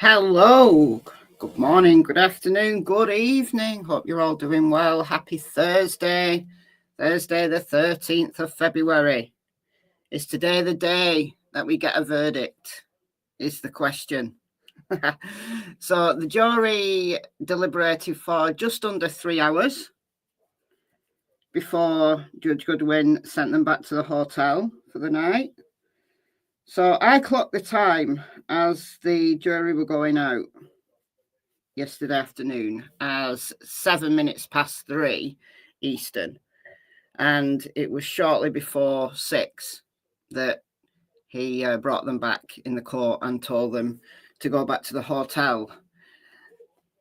Hello, good morning, good afternoon, good evening. Hope you're all doing well. Happy Thursday, Thursday the 13th of February. Is today the day that we get a verdict? Is the question. So the jury deliberated for just under 3 hours before Judge Goodwin sent them back to the hotel for the night. So I clocked the time as the jury were going out yesterday afternoon as 7 minutes past 3 Eastern, and it was shortly before 6 that he brought them back in the court and told them to go back to the hotel.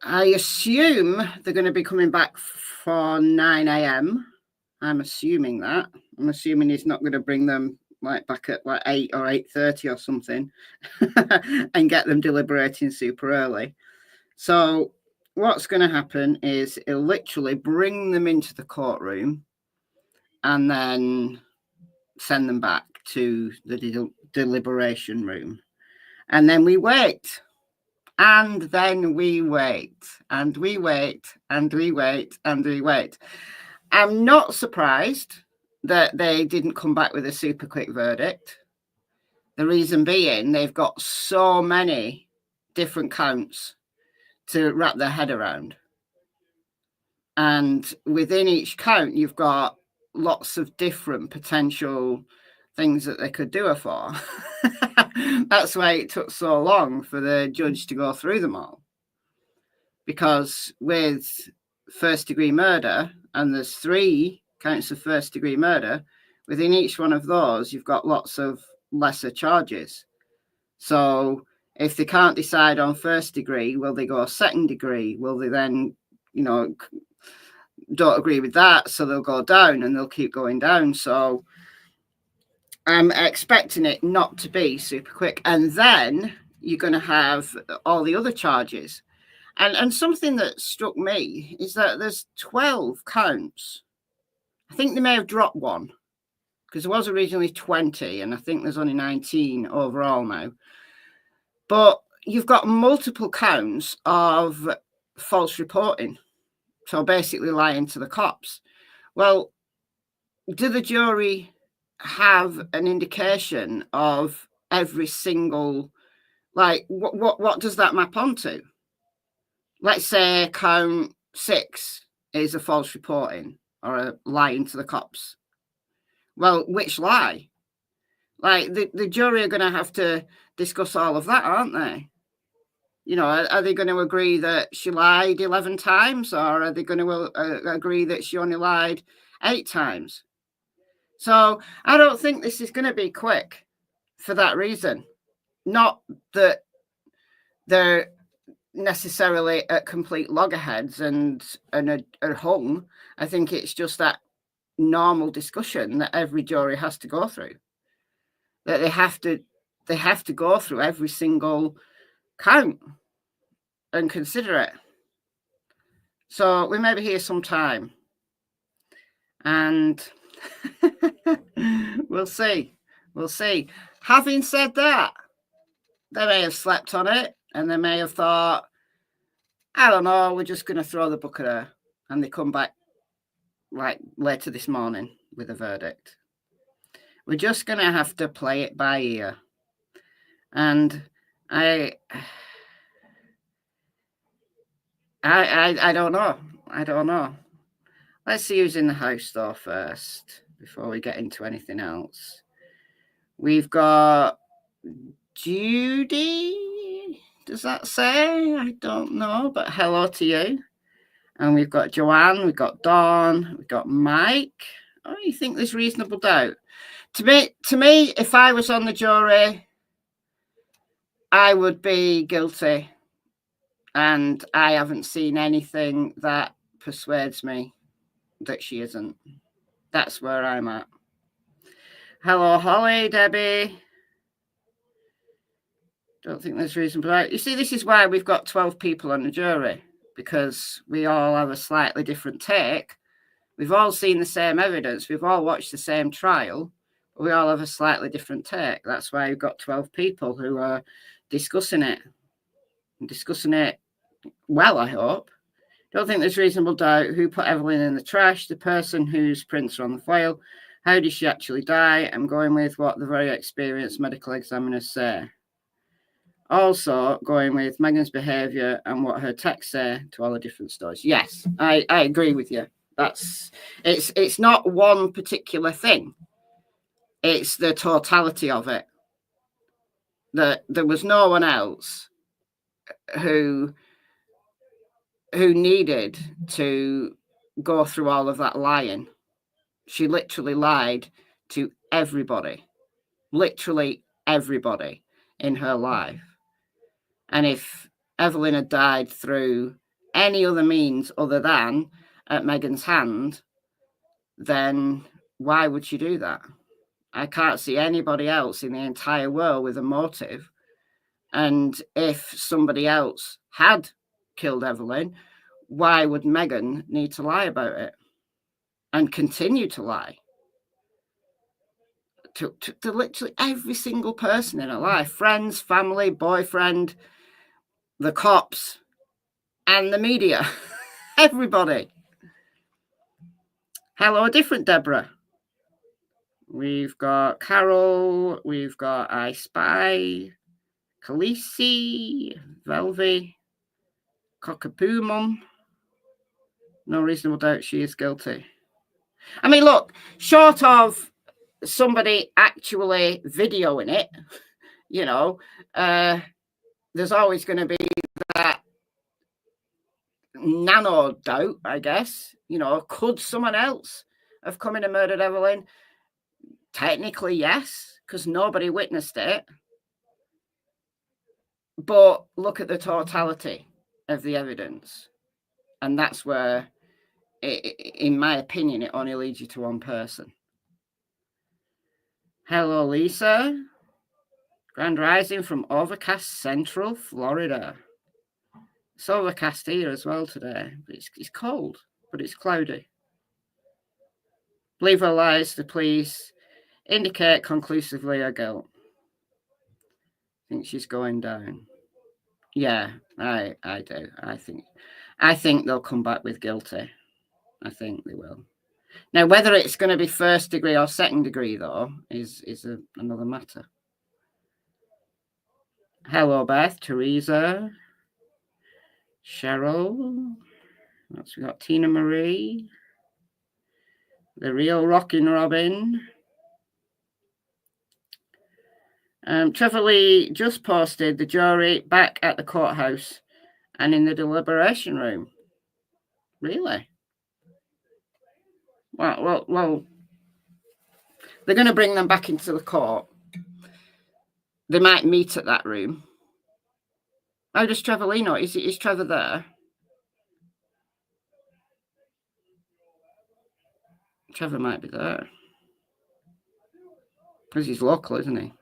I assume they're going to be coming back for 9 a.m. I'm assuming that. I'm assuming he's not going to bring them back at 8 or 8:30 or something and get them deliberating super early. So what's going to happen is he'll literally bring them into the courtroom and then send them back to the deliberation room. And then we wait. And then we wait. And we wait. And we wait. And we wait. I'm not surprised that they didn't come back with a super quick verdict. The reason being, they've got so many different counts to wrap their head around. And within each count, you've got lots of different potential things that they could do it for. That's why it took so long for the judge to go through them all. Because with first-degree murder, and there's 3 counts of first-degree murder, within each one of those, you've got lots of lesser charges. So if they can't decide on first degree, will they go second degree? Will they then, don't agree with that, so they'll go down and they'll keep going down. So I'm expecting it not to be super quick. And then you're going to have all the other charges. And something that struck me is that there's 12 counts. I think they may have dropped one because there was originally 20, and I think there's only 19 overall now. But you've got multiple counts of false reporting. So basically lying to the cops. Well, do the jury have an indication of every single, what does that map onto? Let's say count 6 is a false reporting or a lying to the cops. Well, which lie? The jury are going to have to discuss all of that, aren't they? Are they going to agree that she lied 11 times, or are they going to agree that she only lied 8 times? So I don't think this is going to be quick for that reason. Not that they're necessarily at complete loggerheads and are hung. I think it's just that normal discussion that every jury has to go through. That they have to go through every single count and consider it. So we may be here some time, and we'll see. Having said that, they may have slept on it, and they may have thought, I don't know, we're just going to throw the book at her, and they come back later this morning with a verdict. We're just going to have to play it by ear. And I don't know. I don't know. Let's see who's in the house, though, first, before we get into anything else. We've got Judy. Does that say? I don't know, but hello to you. And we've got Joanne, we've got Dawn, we've got Mike. Oh, you think there's reasonable doubt? To me, if I was on the jury, I would be guilty. And I haven't seen anything that persuades me that she isn't. That's where I'm at. Hello, Holly, Debbie. Don't think there's reasonable doubt. You see, this is why we've got 12 people on the jury, because we all have a slightly different take. We've all seen the same evidence. We've all watched the same trial. But we all have a slightly different take. That's why we've got 12 people who are discussing it. and discussing it well, I hope. Don't think there's reasonable doubt who put Evelyn in the trash, the person whose prints are on the file. How did she actually die? I'm going with what the very experienced medical examiners say. Also going with Megan's behaviour and what her texts say to all the different stories. Yes, I agree with you. It's not one particular thing. It's the totality of it. That there was no one else who needed to go through all of that lying. She literally lied to everybody, literally everybody in her life. And if Evelyn had died through any other means other than at Megan's hand, then why would she do that? I can't see anybody else in the entire world with a motive. And if somebody else had killed Evelyn, why would Megan need to lie about it and continue to lie to literally every single person in her life? Friends, family, boyfriend, the cops, and the media. Everybody. Hello, a different Deborah. We've got Carol, we've got I Spy, Khaleesi, Velvy, Cockapoo Mum. No reasonable doubt she is guilty. I mean, look, short of somebody actually videoing it, you know, there's always going to be that nano doubt, I guess. You know, could someone else have come in and murdered Evelyn? Technically, yes, because nobody witnessed it. But look at the totality of the evidence. And that's where, in my opinion, it only leads you to one person. Hello, Lisa. Grand rising from overcast Central Florida. It's overcast here as well today. It's cold, but it's cloudy. Believe her lies, the police indicate conclusively her guilt. I think she's going down. Yeah, I do. I think they'll come back with guilty. I think they will. Now, whether it's going to be first degree or second degree, though, is another matter. Hello, Beth, Teresa, Cheryl. We got Tina Marie, the real Rockin' Robin. Trevor Lee just posted the jury back at the courthouse and in the deliberation room. Really? Well, they're going to bring them back into the court. They might meet at that room. How does Trevor Lee know? Is Trevor there? Trevor might be there. Because he's local, isn't he?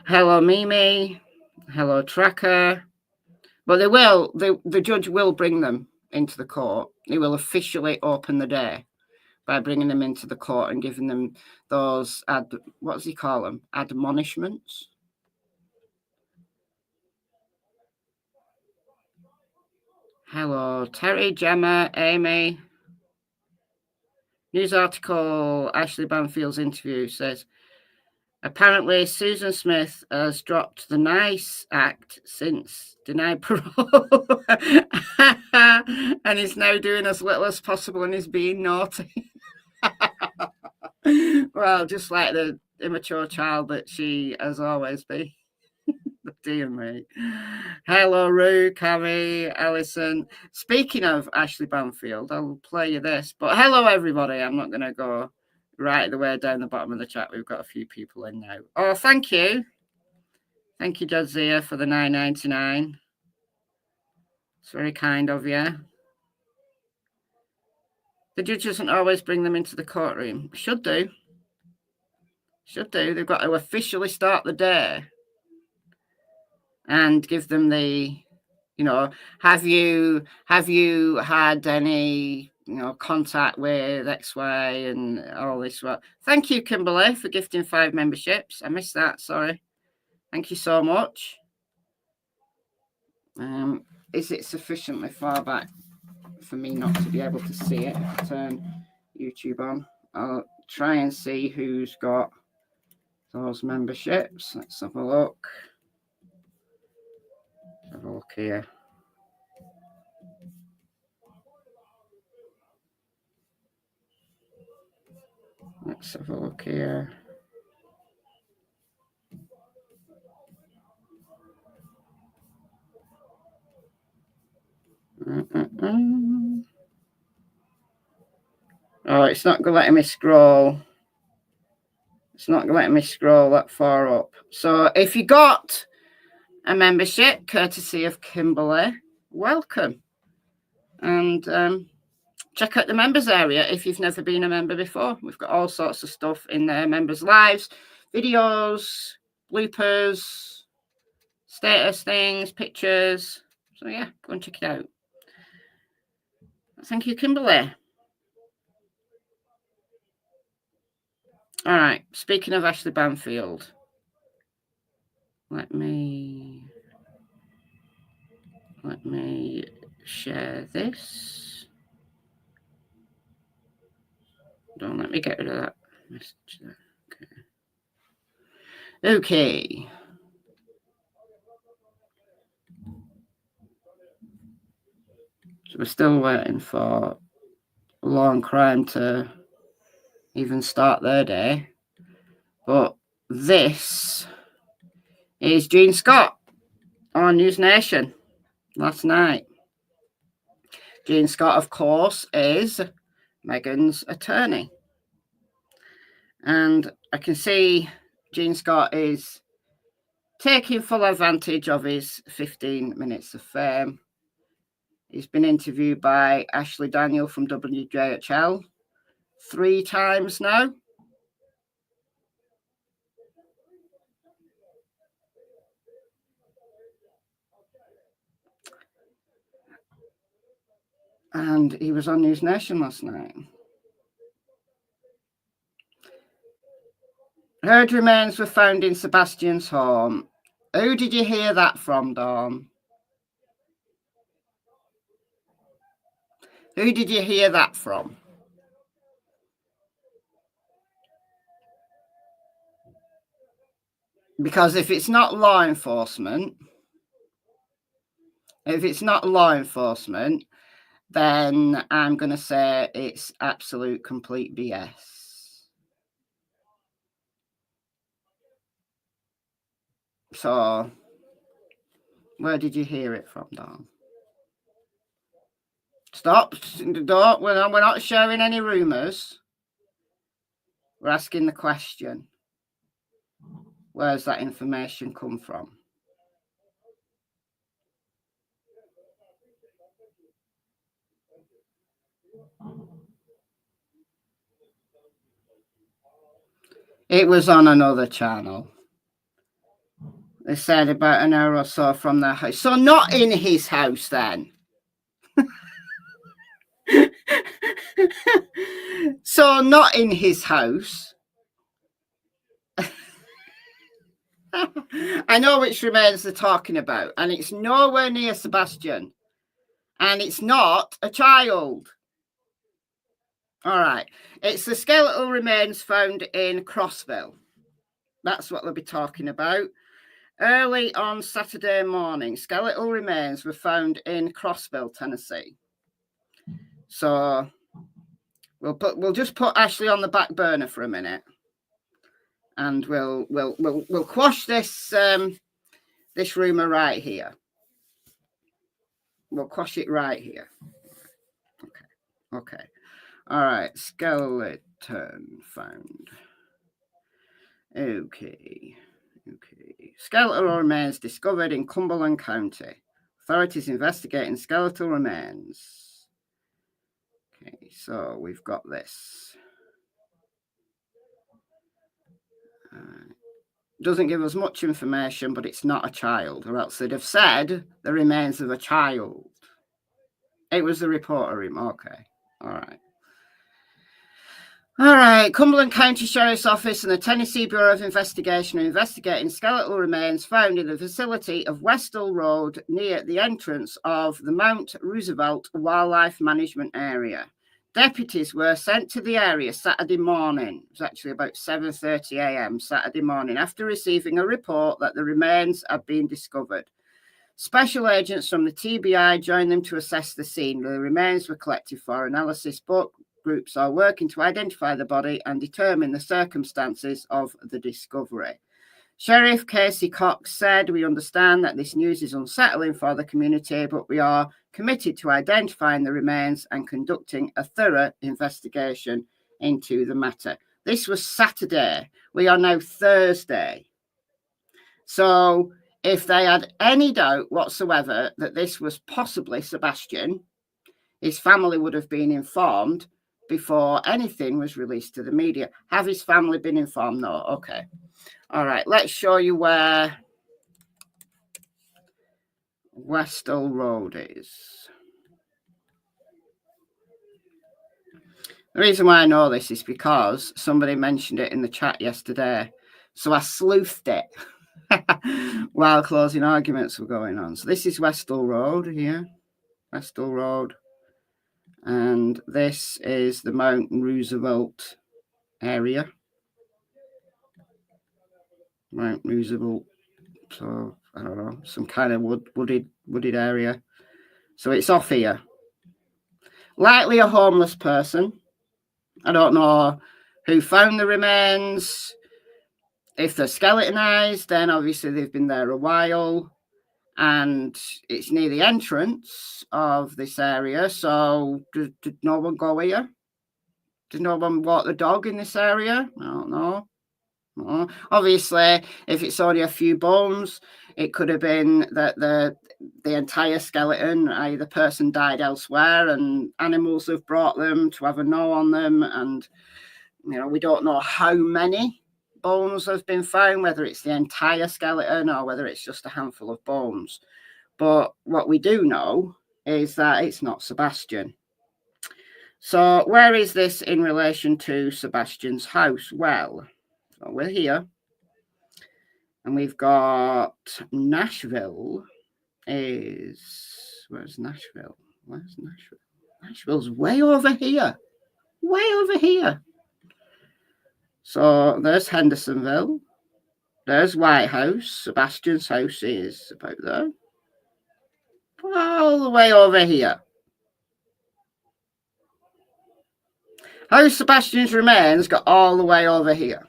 Hello, Mimi. Hello, Tracker. But they will. The judge will bring them into the court. He will officially open the day by bringing them into the court and giving them those, what does he call them? Admonishments. Hello, Terry, Gemma, Amy. News article, Ashley Banfield's interview says, apparently Susan Smith has dropped the nice act since denied parole and is now doing as little as possible and is being naughty. Well, just like the immature child that she has always been. Dear me. Hello, Rue, Cammy, Alison. Speaking of Ashley Banfield, I'll play you this. But hello, everybody. I'm not going to go right the way down the bottom of the chat. We've got a few people in now. Oh, thank you. Thank you, Jadzia, for the $9.99. It's very kind of you. The judge doesn't always bring them into the courtroom. Should do. Should do. They've got to officially start the day and give them the, you know, have you had any, you know, contact with XY and all this? Well, thank you, Kimberly, for gifting 5 memberships. I missed that. Sorry. Thank you so much. Is it sufficiently far back for me not to be able to see it? If I turn YouTube on, I'll try and see who's got those memberships. Let's have a look. Have a look here. Let's have a look here. Oh, it's not letting me scroll. It's not letting me scroll that far up. So if you got a membership, courtesy of Kimberly, welcome. And check out the members area if you've never been a member before. We've got all sorts of stuff in there. Members lives, videos, bloopers, status things, pictures. So yeah, go and check it out. Thank you, Kimberly. All right, speaking of Ashley Banfield, let me share this. Don't let me get rid of that message there. Okay. So we're still waiting for Law and Crime to even start their day. But this is Jean Scott on News Nation last night. Jean Scott, of course, is Megan's attorney. And I can see Jean Scott is taking full advantage of his 15 minutes of fame. He's been interviewed by Ashley Daniel from WJHL 3 times now. And he was on News Nation last night. Heard remains were found in Sebastian's home. Who did you hear that from, Dawn? Who did you hear that from? Because if it's not law enforcement, then I'm going to say it's absolute complete BS. So, where did you hear it from, Dawn? Stop. Don't. We're not sharing any rumours. We're asking the question. Where's that information come from? It was on another channel. They said about an hour or so from their house. So not in his house then. So not in his house. I know which remains they're talking about, and it's nowhere near Sebastian, and it's not a child. All right, it's the skeletal remains found in Crossville. That's what they'll be talking about. Early on Saturday morning, skeletal remains were found in Crossville, Tennessee. So we'll just put Ashley on the back burner for a minute, and we'll quash this this rumor right here. We'll quash it right here. Okay. All right. Skeleton found. Okay. Skeletal remains discovered in Cumberland County. Authorities investigating skeletal remains. Okay, so we've got this. Doesn't give us much information, but it's not a child, or else they'd have said the remains of a child. It was the reporter room. Okay. All right. All right, Cumberland County Sheriff's Office and the Tennessee Bureau of Investigation are investigating skeletal remains found in the vicinity of Westall Road near the entrance of the Mount Roosevelt Wildlife Management Area. Deputies were sent to the area Saturday morning. It was actually about 7:30 a.m. Saturday morning after receiving a report that the remains had been discovered. Special agents from the TBI joined them to assess the scene. The remains were collected for analysis, but groups are working to identify the body and determine the circumstances of the discovery. Sheriff Cassie Cox said, "We understand that this news is unsettling for the community, but we are committed to identifying the remains and conducting a thorough investigation into the matter." This was Saturday. We are now Thursday. So if they had any doubt whatsoever that this was possibly Sebastian, his family would have been informed before anything was released to the media. Have his family been informed? No. Okay. All right. Let's show you where Westall Road is. The reason why I know this is because somebody mentioned it in the chat yesterday. So I sleuthed it while closing arguments were going on. So this is Westall Road here. Westall Road. And this is the Mount Roosevelt area. Mount Roosevelt. So, I don't know, some kind of wooded area. So it's off here. Likely a homeless person. I don't know who found the remains. If they're skeletonized, then obviously they've been there a while. And it's near the entrance of this area. So did no one go here? Did no one walk the dog in this area? I don't know. Obviously, if it's only a few bones, it could have been that the entire skeleton, i.e. the person died elsewhere and animals have brought them to have a gnaw on them. And, you know, we don't know how many bones have been found, whether it's the entire skeleton or whether it's just a handful of bones. But what we do know is that it's not Sebastian. So where is this in relation to Sebastian's house? Well, so we're here. And we've got Nashville is... Where's Nashville? Where's Nashville? Nashville's way over here. Way over here. So there's Hendersonville. There's White House. Sebastian's house is about there. All the way over here. How Sebastian's remains got all the way over here?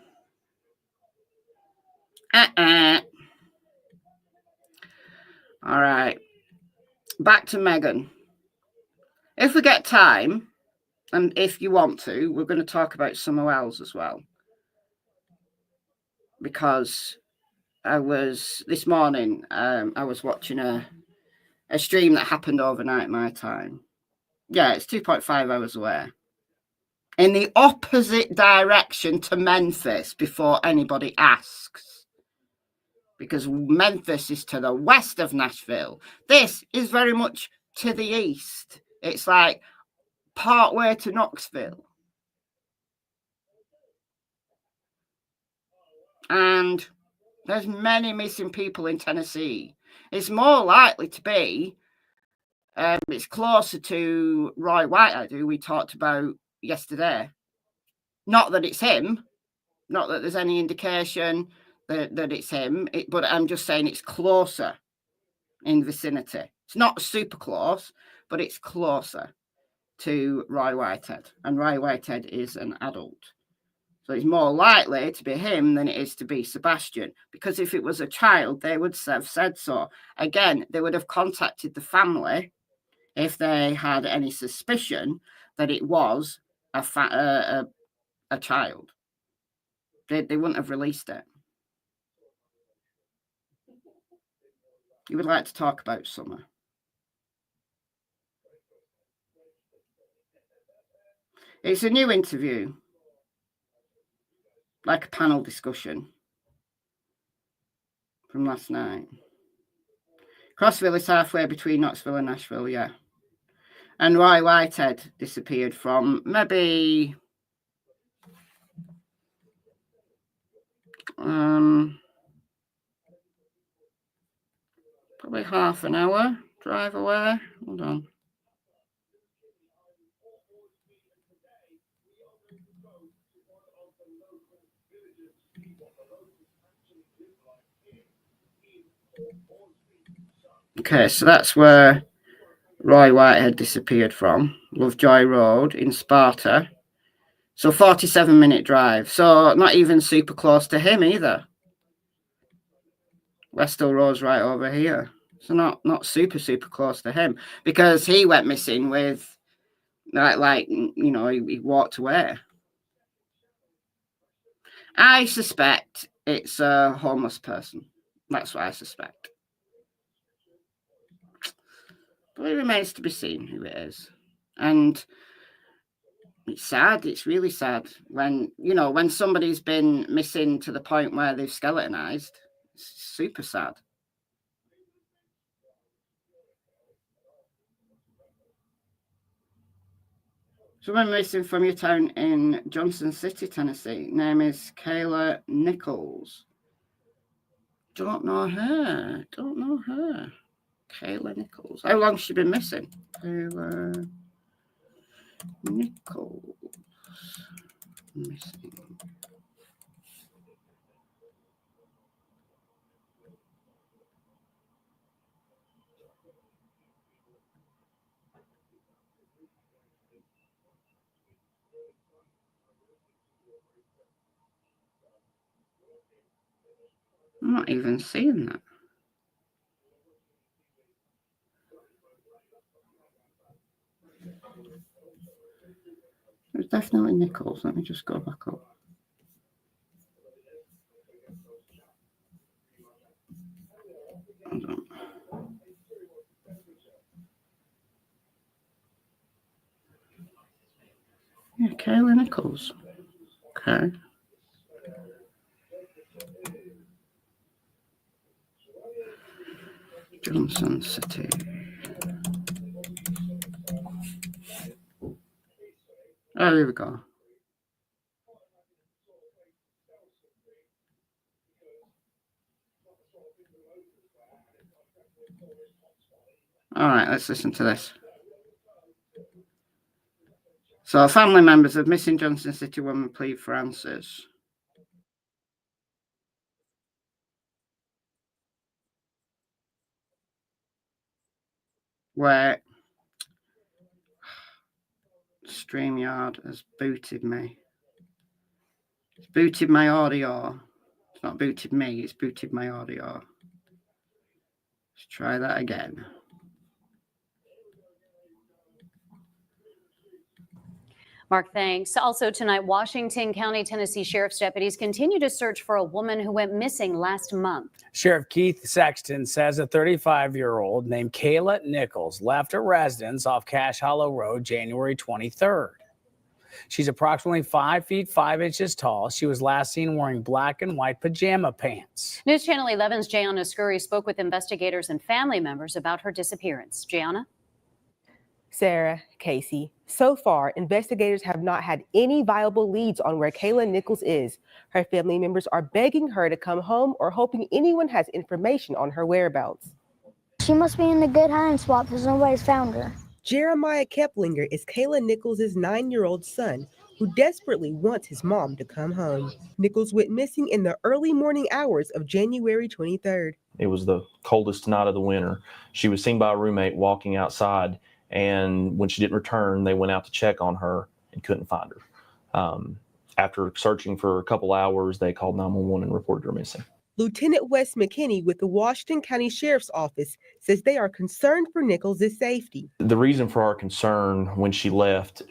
All right. Back to Megan. If we get time, and if you want to, we're going to talk about some wells as well. Because this morning, I was watching a stream that happened overnight my time. Yeah, it's 2.5 hours away. In the opposite direction to Memphis before anybody asks. Because Memphis is to the west of Nashville. This is very much to the east. It's like part way to Knoxville. And there's many missing people in Tennessee. It's more likely to be, it's closer to Roy Whitehead, who we talked about yesterday. Not that it's him, not that there's any indication that it's him, but I'm just saying it's closer in vicinity. It's not super close, but it's closer to Roy Whitehead. And Roy Whitehead is an adult. So it's more likely to be him than it is to be Sebastian. Because if it was a child, they would have said so. Again, they would have contacted the family if they had any suspicion that it was a child. They wouldn't have released it. You would like to talk about Summer? It's a new interview, like a panel discussion from last night. Crossville is halfway between Knoxville and Nashville, yeah. And Roy Whitehead disappeared from maybe Probably half an hour drive away. Hold on. Okay, so that's where Roy Whitehead disappeared from. Lovejoy Road in Sparta. So 47-minute drive. So not even super close to him either. Westhill Road's right over here. So not super close to him, because he went missing with like you know, he walked away. I suspect it's a homeless person. That's what I suspect. But it remains to be seen who it is. And it's sad. It's really sad when, you know, when somebody's been missing to the point where they've skeletonized. It's super sad. Someone missing from your town in Johnson City, Tennessee. Name is Kayla Nichols. Don't know her. Kayla Nichols. How long's she been missing? Kayla Nichols. Missing. I'm not even seeing that. It's definitely Nichols. Let me just go back up. Hold on. Yeah, Kayla Nichols. Okay. Johnson City. Oh, here we go. All right, let's listen to this. So, family members of missing Johnson City woman plead for answers. Where StreamYard has booted me. It's booted my audio. It's not booted me, it's booted my audio. Let's try that again. Mark, thanks. Also tonight, Washington County, Tennessee Sheriff's deputies continue to search for a woman who went missing last month. Sheriff Keith Sexton says a 35-year-old named Kayla Nichols left her residence off Cache Hollow Road January 23rd. She's approximately 5 feet 5 inches tall. She was last seen wearing black and white pajama pants. News Channel 11's Gianna Scurry spoke with investigators and family members about her disappearance. Gianna? Sarah, Casey, so far, investigators have not had any viable leads on where Kayla Nichols is. Her family members are begging her to come home or hoping anyone has information on her whereabouts. She must be in a good hiding spot because nobody's found her. Jeremiah Keplinger is Kayla Nichols' 9-year-old son, who desperately wants his mom to come home. Nichols went missing in the early morning hours of January 23rd. It was the coldest night of the winter. She was seen by a roommate walking outside, and when she didn't return, they went out to check on her and couldn't find her. After searching for a couple hours, they called 911 and reported her missing. Lieutenant Wes McKinney with the Washington County Sheriff's Office says they are concerned for Nichols' safety. The reason for our concern, when she left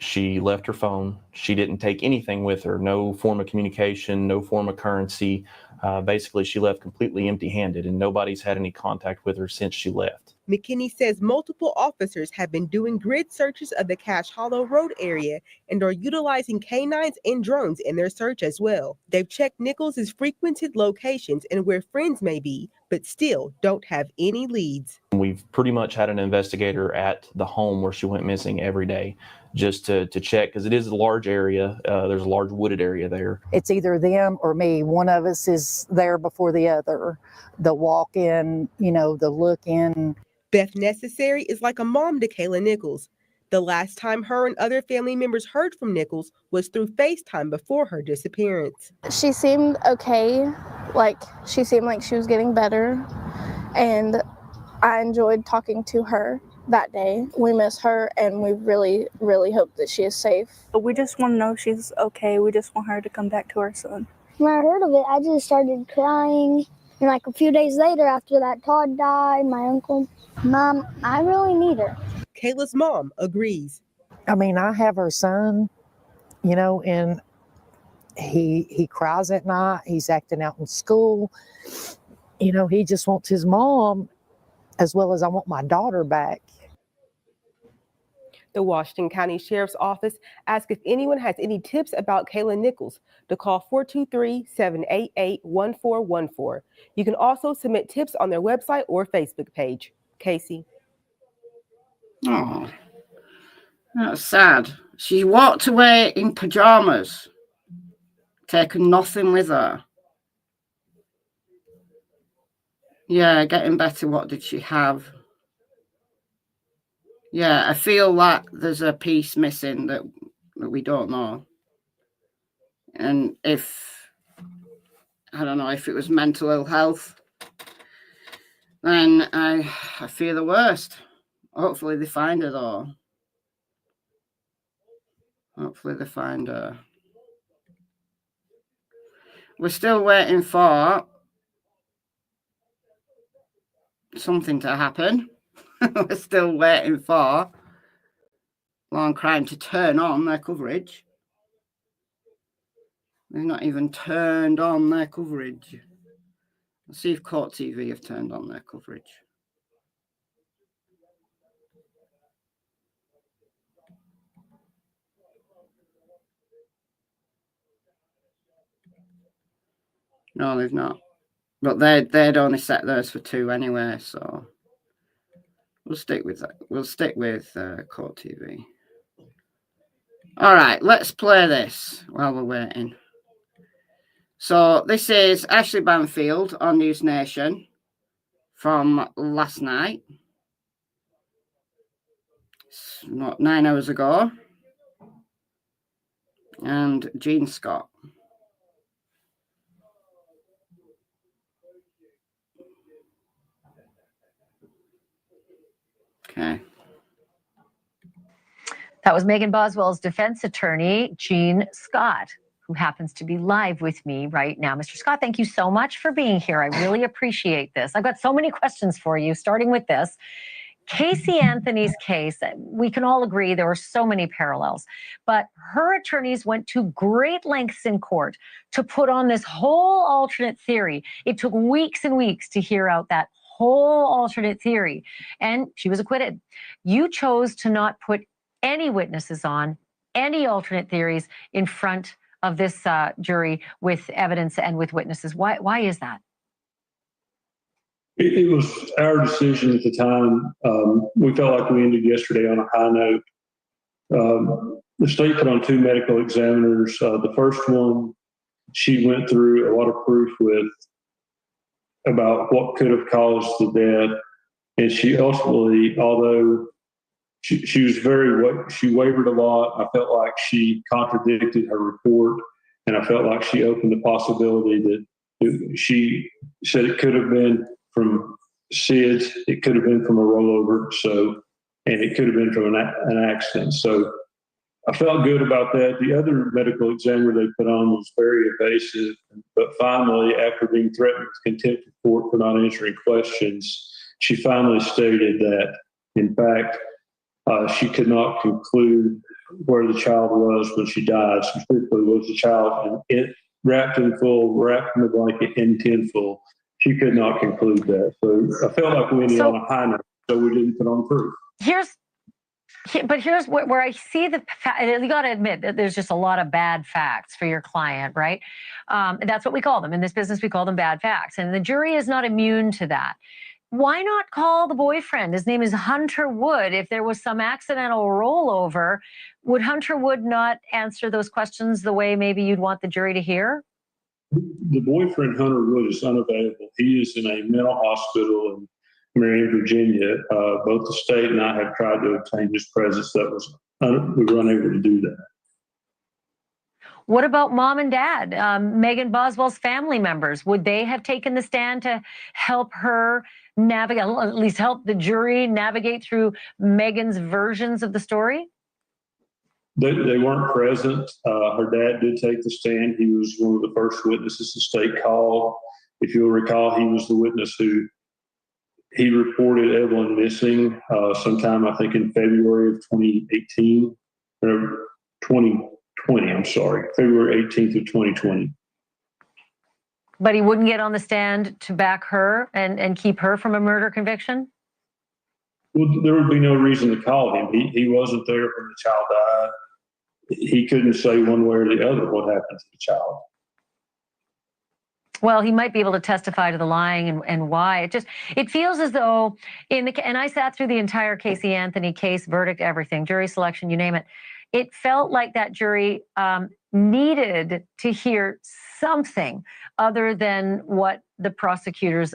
her phone. She didn't take anything with her, no form of communication, no form of currency. Basically, she left completely empty-handed, and nobody's had any contact with her since she left. McKinney says multiple officers have been doing grid searches of the Cache Hollow Road area and are utilizing canines and drones in their search as well. They've checked Nichols' frequented locations and where friends may be, but still don't have any leads. We've pretty much had an investigator at the home where she went missing every day. just to check, because it is a large area. There's a large wooded area there. It's either them or me. One of us is there before the other. The walk in, the look in. Beth Necessary is like a mom to Kayla Nichols. The last time her and other family members heard from Nichols was through FaceTime before her disappearance. She seemed okay. She seemed like she was getting better. And I enjoyed talking to her that day. We miss her, and we really, really hope that she is safe. But we just want to know she's okay. We just want her to come back to her son. When I heard of it, I just started crying. And a few days later, after that, Todd died, my uncle. Mom, I really need her. Kayla's mom agrees. I mean, I have her son, and he cries at night. He's acting out in school. He just wants his mom as well as I want my daughter back. The Washington County Sheriff's Office asked if anyone has any tips about Kayla Nichols to call 423-788-1414. You can also submit tips on their website or Facebook page. Casey. Oh, that's sad. She walked away in pajamas, taken nothing with her. Yeah, getting better. What did she have? Yeah, I feel like there's a piece missing that we don't know. And I don't know if it was mental ill health, then I fear the worst. Hopefully they find her, though. Hopefully they find her. We're still waiting for something to happen. We're still waiting for Law and Crime to turn on their coverage. They've not even turned on their coverage. Let's see if Court TV have turned on their coverage. No, they've not. But they'd only set theirs for 2 anyway, so we'll stick with that. We'll stick with Court TV. All right, let's play this while we're waiting. So this is Ashley Banfield on News Nation from last night. It's not 9 hours ago. And Jean Scott. Okay. That was Megan Boswell's defense attorney, Jean Scott, who happens to be live with me right now. Mr. Scott, thank you so much for being here. I really appreciate this. I've got so many questions for you, starting with this. Casey Anthony's case, we can all agree there were so many parallels, but her attorneys went to great lengths in court to put on this whole alternate theory. It took weeks and weeks to hear out that whole alternate theory, and she was acquitted. You chose to not put any witnesses on, any alternate theories in front of this jury with evidence and with witnesses. Why is that? It was our decision at the time. We felt like we ended yesterday on a high note. The state put on 2 medical examiners. The first one, she went through a lot of proof with about what could have caused the death. And she ultimately, although she was she wavered a lot, I felt like she contradicted her report. And I felt like she opened the possibility that she said it could have been from SIDS, it could have been from a rollover, and it could have been from an accident. So I felt good about that. The other medical examiner they put on was very evasive, but finally, after being threatened with contempt of court for not answering questions, she finally stated that, in fact, she could not conclude where the child was when she died. Specifically, was the child wrapped in the blanket in tinfoil? She could not conclude that. So I felt like we ended on a high note, so we didn't put on proof. Here's where I see you got to admit that there's just a lot of bad facts for your client, right? And that's what we call them. In this business, we call them bad facts. And the jury is not immune to that. why not call the boyfriend? His name is Hunter Wood. If there was some accidental rollover, would Hunter Wood not answer those questions the way maybe you'd want the jury to hear? The boyfriend, Hunter Wood, is unavailable. He is in a mental hospital in Marion, Virginia. Both the state and I have tried to obtain his presence. We were unable to do that. What about mom and dad, Megan Boswell's family members? Would they have taken the stand to help her navigate, at least help the jury navigate through Megan's versions of the story? They weren't present. Her dad did take the stand. He was one of the first witnesses the state called. If you'll recall, he was the witness who he reported Evelyn missing sometime, I think, in February of 2018 or 2020. I'm sorry, February 18th of 2020. But he wouldn't get on the stand to back her and keep her from a murder conviction? Well, there would be no reason to call him. He wasn't there when the child died. He couldn't say one way or the other what happened to the child. Well, he might be able to testify to the lying and why. It feels as though and I sat through the entire Casey Anthony case, verdict, everything, jury selection, you name it. It felt like that jury needed to hear something other than what the prosecutors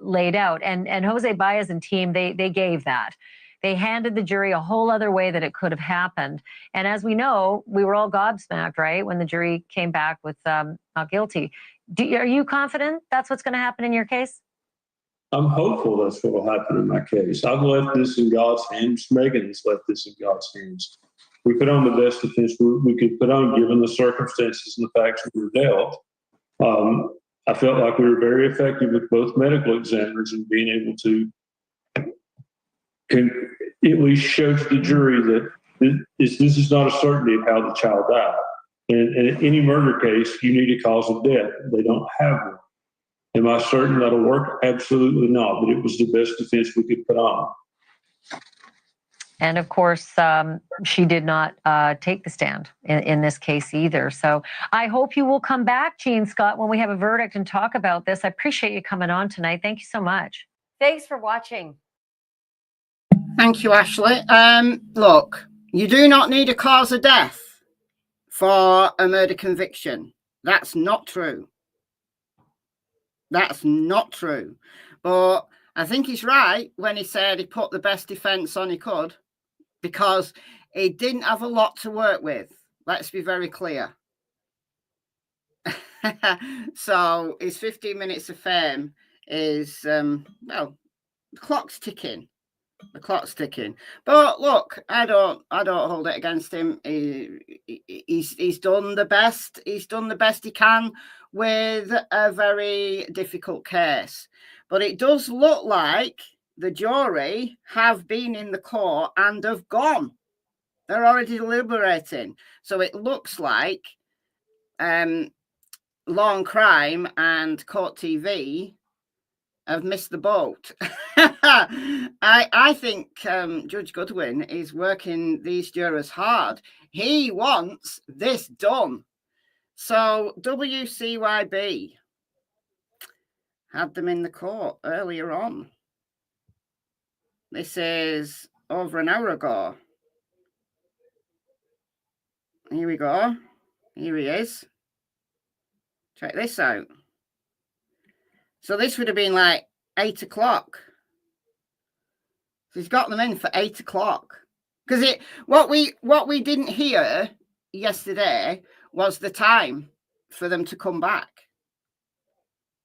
laid out. And Jose Baez and team, they gave that. They handed the jury a whole other way that it could have happened. And as we know, we were all gobsmacked, right, when the jury came back with not guilty. Are you confident that's what's going to happen in your case? I'm hopeful that's what will happen in my case. I've left this in God's hands. Megan has left this in God's hands. We put on the best defense we could put on given the circumstances and the facts we were dealt. I felt like we were very effective with both medical examiners in being able to at least show to the jury that this is not a certainty of how the child died. And in any murder case, you need a cause of death. They don't have one. Am I certain that'll work? Absolutely not. But it was the best defense we could put on. And of course, she did not take the stand in this case either. So I hope you will come back, Gene Scott, when we have a verdict and talk about this. I appreciate you coming on tonight. Thank you so much. Thanks for watching. Thank you, Ashley. Look, you do not need a cause of death for a murder conviction. That's not true. That's not true. But I think he's right when he said he put the best defense on he could, because he didn't have a lot to work with. Let's be very clear. So his 15 minutes of fame is, well, the clock's ticking. The clock's ticking. But look, I don't hold it against him. He's done the best. He's done the best he can with a very difficult case. But it does look like the jury have been in the court and have gone. They're already deliberating. So it looks like Law and Crime and Court TV have missed the boat. I think Judge Goodwin is working these jurors hard. He wants this done. So WCYB had them in the court earlier on. This is over an hour ago. Here we go. Here he is. Check this out. So this would have been like 8 o'clock. So he's got them in for 8 o'clock. Because what we didn't hear yesterday was the time for them to come back.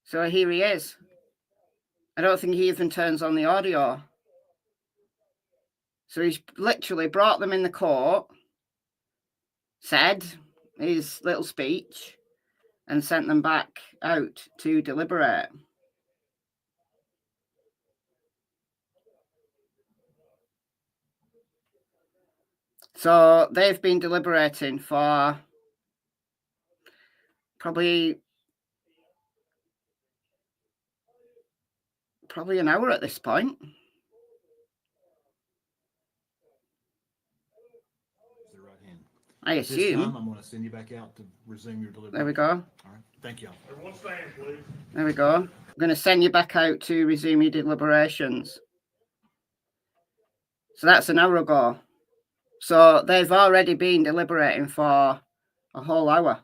So here he is. I don't think he even turns on the audio. So he's literally brought them in the court, said his little speech, and sent them back out to deliberate. So they've been deliberating for probably an hour at this point. I At this assume. time, I'm going to send you back out to resume your delivery. There we go. All right. Thank you. Everyone stand, please. There we go. I'm going to send you back out to resume your deliberations. So that's an hour ago. So they've already been deliberating for a whole hour.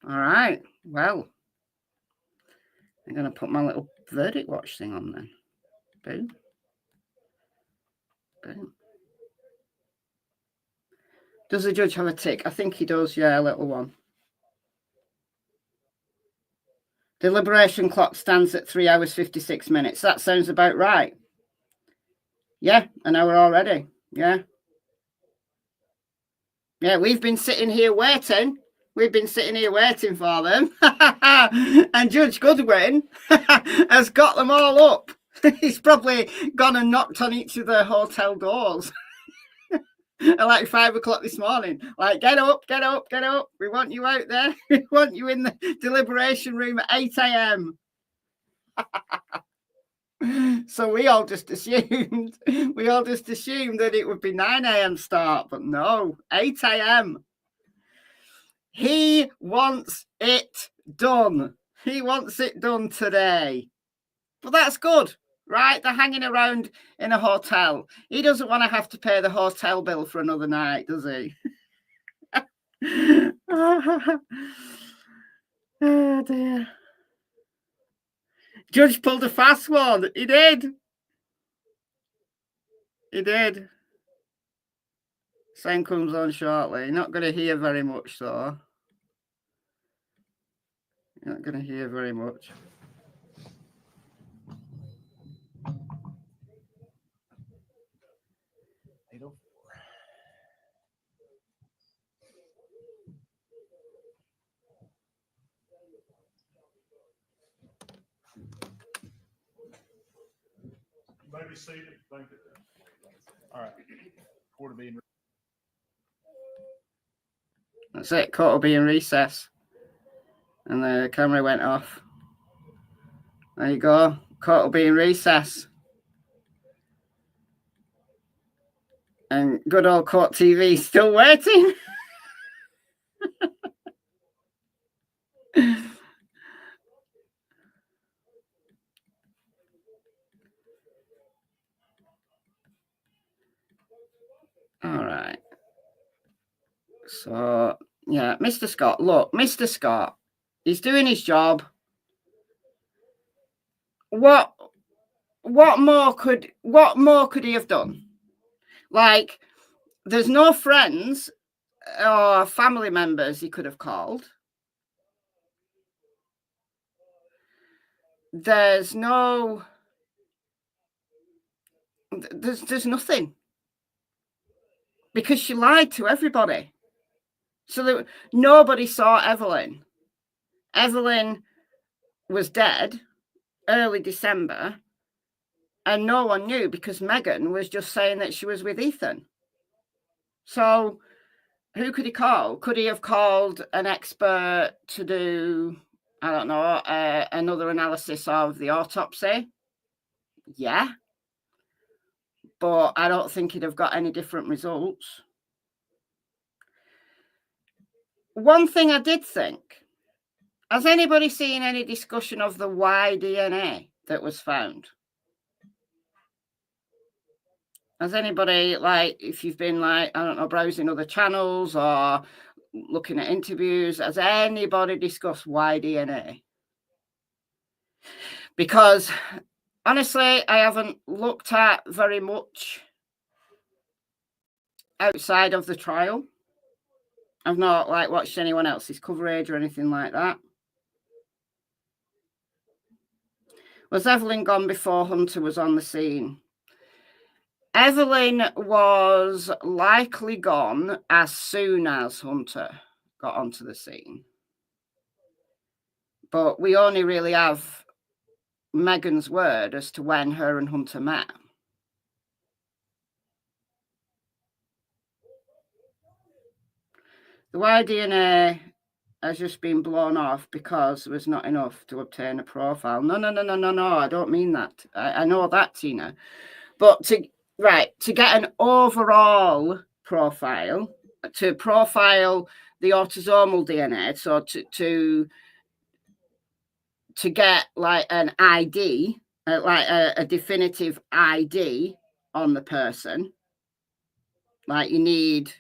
All right. Well, I'm going to put my little verdict watch thing on then. Boom. Boom. Does the judge have a tick? I think he does, yeah, a little one. Deliberation clock stands at 3 hours 56 minutes. That sounds about right. Yeah, an hour already. Yeah. Yeah, we've been sitting here waiting. We've been sitting here waiting for them. And Judge Goodwin has got them all up. He's probably gone and knocked on each of the hotel doors. At like 5 o'clock this morning. Like, get up, get up, get up. We want you out there. We want you in the deliberation room at 8 a.m. So we all just assumed that it would be 9 a.m. start, but no, 8 a.m. He wants it done. He wants it done today. But that's good, right? They're hanging around in a hotel. He doesn't want to have to pay the hotel bill for another night, does he? Oh dear. Judge pulled a fast one. He did. He did. Same comes on shortly. Not going to hear very much, though. You're not going to hear very much. Maybe seated. Thank you. All right. Court will be in. That's it. Court will be in recess. And the camera went off. There you go. Court will be in recess. And good old Court TV still waiting. All right. So, yeah, Mr. Scott, look, Mr. Scott, he's doing his job. What more could he have done? Like, there's no friends or family members he could have called. There's no, there's nothing. Because she lied to everybody. So nobody saw Evelyn. Evelyn was dead early December, and no one knew because Megan was just saying that she was with Ethan. So who could he call? Could he have called an expert to do, I don't know, another analysis of the autopsy? Yeah. But I don't think he'd have got any different results. One thing I did think, has anybody seen any discussion of the Y DNA that was found? Has anybody, like, if you've been, like, I don't know, browsing other channels or looking at interviews, has anybody discussed Y DNA? Because honestly, I haven't looked at very much outside of the trial. I've not like watched anyone else's coverage or anything like that. Was Evelyn gone before Hunter was on the scene? Evelyn was likely gone as soon as Hunter got onto the scene. But we only really have Megan's word as to when her and Hunter met. The Y DNA has just been blown off because there was not enough to obtain a profile. No, I don't mean that. I know that, Tina. But to get an overall profile to profile the autosomal DNA, so to get like an ID, like a definitive ID on the person, like you need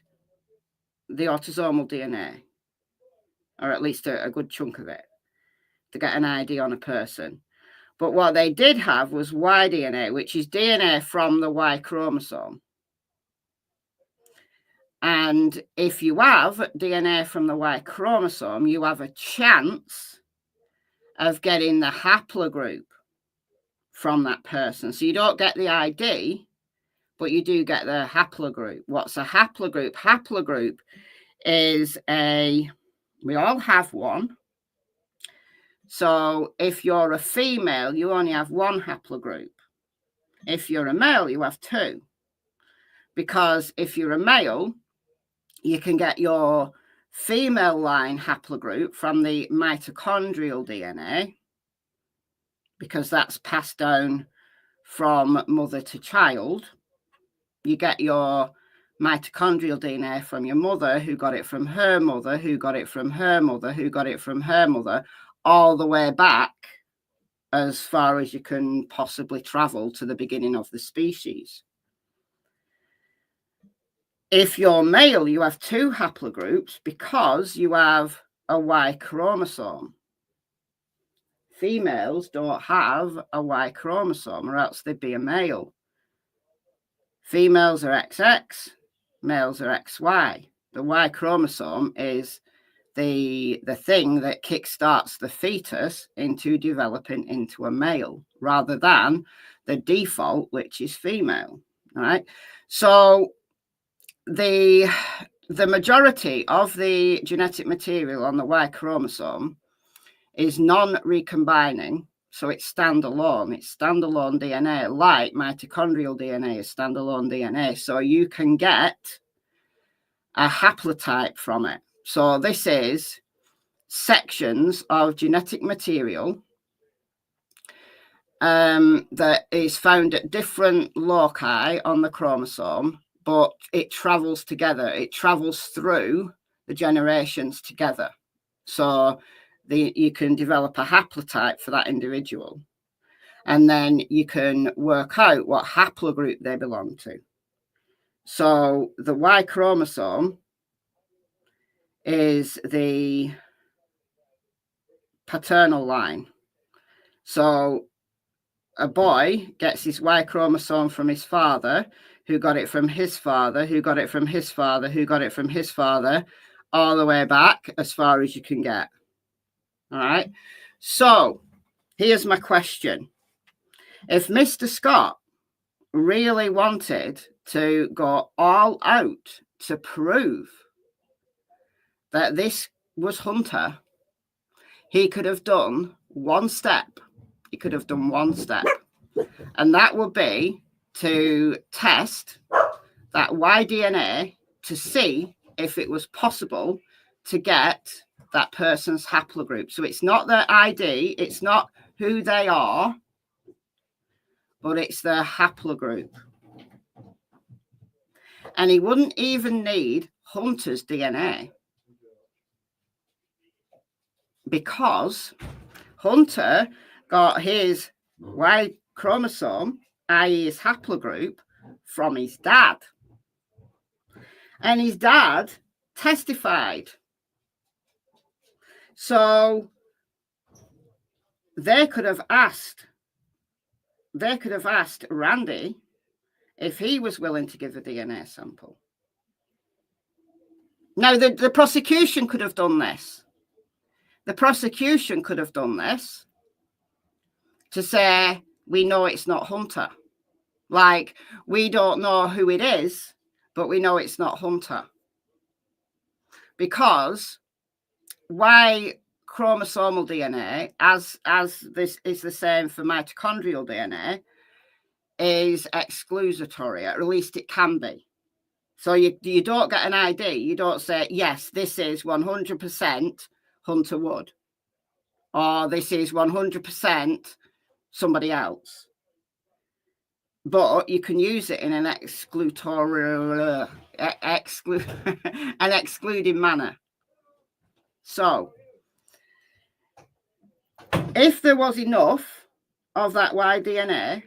the autosomal DNA, or at least a good chunk of it, to get an ID on a person. But what they did have was Y DNA, which is DNA from the Y chromosome. And if you have DNA from the Y chromosome, you have a chance of getting the haplogroup from that person. So you don't get the ID, but you do get the haplogroup. What's a haplogroup? Haplogroup is we all have one. So if you're a female, you only have one haplogroup. If you're a male, you have two. Because if you're a male, you can get your female line haplogroup from the mitochondrial DNA, because that's passed down from mother to child. You get your mitochondrial DNA from your mother, who got it from her mother, who got it from her mother, who got it from her mother, all the way back as far as you can possibly travel to the beginning of the species. If you're male, you have two haplogroups because you have a Y chromosome. Females don't have a Y chromosome, or else they'd be a male. Females are XX, males are XY. The Y chromosome is the thing that kickstarts the fetus into developing into a male, rather than the default, which is female. All right. So the majority of the genetic material on the Y chromosome is non-recombining, so it's standalone. It's standalone DNA, like mitochondrial DNA is standalone DNA. So you can get a haplotype from it. So this is sections of genetic material that is found at different loci on the chromosome, but it travels together. It travels through the generations together. So you can develop a haplotype for that individual, and then you can work out what haplogroup they belong to. So the Y chromosome is the paternal line. So a boy gets his Y chromosome from his father, who got it from his father, who got it from his father, who got it from his father, all the way back as far as you can get. All right. So here's my question. If Mr. Scott really wanted to go all out to prove that this was Hunter, he could have done one step. He could have done one step. And that would be to test that Y DNA to see if it was possible to get that person's haplogroup. So it's not their ID, it's not who they are, but it's their haplogroup. And he wouldn't even need Hunter's DNA, because Hunter got his Y chromosome, i.e. his haplogroup, from his dad. And his dad testified. So they could have asked Randy if he was willing to give a DNA sample. Now, the prosecution could have done this. The prosecution could have done this to say, we know it's not Hunter. Like, we don't know who it is, but we know it's not Hunter. Because Y chromosomal DNA, as this is the same for mitochondrial DNA, is exclusatory, or at least it can be. So you don't get an ID. You don't say, yes, this is 100% Hunter Wood, or this is 100% somebody else. But you can use it in an exclutory, an excluding manner. So, if there was enough of that Y DNA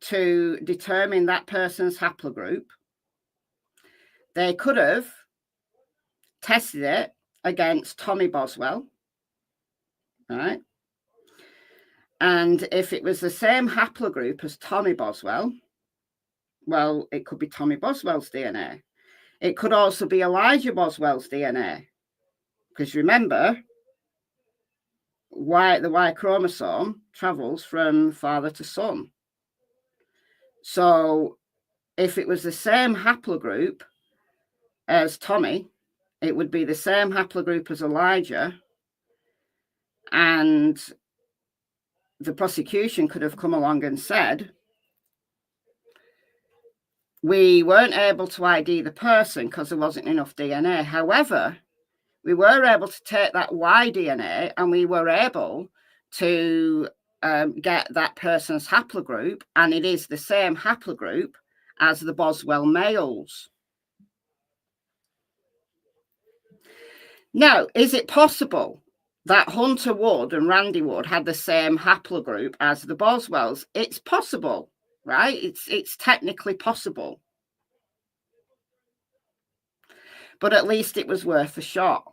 to determine that person's haplogroup, they could have tested it against Tommy Boswell, right? And if it was the same haplogroup as Tommy Boswell, well, it could be Tommy Boswell's DNA. It could also be Elijah Boswell's DNA. Because remember, the Y chromosome travels from father to son. So if it was the same haplogroup as Tommy, it would be the same haplogroup as Elijah. And the prosecution could have come along and said, we weren't able to ID the person because there wasn't enough DNA. However, we were able to take that Y DNA and we were able to get that person's haplogroup, and it is the same haplogroup as the Boswell males. Now, is it possible that Hunter Wood and Randy Wood had the same haplogroup as the Boswells? It's possible, right? It's technically possible. But at least it was worth a shot.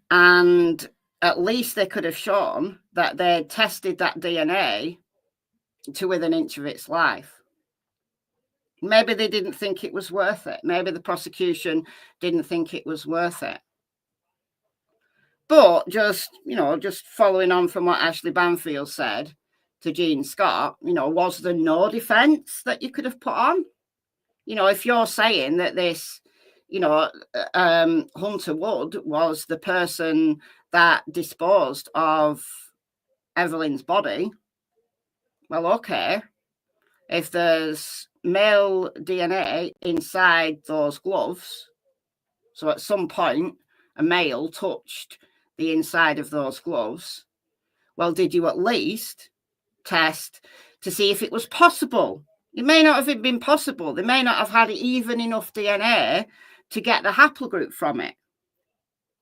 And at least they could have shown that they tested that DNA to within an inch of its life. Maybe they didn't think it was worth it. Maybe the prosecution didn't think it was worth it. But just following on from what Ashley Banfield said to Jean Scott, was there no defense that you could have put on? If you're saying that this, Hunter Wood was the person that disposed of Evelyn's body, well, okay. If there's male DNA inside those gloves, so at some point a male touched the inside of those gloves, well, did you at least test to see if it was possible? It may not have been possible. They may not have had even enough DNA to get the haplogroup from it.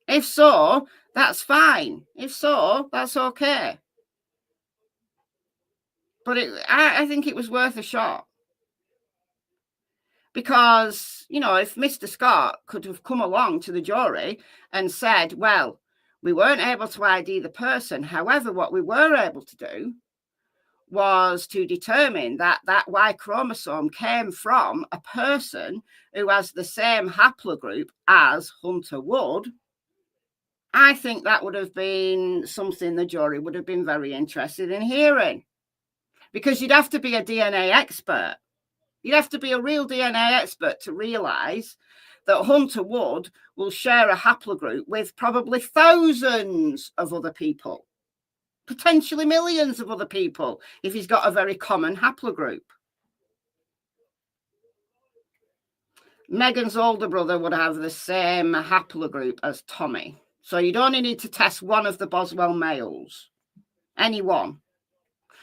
If so, that's fine. If so, that's okay. But I think it was worth a shot. Because, if Mr. Scott could have come along to the jury and said, well, we weren't able to ID the person. However, what we were able to do was to determine that that Y chromosome came from a person who has the same haplogroup as Hunter Wood, I think that would have been something the jury would have been very interested in hearing. Because you'd have to be a DNA expert. You'd have to be a real DNA expert to realise that Hunter Wood will share a haplogroup with probably thousands of other people, potentially millions of other people, if he's got a very common haplogroup. Megan's older brother would have the same haplogroup as Tommy. So you'd only need to test one of the Boswell males, any one.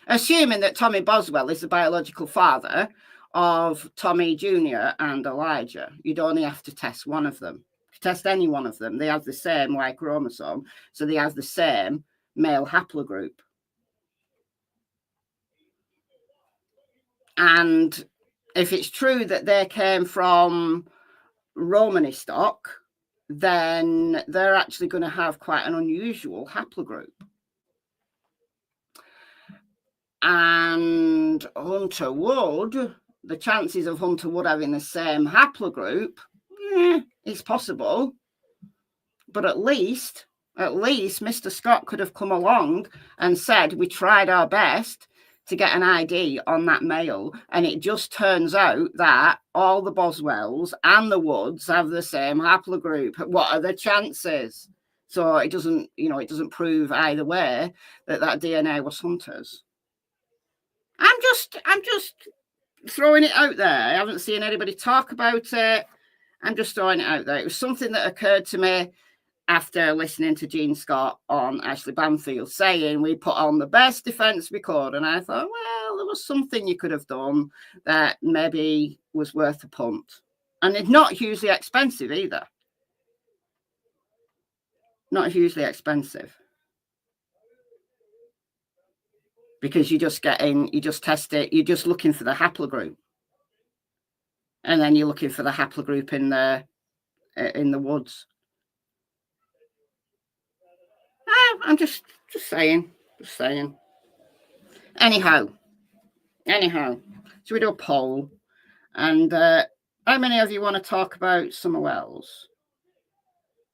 Assuming that Tommy Boswell is the biological father of Tommy Jr. and Elijah, you'd only have to test one of them. If you test any one of them, they have the same Y chromosome, so they have the same male haplogroup. And if it's true that they came from Romany stock, then they're actually going to have quite an unusual haplogroup. And Hunter Wood, the chances of Hunter Wood having the same haplogroup, it's possible. But at least Mr. Scott could have come along and said, we tried our best to get an ID on that male, and it just turns out that all the Boswells and the Woods have the same haplogroup. What are the chances? So it doesn't prove either way that DNA was Hunter's. I'm just throwing it out there. I haven't seen anybody talk about it. I'm just throwing it out there. It was something that occurred to me, after listening to Jean Scott on Ashley Banfield saying we put on the best defence we could. And I thought, well, there was something you could have done that maybe was worth a punt. And it's not hugely expensive either. Not hugely expensive. Because you just test it, you're just looking for the haplogroup. And then you're looking for the haplogroup in the woods. I'm just saying. Anyhow, so we do a poll. And how many of you want to talk about Summer Wells?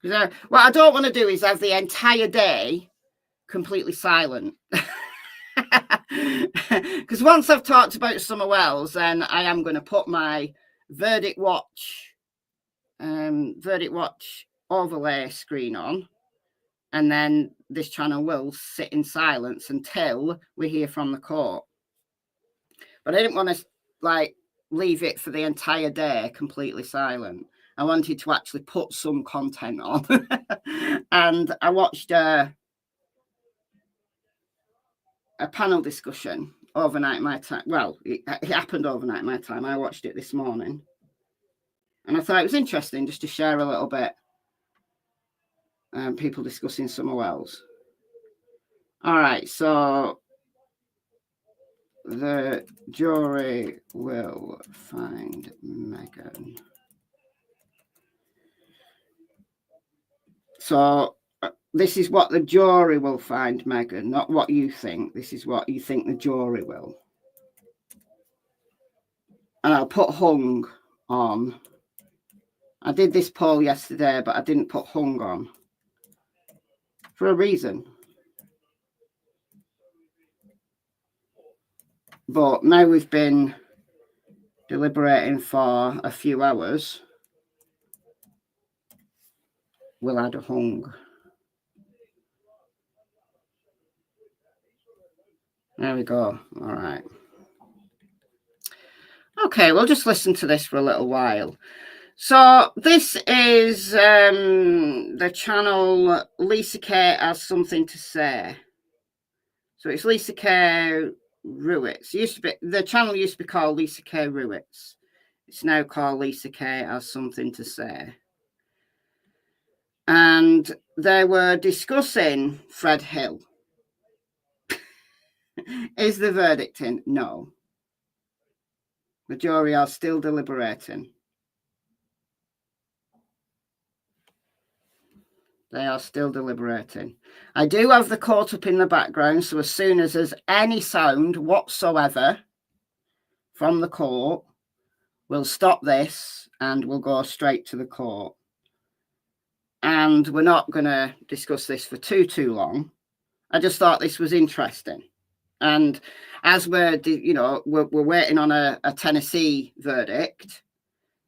Because what I don't want to do is have the entire day completely silent. Because once I've talked about Summer Wells, then I am going to put my Verdict Watch overlay screen on, and then this channel will sit in silence until we hear from the court. But I didn't want to leave it for the entire day completely silent. I wanted to actually put some content on. And I watched a panel discussion overnight my time. Well, it happened overnight my time. I watched it this morning. And I thought it was interesting just to share a little bit. People discussing Summer Wells. All right, so the jury will find Megan. So this is what the jury will find Megan, not what you think. This is what you think the jury will. And I'll put hung on. I did this poll yesterday, but I didn't put hung on. For a reason. But now we've been deliberating for a few hours, we'll add a hung. There we go. All right. Okay, we'll just listen to this for a little while. So this is the channel Lisa K Has Something to Say. So it's Lisa K Ruitz. The channel used to be called Lisa K Ruitz. It's now called Lisa K Has Something to Say. And they were discussing Fred Hill. Is the verdict in? No. The jury are still deliberating. They are still deliberating. I do have the court up in the background, so as soon as there's any sound whatsoever from the court, we'll stop this and we'll go straight to the court. And we're not going to discuss this for too long. I just thought this was interesting. And as we're waiting on a Tennessee verdict,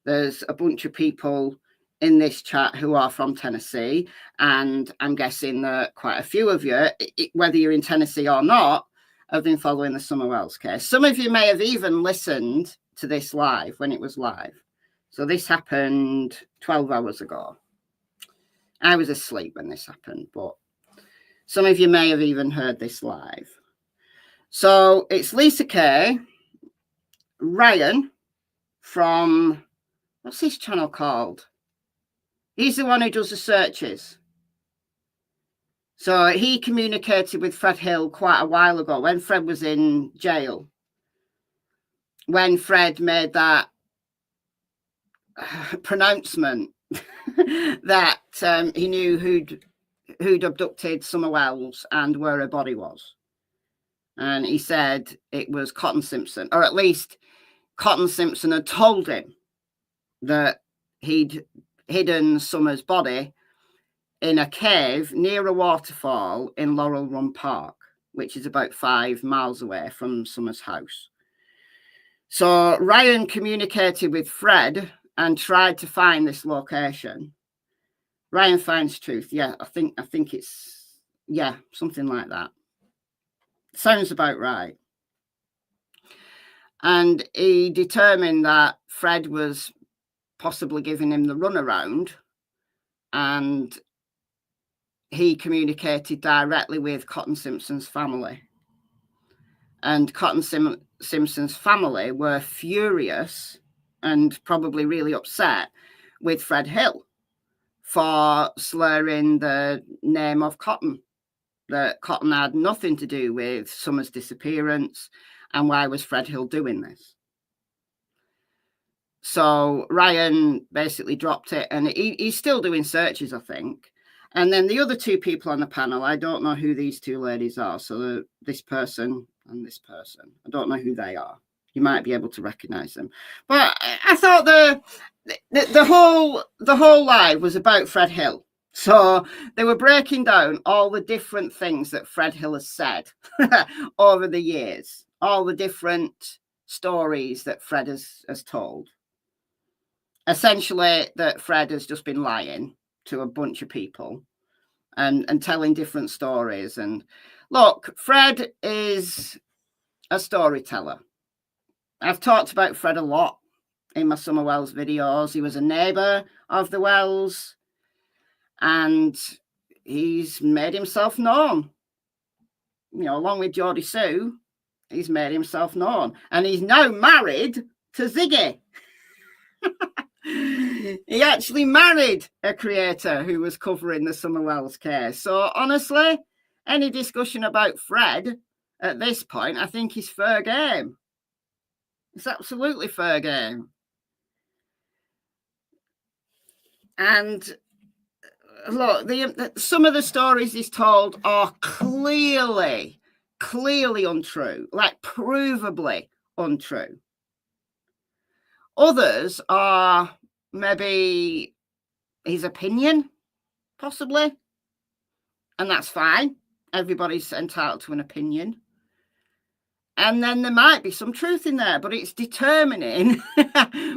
there's a bunch of people in this chat who are from Tennessee, and I'm guessing that quite a few of you, whether you're in Tennessee or not, have been following the Summer Wells case. Some of you may have even listened to this live when it was live. So this happened 12 hours ago. I was asleep when this happened, but some of you may have even heard this live. So it's Lisa K, Ryan from, what's this channel called? He's the one who does the searches. So he communicated with Fred Hill quite a while ago when Fred was in jail. When Fred made that pronouncement that he knew who'd abducted Summer Wells and where her body was. And he said it was Cotton Simpson, or at least Cotton Simpson had told him that he'd hidden Summer's body in a cave near a waterfall in Laurel Run Park, which is about 5 miles away from Summer's house. So Ryan communicated with Fred and tried to find this location. Ryan finds truth. Yeah, I think it's, yeah, something like that. Sounds about right. And he determined that Fred was possibly giving him the runaround and he communicated directly with Cotton Simpson's family. And Cotton Simpson's family were furious and probably really upset with Fred Hill for slurring the name of Cotton, that Cotton had nothing to do with Summer's disappearance, and why was Fred Hill doing this? So Ryan basically dropped it, and he's still doing searches, I think. And then the other two people on the panel, I don't know who these two ladies are. So this person and this person, I don't know who they are. You might be able to recognize them. But I thought the whole live was about Fred Hill. So they were breaking down all the different things that Fred Hill has said over the years, all the different stories that Fred has told. Essentially, that Fred has just been lying to a bunch of people and telling different stories. And look, Fred is a storyteller. I've talked about Fred a lot in my Summer Wells videos. He was a neighbour of the Wells, and he's made himself known. You know, along with Geordie Sue, he's made himself known. And he's now married to Ziggy. He actually married a creator who was covering the Summer Wells case. So honestly, any discussion about Fred at this point, I think is fair game. It's absolutely fair game. And look, some of the stories he's told are clearly untrue, like provably untrue. Others are maybe his opinion, possibly. And that's fine. Everybody's entitled to an opinion. And then there might be some truth in there, but it's determining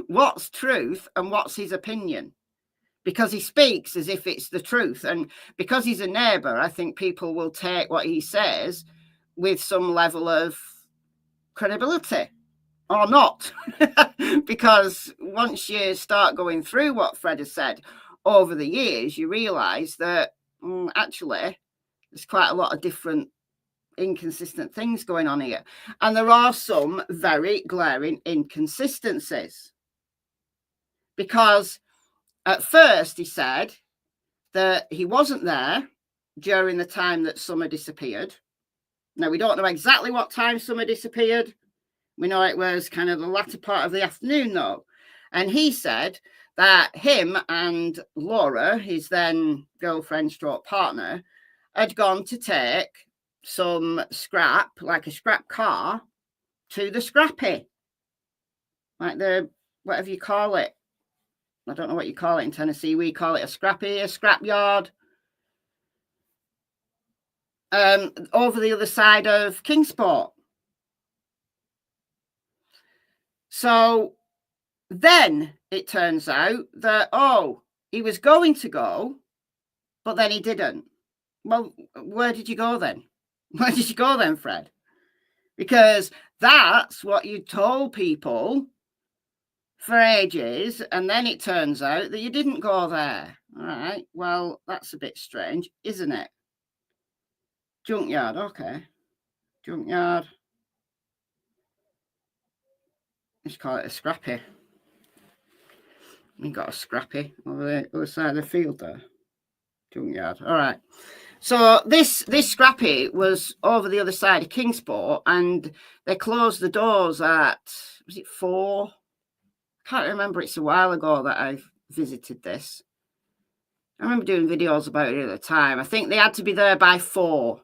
what's truth and what's his opinion. Because he speaks as if it's the truth. And because he's a neighbour, I think people will take what he says with some level of credibility. Or not, because once you start going through what Fred has said over the years, you realise that actually there's quite a lot of different inconsistent things going on here. And there are some very glaring inconsistencies. Because at first he said that he wasn't there during the time that Summer disappeared. Now, we don't know exactly what time Summer disappeared. We know it was kind of the latter part of the afternoon, though. And he said that him and Laura, his then girlfriend stroke partner, had gone to take some scrap, like a scrap car, to the scrappy. Like the, whatever you call it. I don't know what you call it in Tennessee. We call it a scrappy, a scrap yard. Over the other side of Kingsport. So then it turns out that, he was going to go, but then he didn't. Well, where did you go then? Where did you go then, Fred? Because that's what you told people for ages, and then it turns out that you didn't go there. All right, well, that's a bit strange, isn't it? Junkyard, okay. Junkyard. Let's call it a scrappy. We got a scrappy over the other side of the field there. Junkyard. All right. So this scrappy was over the other side of Kingsport, and they closed the doors at, was it 4? I can't remember. It's a while ago that I visited this. I remember doing videos about it at the time. I think they had to be there by 4,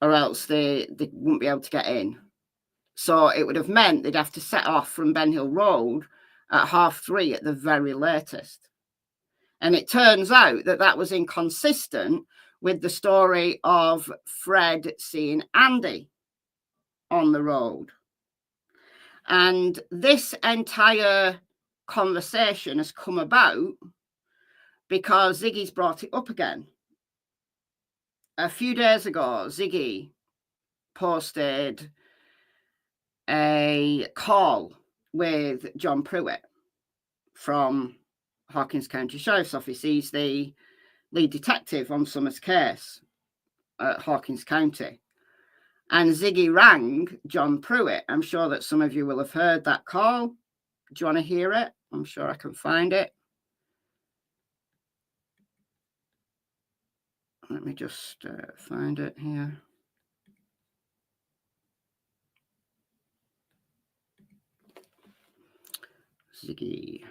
or else they wouldn't be able to get in. So it would have meant they'd have to set off from Ben Hill Road at 3:30 at the very latest. And it turns out that that was inconsistent with the story of Fred seeing Andy on the road. And this entire conversation has come about because Ziggy's brought it up again. A few days ago, Ziggy posted a call with John Pruitt from Hawkins County Sheriff's Office. He's the lead detective on Summer's case at Hawkins County. And Ziggy rang John Pruitt. I'm sure that some of you will have heard that call. Do you want to hear it? I'm sure I can find it. Let me just find it here. Ziggy.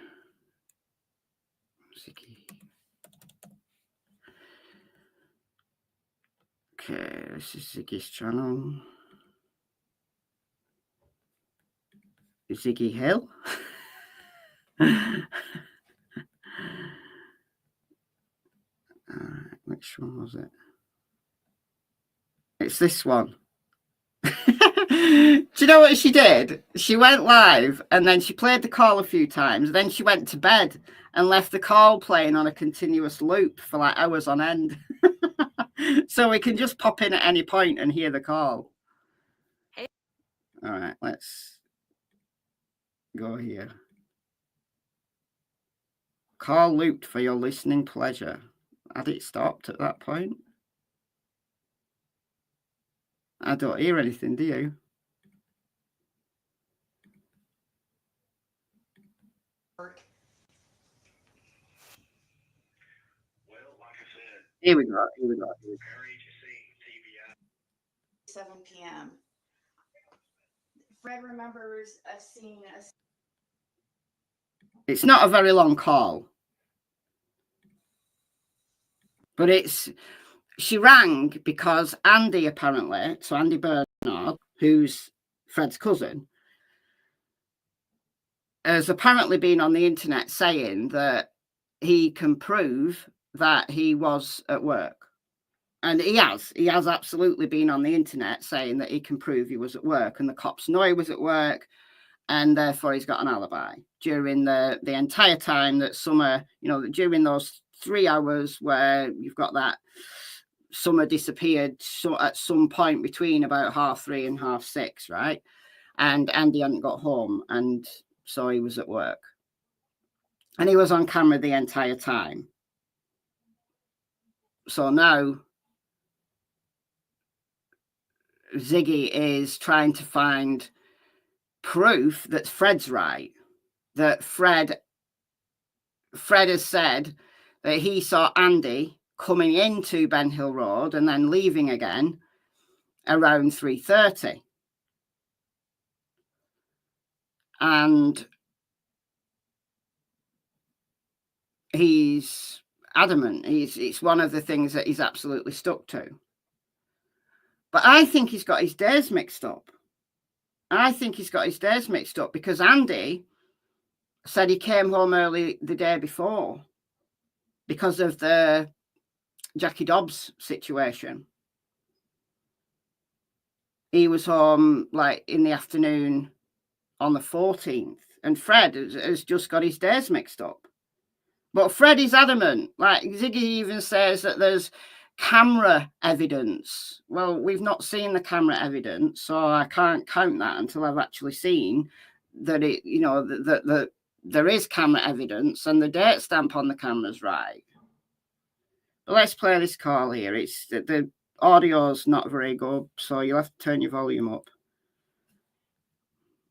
Okay, this is Ziggy's channel. Ziggy Hill. Which one was it? It's this one. Do you know what she did? She went live and then she played the call a few times. Then she went to bed and left the call playing on a continuous loop for like hours on end. So we can just pop in at any point and hear the call. All right, let's go here. Call looped for your listening pleasure. Had it stopped at that point? I don't hear anything, do you? Here we go. 7 p.m. Fred remembers us seeing us. It's not a very long call. But she rang because Andy apparently, so Andy Bernard, who's Fred's cousin, has apparently been on the internet saying that he can prove that he was at work. And he has absolutely been on the internet saying that he can prove he was at work, and the cops know he was at work, and therefore he's got an alibi during the entire time that Summer, during those 3 hours where you've got that Summer disappeared at some point between about 3:30 and 6:30, right? And Andy hadn't got home, and so he was at work. And he was on camera the entire time. So now Ziggy is trying to find proof that Fred's right, that Fred has said that he saw Andy coming into Ben Hill Road and then leaving again around 3:30. And he's adamant. It's one of the things that he's absolutely stuck to. But I think he's got his days mixed up. Because Andy said he came home early the day before because of the Jackie Dobbs situation. He was home like in the afternoon on the 14th, and Fred has just got his days mixed up. But Fred is adamant. Like Ziggy even says that there's camera evidence. Well, we've not seen the camera evidence, so I can't count that until I've actually seen that it, that there is camera evidence and the date stamp on the camera's right. But let's play this call here. It's the audio's not very good, so you'll have to turn your volume up.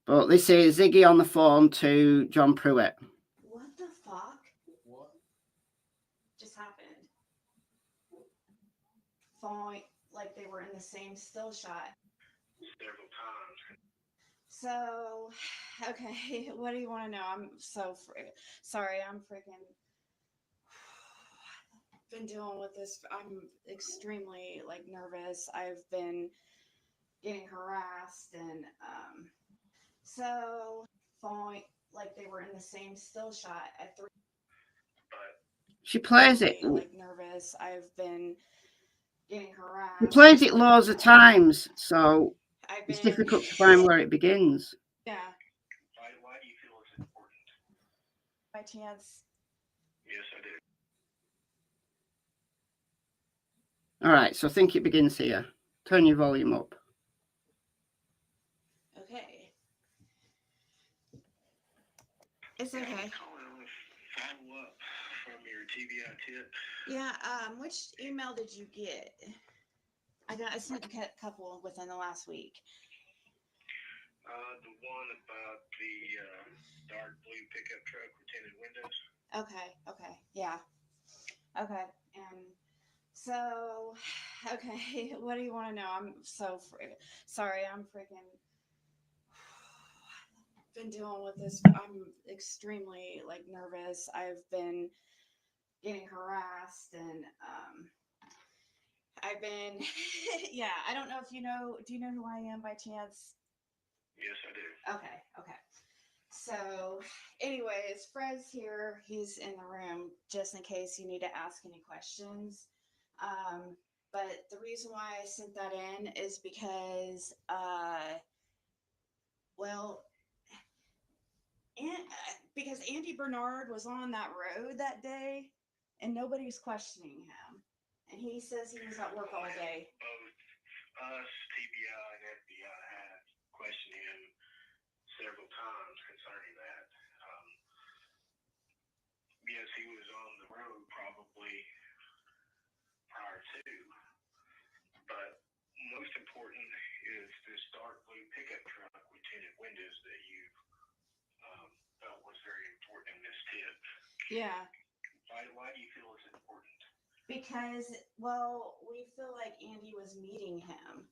But this is Ziggy on the phone to John Pruitt. What the fuck? What just happened? Falling like they were in the same still shot. Several times. So, okay, what do you want to know? I'm so sorry. I'm freaking been dealing with this. I'm extremely nervous. I've been getting harassed and so falling like they were in the same still shot at 3. She plays it. Nervous. I've been getting harassed. She plays it loads of times, so it's difficult to find where it begins. Yeah. Why do you feel it's important? By chance. Yes, I do. All right, so I think it begins here. Turn your volume up. Okay. It's okay. from your TBI tip. Yeah. Which email did you get? I sent a couple within the last week. The one about the dark blue pickup truck with tinted windows. Okay. Yeah. Okay. So, okay. What do you want to know? I'm so sorry. I'm freaking been dealing with this. I'm extremely nervous. I've been getting harassed and I've been yeah, I don't know if you know, do you know who I am by chance? Yes, I do. Okay. So anyways, Fred's here. He's in the room just in case you need to ask any questions. But the reason why I sent that in is because because Andy Bernard was on that road that day and nobody's questioning him. And he says he was at work all day. Both us, TBI, and FBI have questioned him several times concerning that. Yes, he was on the road probably prior to, but most important is this dark blue pickup truck with tinted windows that you felt was very important in this tip. Yeah. Why do you feel it's important? Because, we feel like Andy was meeting him.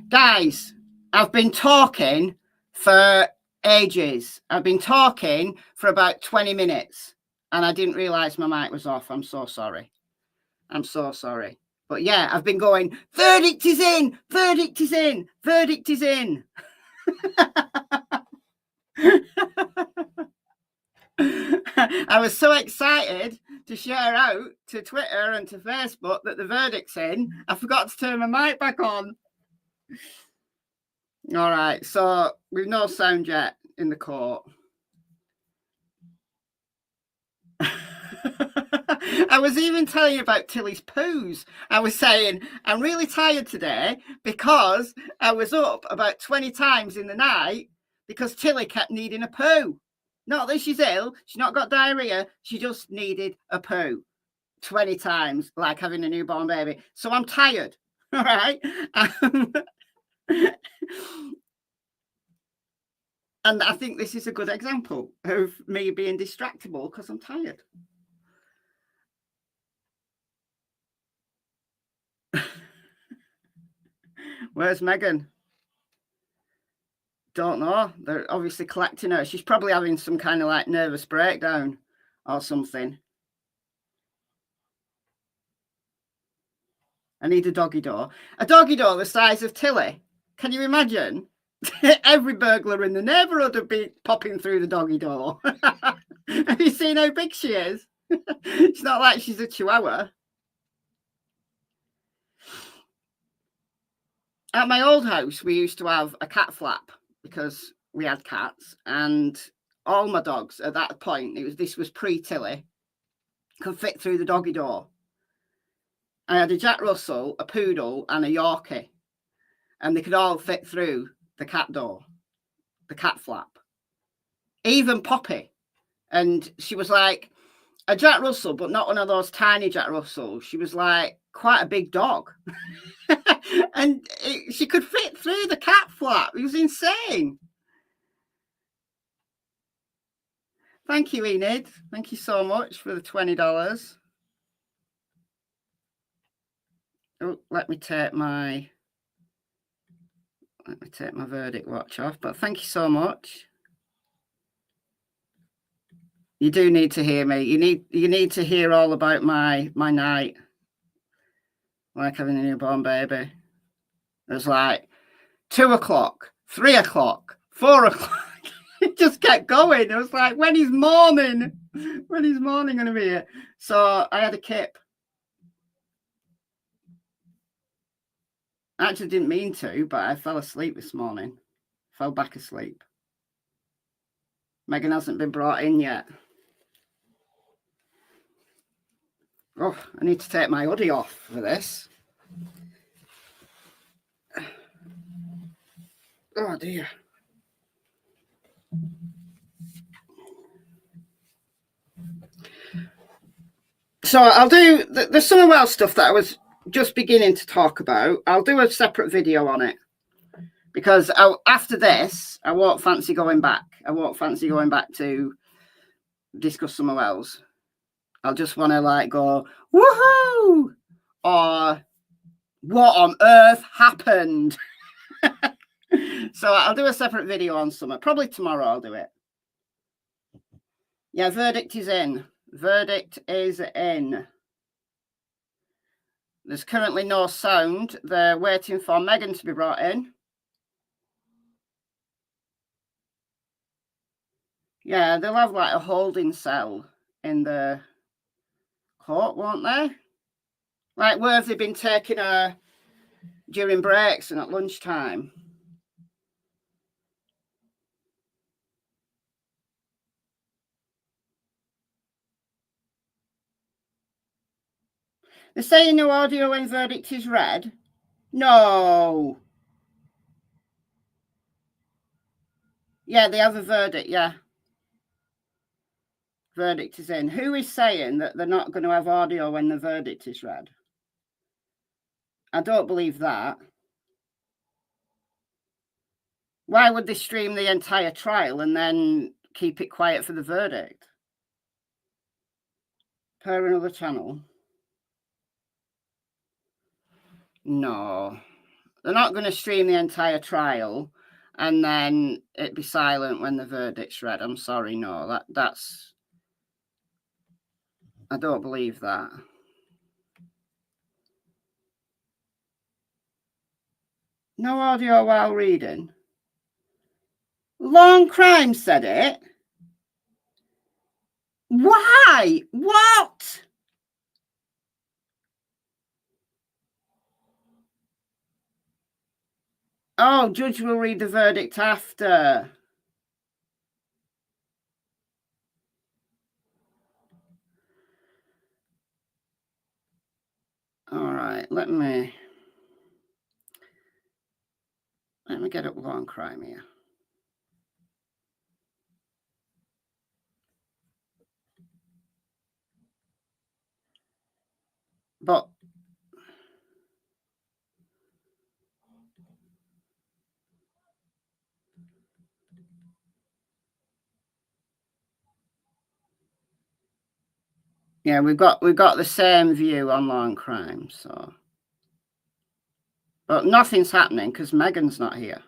Guys, I've been talking for ages. I've been talking for about 20 minutes and I didn't realize my mic was off. I'm so sorry. I'm so sorry. But yeah, I've been going, verdict is in, verdict is in, verdict is in. I was so excited to share out to Twitter and to Facebook that the verdict's in. I forgot to turn my mic back on. All right, so we've no sound yet in the court. I was even telling you about Tilly's poos. I was saying, I'm really tired today because I was up about 20 times in the night because Tilly kept needing a poo. Not that she's ill, she's not got diarrhea, she just needed a poo 20 times, like having a newborn baby. So I'm tired, all right? And I think this is a good example of me being distractible because I'm tired. Where's Megan? Don't know. They're obviously collecting her. She's probably having some kind of like nervous breakdown or something. I need a doggy door. A doggy door the size of Tilly. Can you imagine? Every burglar in the neighbourhood would be popping through the doggy door. Have you seen how big she is? It's not like she's a chihuahua. At my old house, we used to have a cat flap because we had cats, and all my dogs at that point, this was pre-Tilly, could fit through the doggy door. I had a Jack Russell, a poodle, and a Yorkie, and they could all fit through the cat door, the cat flap. Even Poppy, and she was like a Jack Russell, but not one of those tiny Jack Russells. She was like quite a big dog. And she could fit through the cat flap. It was insane. Thank you, Enid. Thank you so much for the $20. Oh, let me take my verdict watch off. But thank you so much. You do need to hear me. You need to hear all about my night. Like having a newborn baby. It was like 2 o'clock, 3 o'clock, 4 o'clock. It just kept going. It was like, when is morning? When is morning going to be here? So I had a kip. I actually didn't mean to, but I fell asleep this morning. Fell back asleep. Megan hasn't been brought in yet. Oh, I need to take my hoodie off for this. Oh dear. So I'll do, there's some else stuff that I was just beginning to talk about. I'll do a separate video on it because after this, I won't fancy going back. I won't fancy going back to discuss some else. I'll just want to like go, woohoo! Or what on earth happened? So I'll do a separate video on summer. Probably tomorrow I'll do it. Yeah, verdict is in. Verdict is in. There's currently no sound. They're waiting for Megan to be brought in. Yeah, they'll have like a holding cell in the court, won't they? Like, where have they been taking her during breaks and at lunchtime? They're saying no audio when verdict is read. No. Yeah, they have a verdict, yeah. Verdict is in. Who is saying that they're not going to have audio when the verdict is read? I don't believe that. Why would they stream the entire trial and then keep it quiet for the verdict? Per another channel? No. They're not going to stream the entire trial and then it be silent when the verdict's read. I'm sorry, no. That's... I don't believe that. No audio while reading. Long Crime said it. Why? What? Oh, judge will read the verdict after. All right, let me get up Long Crime here. But yeah, we've got the same view on Long Crime, so but nothing's happening because Megan's not here.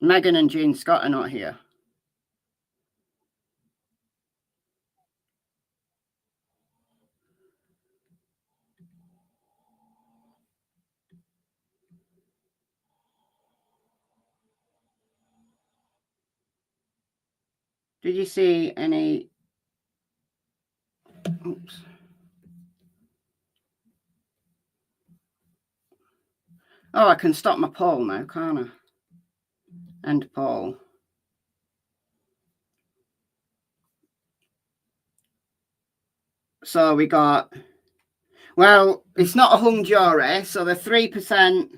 Megan and Jean Scott are not here. Did you see any? Oops. Oh, I can stop my poll now, can't I? End poll. So we got, well, it's not a hung jury. So the 3%,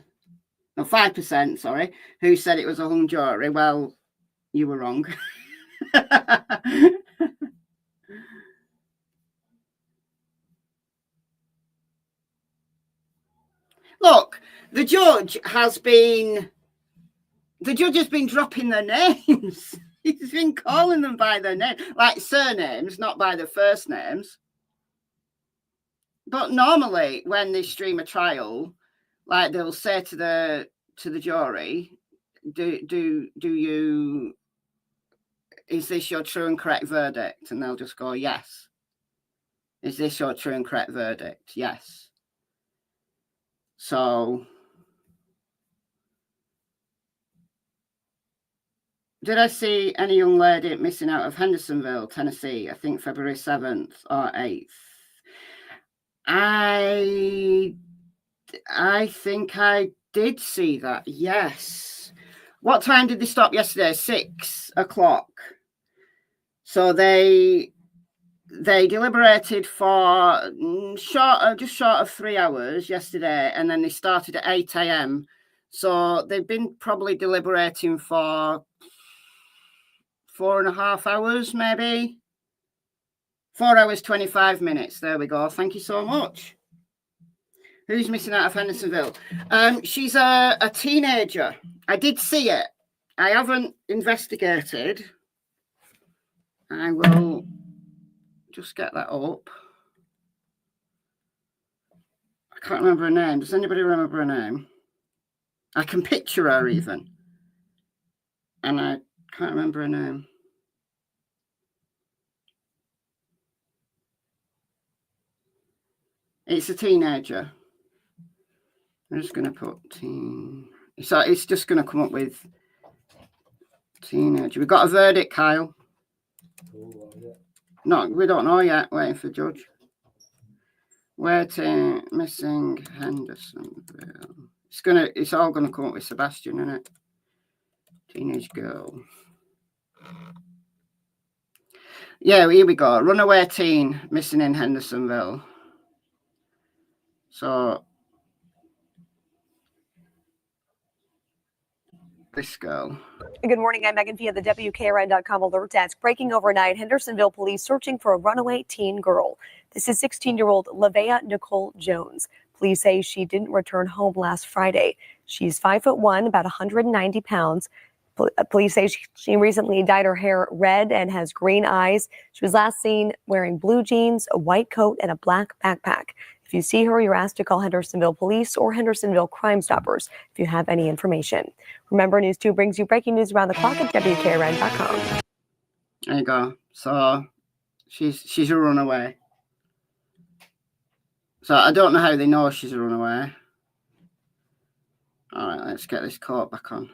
no, 5%, sorry, who said it was a hung jury. Well, you were wrong. Look, the judge has been dropping their names. He's been calling them by their name, like surnames, not by their first names. But normally when they stream a trial, like they'll say to the jury, do you, is this your true and correct verdict? And they'll just go, yes. Is this your true and correct verdict? Yes. So did I see any young lady missing out of Hendersonville, Tennessee? I think February 7th or 8th. I think I did see that. Yes. What time did they stop yesterday? 6 o'clock. So they deliberated for just short of 3 hours yesterday, and then they started at 8 a.m. So they've been probably deliberating for 4.5 hours, maybe. 4 hours, 25 minutes. There we go. Thank you so much. Who's missing out of Hendersonville? She's a teenager. I did see it. I haven't investigated. I will just get that up. I can't remember her name. Does anybody remember her name? I can picture her even. And I can't remember her name. It's a teenager. I'm just going to put teen. So it's just going to come up with teenager. We've got a verdict, Kyle. No, we don't know yet. Waiting for the judge. Waiting, missing Hendersonville. It's all gonna come up with Sebastian, isn't it? Teenage girl. Yeah, here we go. Runaway teen missing in Hendersonville. So this girl. Good morning. I'm Megan via the WKRN.com alert desk. Breaking overnight, Hendersonville police searching for a runaway teen girl. This is 16-year-old Lavea Nicole Jones. Police say she didn't return home last Friday. She's 5'1", about 190 pounds. Police say she recently dyed her hair red and has green eyes. She was last seen wearing blue jeans, a white coat, and a black backpack. If you see her, you're asked to call Hendersonville Police or Hendersonville Crime Stoppers if you have any information. Remember, News 2 brings you breaking news around the clock at WKRN.com. There you go. So she's a runaway. So I don't know how they know she's a runaway. All right, let's get this coat back on.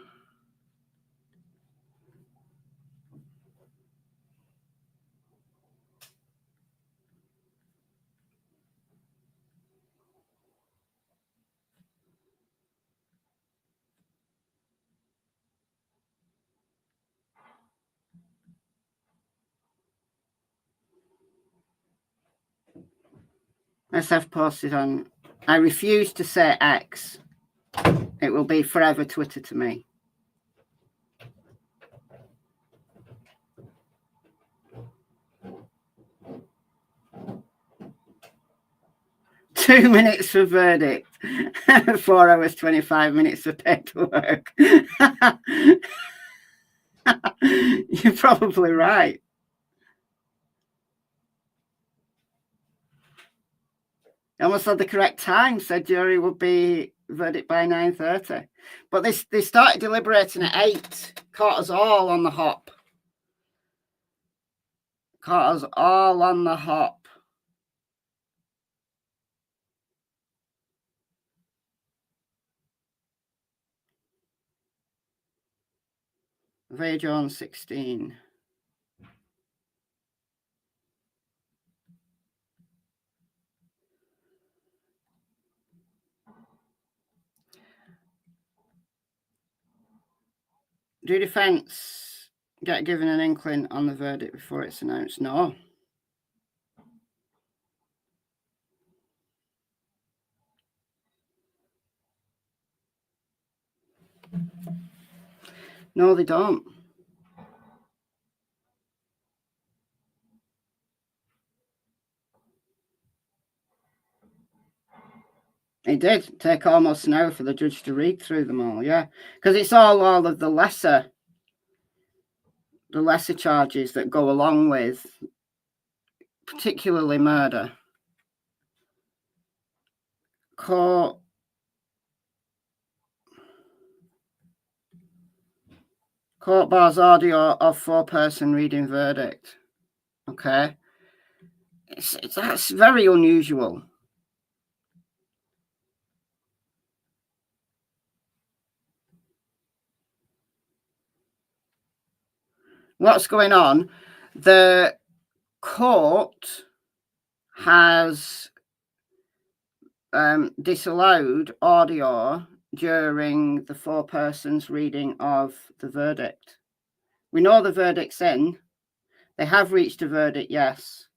Let's have posted on. I refuse to say X. It will be forever Twitter to me. Two minutes for verdict. 4 hours, 25 minutes for paperwork. You're probably right. I almost had the correct time. Said jury would be verdict by 9:30. But they started deliberating at 8. Caught us all on the hop. Caught us all on the hop. Ray Jones 16. Do defense get given an inkling on the verdict before it's announced? No. No, they don't. It did take almost an hour for the judge to read through them all, yeah. Because it's all of the lesser charges that go along with particularly murder. Court bars audio of 4-person reading verdict. Okay. That's very unusual. What's going on? The court has disallowed audio during the 4-person's reading of the verdict. We know the verdict's in. They have reached a verdict, yes.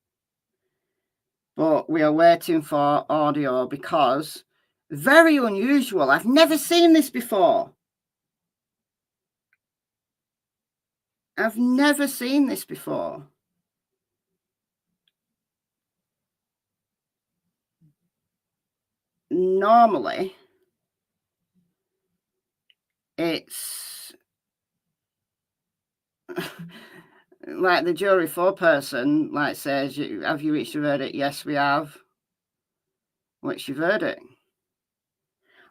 But we are waiting for audio because very unusual. I've never seen this before. I've never seen this before. Normally, it's like the jury 4-person, like says, have you reached a verdict? Yes, we have. What's your verdict?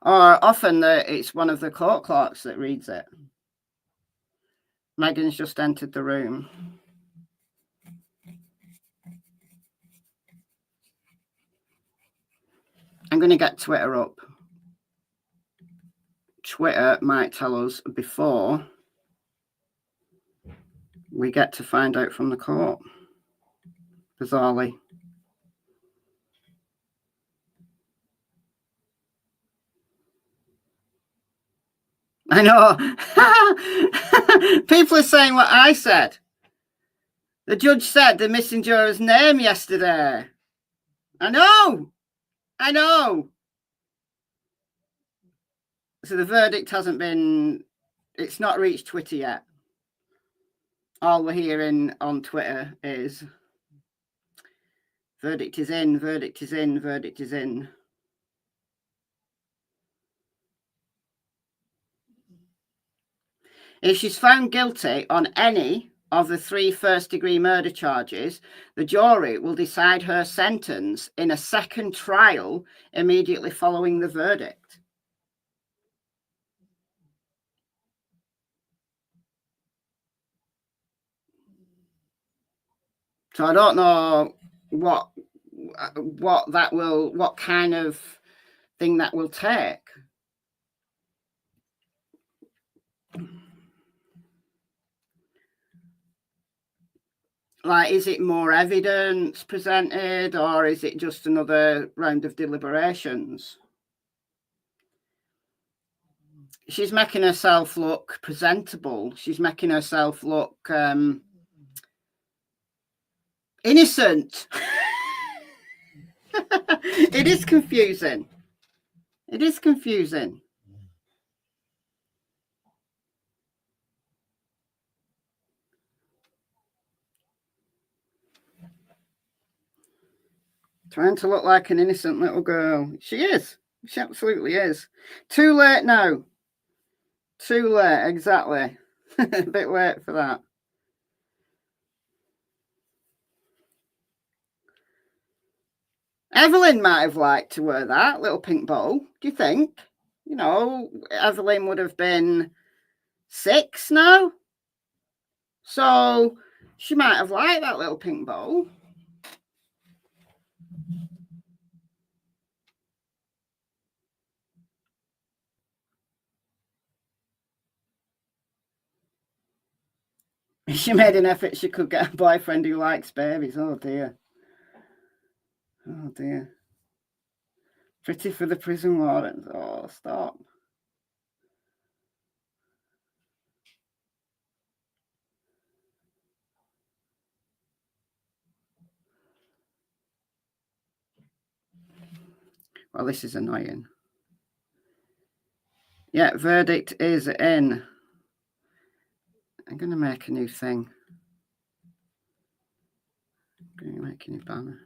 Or often it's one of the court clerks that reads it. Megan's just entered the room. I'm going to get Twitter up. Twitter might tell us before we get to find out from the court. Bizarrely. I know. People are saying what I said. The judge said the missing juror's name yesterday. I know. I know. So the verdict hasn't been, it's not reached Twitter yet. All we're hearing on Twitter is verdict is in, verdict is in, verdict is in. If she's found guilty on any of the 3 first-degree murder charges, the jury will decide her sentence in a second trial immediately following the verdict. So I don't know what kind of thing that will take. Like, is it more evidence presented, or is it just another round of deliberations? She's making herself look presentable. She's making herself look innocent. It is confusing. It is confusing. Trying to look like an innocent little girl. She is. She absolutely is. Too late now. Too late, exactly. A bit late for that. Evelyn might have liked to wear that little pink bow. Do you think? You know, Evelyn would have been 6 now. So she might have liked that little pink bowl. She made an effort she could get a boyfriend who likes babies. Oh dear. Oh dear. Pretty for the prison wardens. Oh, stop. Well, this is annoying. Yeah, verdict is in. I'm going to make a new thing. I'm going to make a new banner.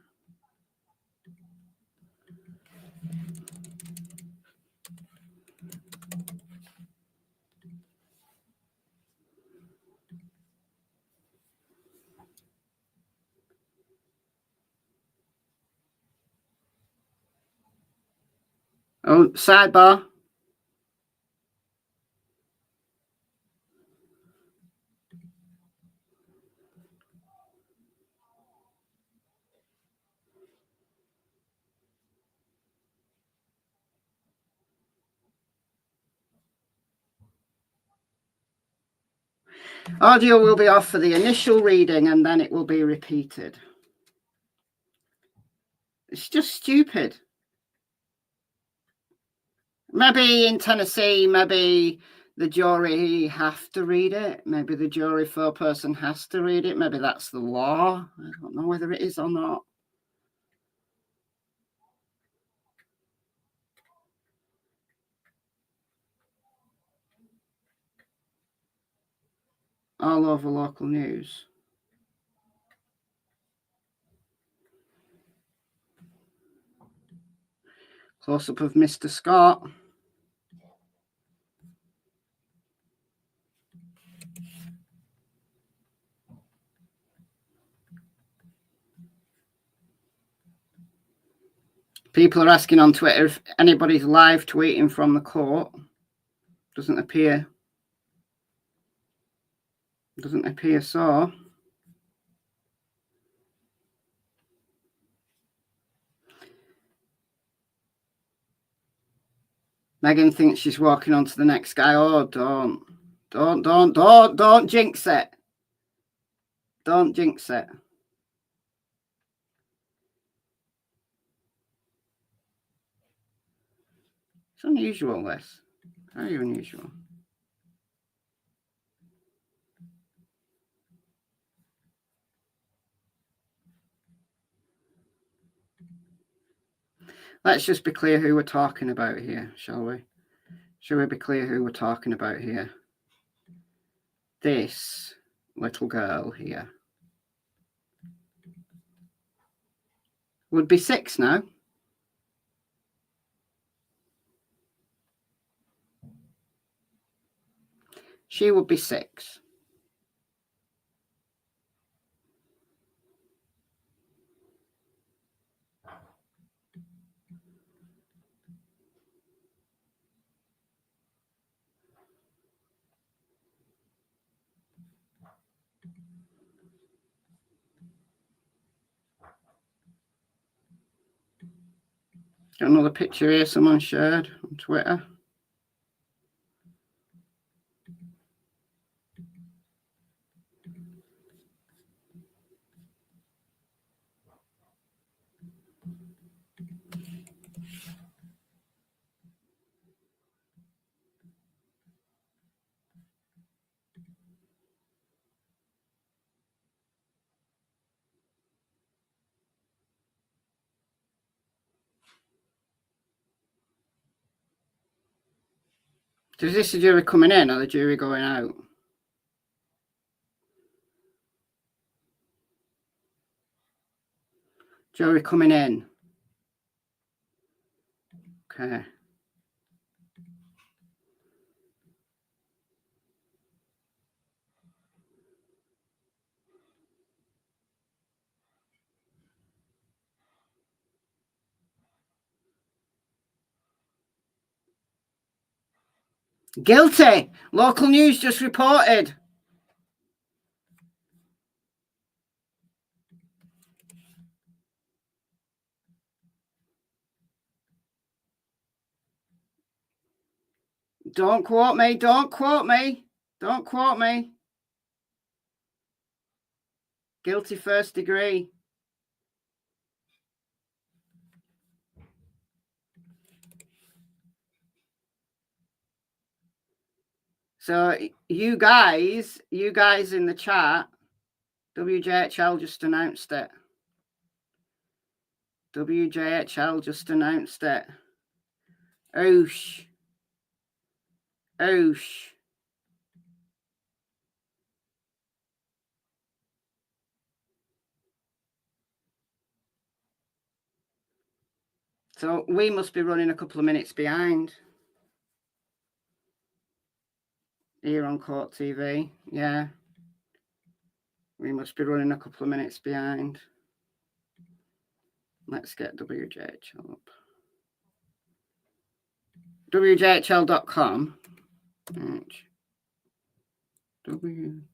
Oh, sidebar. Audio will be off for the initial reading and then it will be repeated. It's just stupid. Maybe in Tennessee, maybe the jury have to read it. Maybe the jury foreperson has to read it. Maybe that's the law. I don't know whether it is or not. All over local news. Close-up of Mr. Scott. People are asking on Twitter if anybody's live tweeting from the court. Doesn't appear. Doesn't appear so. Megan thinks she's walking on to the next guy. Oh, don't jinx it. Don't jinx it. It's unusual, this. Very unusual. Let's just be clear who we're talking about here, shall we? Shall we be clear who we're talking about here? This little girl here would be 6 now. She would be 6. Got another picture here someone shared on Twitter. So is this the jury coming in or the jury going out? Jury coming in. Okay. Guilty. Local news just reported. Don't quote me. Don't quote me. Don't quote me. Guilty first degree. So you guys in the chat, WJHL just announced it. WJHL just announced it. Oosh. Oosh. So we must be running a couple of minutes behind. Here on Court TV. Yeah. We must be running a couple of minutes behind. Let's get WJHL up. WJHL.com. WJHL.com.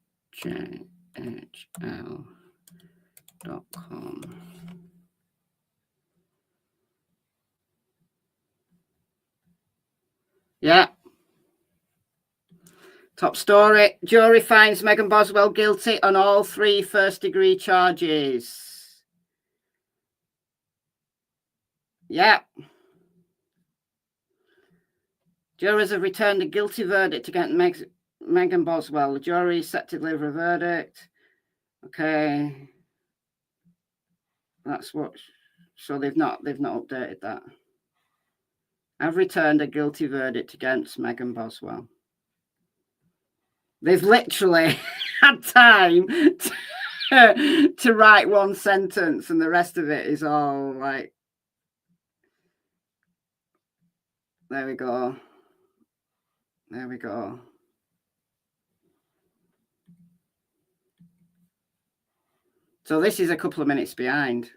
Yeah. Top story. Jury finds Megan Boswell guilty on all 3 first-degree charges. Yeah. Jurors have returned a guilty verdict against Megan Boswell. The jury is set to deliver a verdict. Okay. That's what. So they've not updated that. I've returned a guilty verdict against Megan Boswell. They've literally had time to write one sentence, and the rest of it is all like, there we go. There we go. So this is a couple of minutes behind.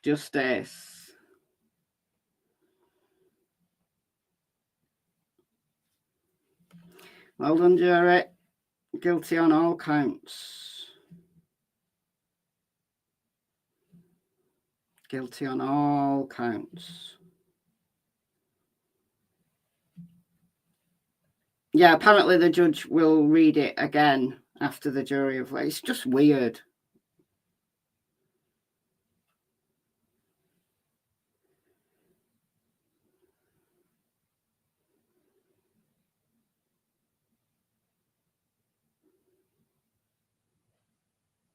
Justice. Well done, jury. Guilty on all counts. Guilty on all counts. Yeah, apparently the judge will read it again after the jury have. It's just weird.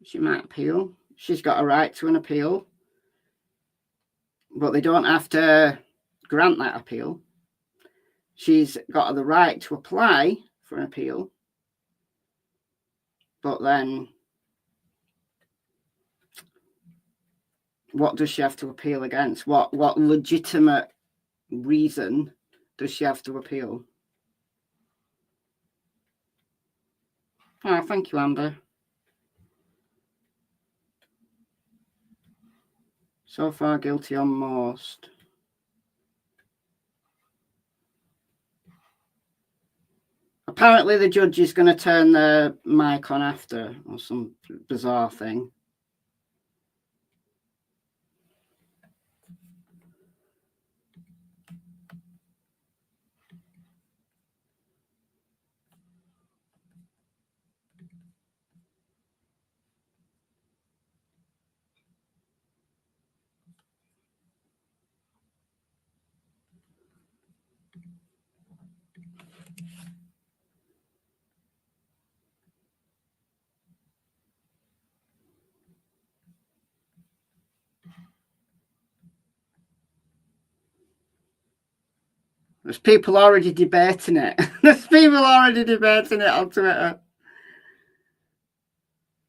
She might appeal. She's got a right to an appeal. But they don't have to grant that appeal. She's got the right to apply for an appeal. But then, what does she have to appeal against? What legitimate reason does she have to appeal? Oh, thank you, Amber. So far, guilty on most. Apparently, the judge is going to turn the mic on after, or some bizarre thing. There's people already debating it. There's people already debating it on Twitter.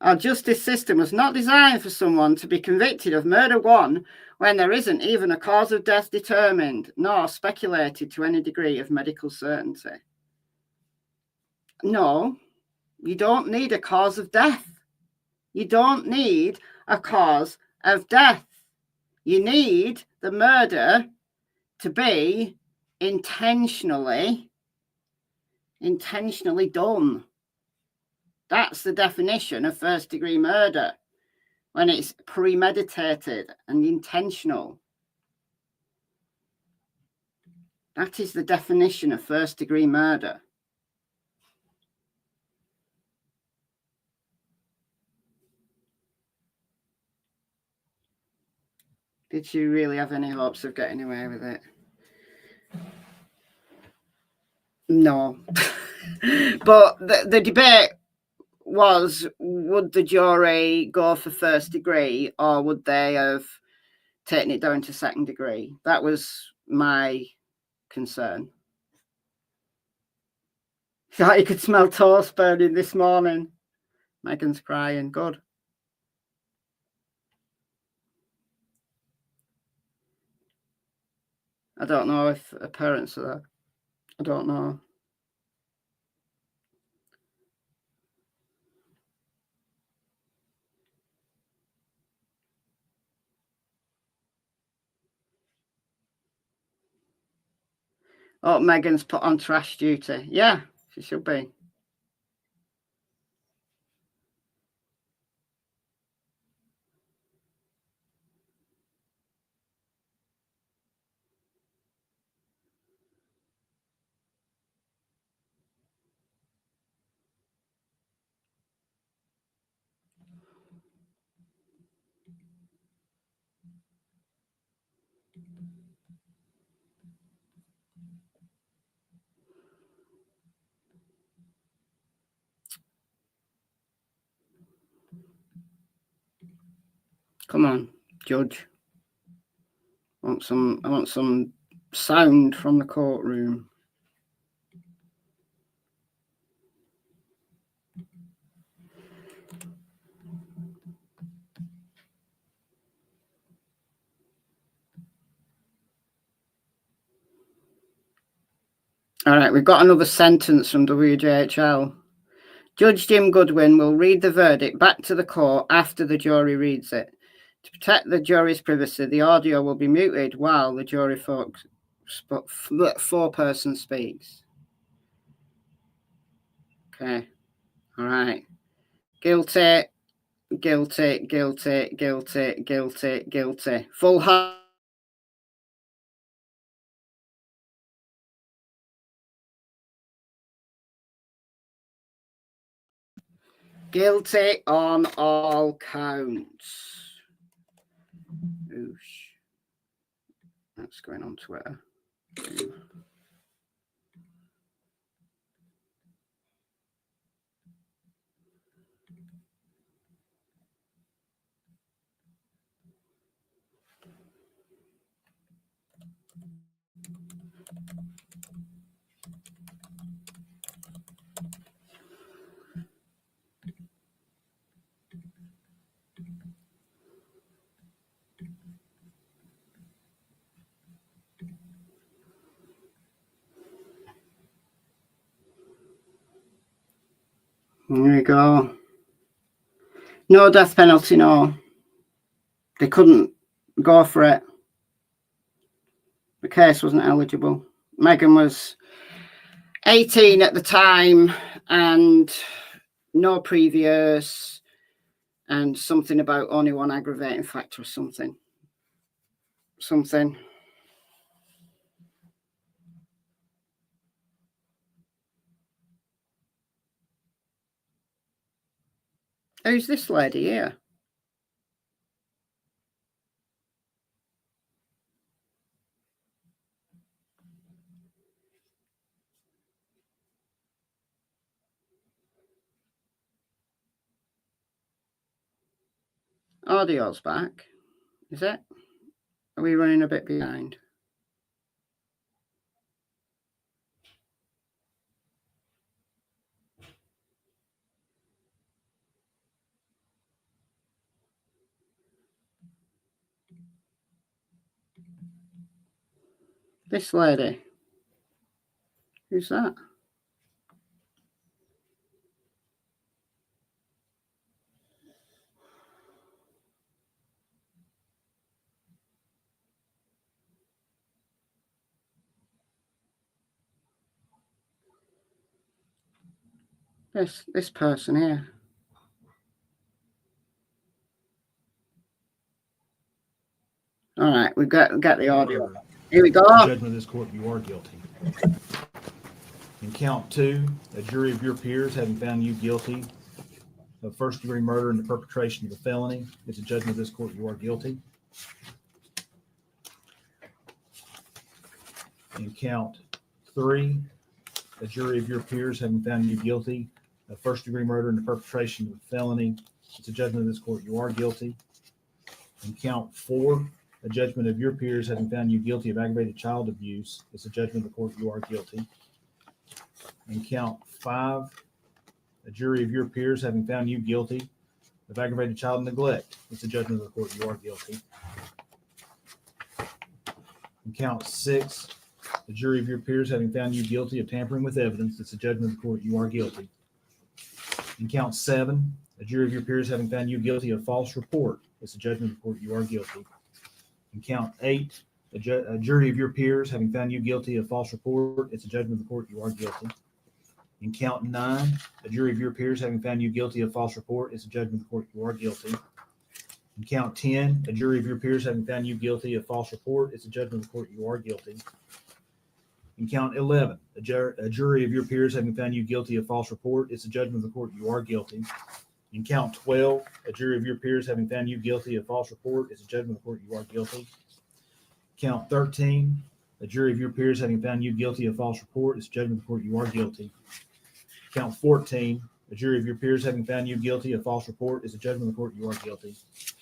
Our justice system was not designed for someone to be convicted of murder 1 when there isn't even a cause of death determined, nor speculated to any degree of medical certainty. No, you don't need a cause of death. You don't need a cause of death. You need the murder to be intentionally done. That's the definition of first-degree murder, when it's premeditated and intentional. That is the definition of first-degree murder. Did she really have any hopes of getting away with it? No. But the debate was, would the jury go for first degree or would they have taken it down to second degree? That was my concern. So you could smell toast burning this morning. Megan's crying. Good. I don't know if her parents are there. I don't know. Oh, Megan's put on trash duty. Yeah, she should be. Come on, judge. I want some sound from the courtroom. All right, we've got another sentence from WJHL. Judge Jim Goodwin will read the verdict back to the court after the jury reads it. To protect the jury's privacy, the audio will be muted while the jury foreperson speaks. Okay. All right. Guilty, guilty, guilty, guilty, guilty, guilty. Full heart. Guilty on all counts. Oosh. That's going on Twitter. There we go. No death penalty, no. They couldn't go for it. The case wasn't eligible. Megan was 18 at the time and no previous and something about only one aggravating factor or something. Who's this lady here? Audio's back. Is it? Are we running a bit behind? This lady. Who's that? This person here. All right, we got the audio. Here we go. Judgment of this court, you are guilty. In count 2, a jury of your peers having found you guilty of first-degree murder and the perpetration of a felony, it's a judgment of this court, you are guilty. In count 3, a jury of your peers having found you guilty of first-degree murder and the perpetration of a felony, it's a judgment of this court, you are guilty. In count 4, a judgment of your peers having found you guilty of aggravated child abuse, it's a judgment of the court, you are guilty. In count 5, a jury of your peers having found you guilty of aggravated child neglect, it's a judgment of the court, you are guilty. In count 6, a jury of your peers having found you guilty of tampering with evidence, it's a judgment of the court, you are guilty. In count 7, a jury of your peers having found you guilty of false report, it's a judgment of the court, you are guilty. In count 8, a jury of your peers having found you guilty of false report, it's a judgment of the court, you are guilty. In count 9, a jury of your peers having found you guilty of false report, it's a judgment of the court, you are guilty. In count 10, a jury of your peers having found you guilty of false report, it's a judgment of the court, you are guilty. In count 11, a jury of your peers having found you guilty of false report, it's a judgment of the court, you are guilty. In count 12, a jury of your peers having found you guilty of false report, it's a judgment of the court, you are guilty. Count 13, a jury of your peers having found you guilty of false report, it's a judgment of the court, you are guilty. Count 14, a jury of your peers having found you guilty of false report, is a judgment of the court, you are guilty.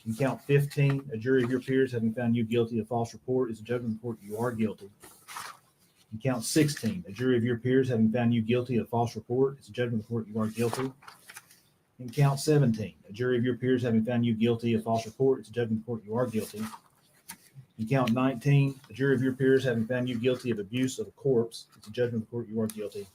In count 15, a jury of your peers having found you guilty of false report, is a judgment of the court, you are guilty. In count 16, a jury of your peers having found you guilty of false report, is a judgment of the court, you are guilty. In count 17, a jury of your peers having found you guilty of false report, it's a judgment of the court, you are guilty. In count 19, a jury of your peers having found you guilty of abuse of a corpse, it's a judgment of the court, you are guilty.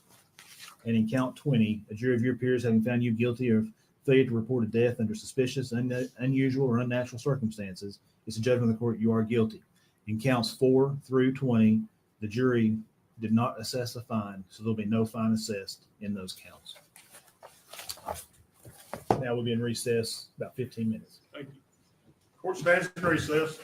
And in count 20, a jury of your peers having found you guilty of failure to report a death under suspicious, unusual, or unnatural circumstances, it's a judgment of the court, you are guilty. In counts 4 through 20, the jury did not assess a fine, so there'll be no fine assessed in those counts. Now we'll be in recess about 15 minutes. Thank you. Court stands in recess.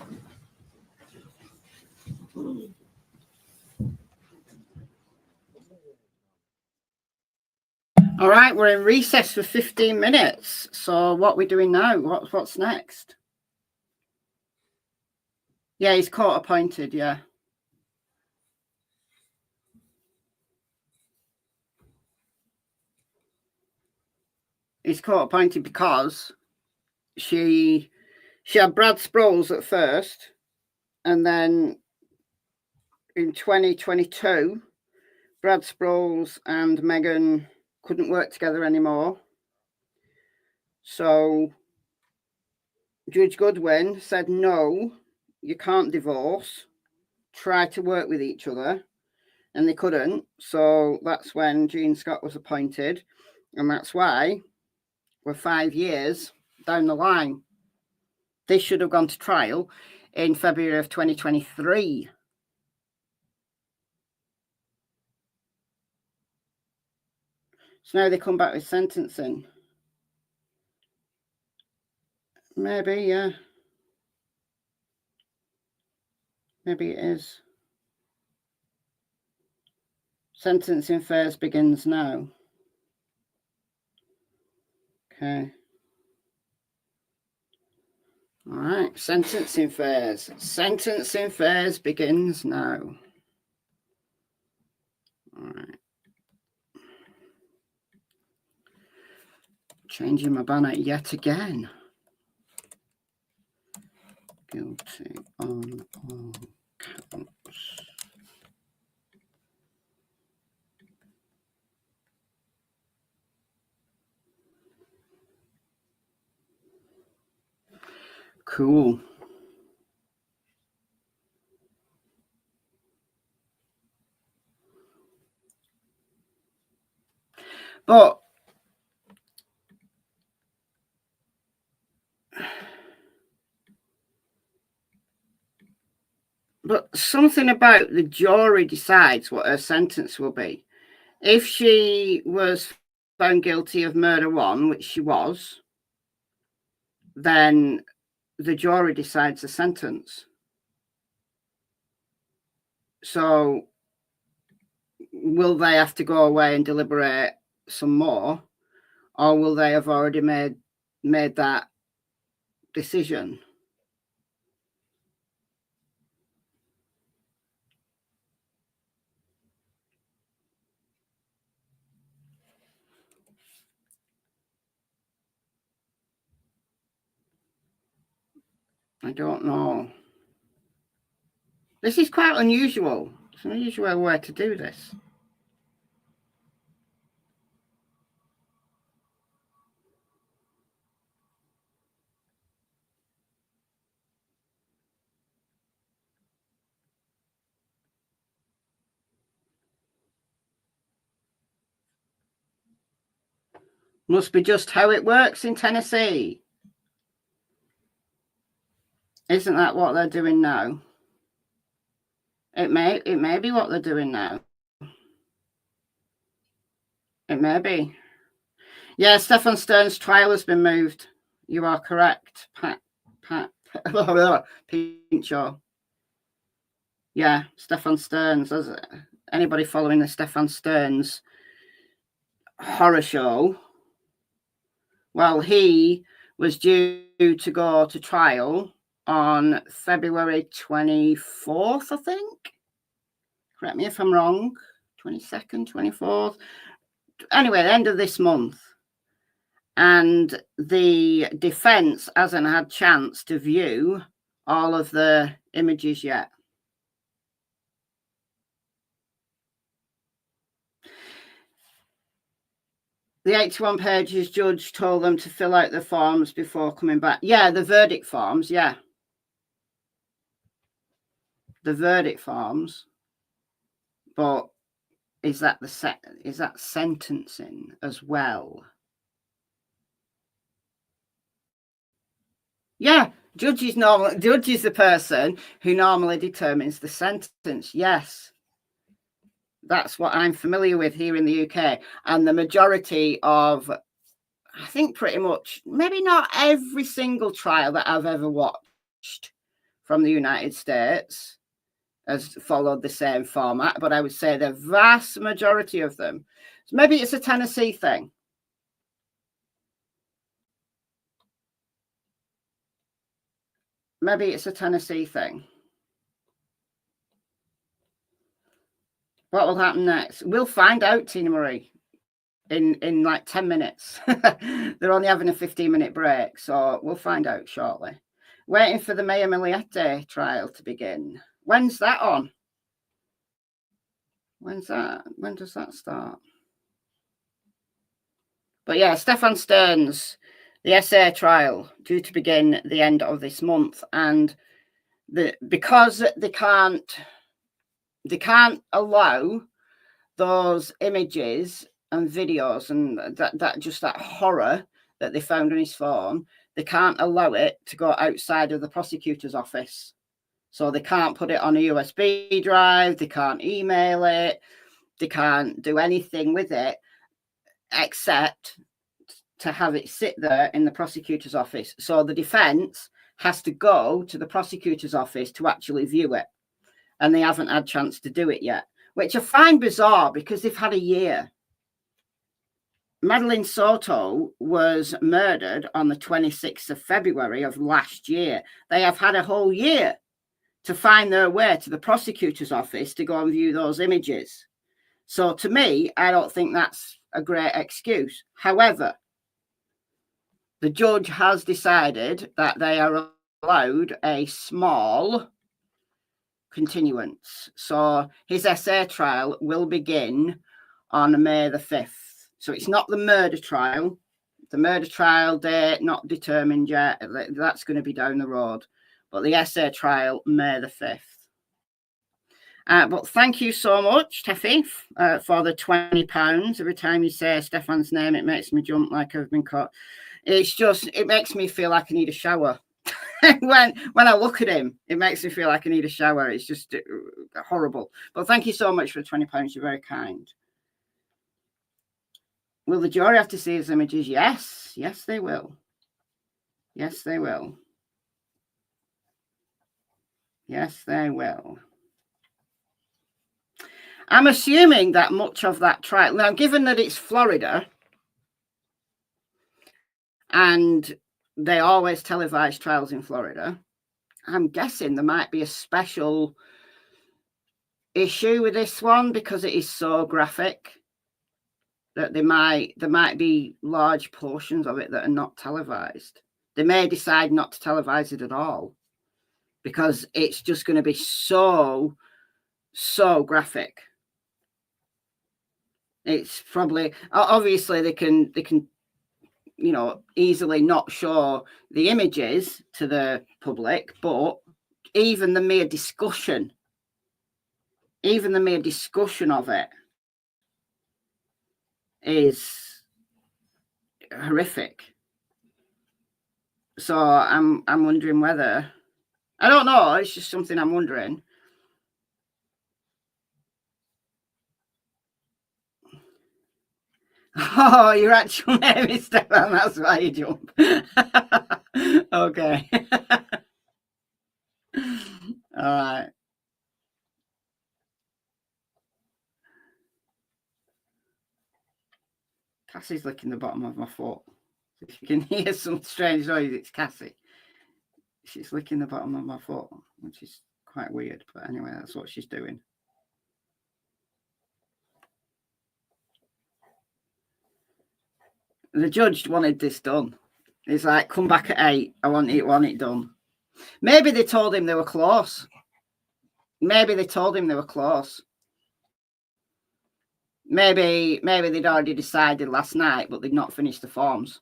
All right, we're in recess for 15 minutes. So what are we doing now? What's next? Yeah, he's court appointed, yeah. He's court appointed because she had Brad Sproles at first, and then in 2022, Brad Sproles and Megan couldn't work together anymore. So Judge Goodwin said, no, you can't divorce. Try to work with each other. And they couldn't. So that's when Jean Scott was appointed. And that's why we're 5 years down the line. This should have gone to trial in February of 2023. So now they come back with sentencing. Maybe, yeah. Maybe it is. Sentencing phase begins now. Okay. All right, sentencing phase. Sentencing phase begins now. All right. Changing my banner yet again. Guilty on all counts. Cool. But something about the jury decides what her sentence will be. If she was found guilty of murder 1, which she was, then the jury decides the sentence. So will they have to go away and deliberate some more, or will they have already made that decision? I don't know. This is quite unusual. It's an unusual way to do this. Must be just how it works in Tennessee. Isn't that what they're doing now? It may be what they're doing now. It may be. Yeah, Stefan Stern's trial has been moved. You are correct, Pat Pinchot. Yeah, Stefan Stern's. Anybody following the Stefan Stern's horror show? Well, he was due to go to trial on February 24th, I think. Correct me if I'm wrong. 22nd, 24th. Anyway, the end of this month. And the defense hasn't had chance to view all of the images yet. The 81 pages judge told them to fill out the forms before coming back. Yeah, the verdict forms, yeah. The verdict forms. But is that sentencing as well? Yeah, judge is the person who normally determines the sentence. Yes. That's what I'm familiar with here in the UK. And the majority of, I think pretty much, maybe not every single trial that I've ever watched from the United States has followed the same format, but I would say the vast majority of them. So maybe it's a Tennessee thing. Maybe it's a Tennessee thing. What will happen next? We'll find out, Tina Marie, in like 10 minutes. They're only having a 15-minute break, so we'll find out shortly. Waiting for the Maya Miliete trial to begin. When's that on? When's that? When does that start? But yeah, Stefan Stern's, the essay trial, due to begin the end of this month. And because they can't allow those images and videos and that horror that they found on his phone, they can't allow it to go outside of the prosecutor's office. So they can't put it on a USB drive, they can't email it, they can't do anything with it except to have it sit there in the prosecutor's office. So the defense has to go to the prosecutor's office to actually view it. And they haven't had a chance to do it yet, which I find bizarre because they've had a year. Madeline Soto was murdered on the 26th of February of last year. They have had a whole year to find their way to the prosecutor's office to go and view those images. So to me, I don't think that's a great excuse. However, the judge has decided that they are allowed a small continuance. So his essay trial will begin on May the 5th. So it's not the murder trial. The murder trial date not determined yet. That's going to be down the road. But the essay trial, May the 5th. But thank you so much, Teffy, for the £20. Every time you say Stefan's name, it makes me jump like I've been caught. It's just, it makes me feel like I need a shower. when I look at him, it makes me feel like I need a shower. It's just horrible. But thank you so much for the £20. You're very kind. Will the jury have to see his images? Yes. Yes, they will. Yes, they will. Yes, they will. I'm assuming that much of that trial, now given that it's Florida and they always televise trials in Florida, I'm guessing there might be a special issue with this one because it is so graphic that there might be large portions of it that are not televised. They may decide not to televise it at all because it's just going to be so graphic. It's probably, obviously they can easily not show the images to the public, but even the mere discussion of it is horrific. So I'm wondering whether, I don't know, it's just something I'm wondering. Oh, your actual name is Stefan, that's why you jump. Okay. All right. Cassie's licking the bottom of my foot. If you can hear some strange noise, it's Cassie. She's licking the bottom of my foot, which is quite weird. But anyway, that's what she's doing. The judge wanted this done. He's like, come back at 8. I want it done. Maybe they told him they were close. Maybe they'd already decided last night, but they'd not finished the forms.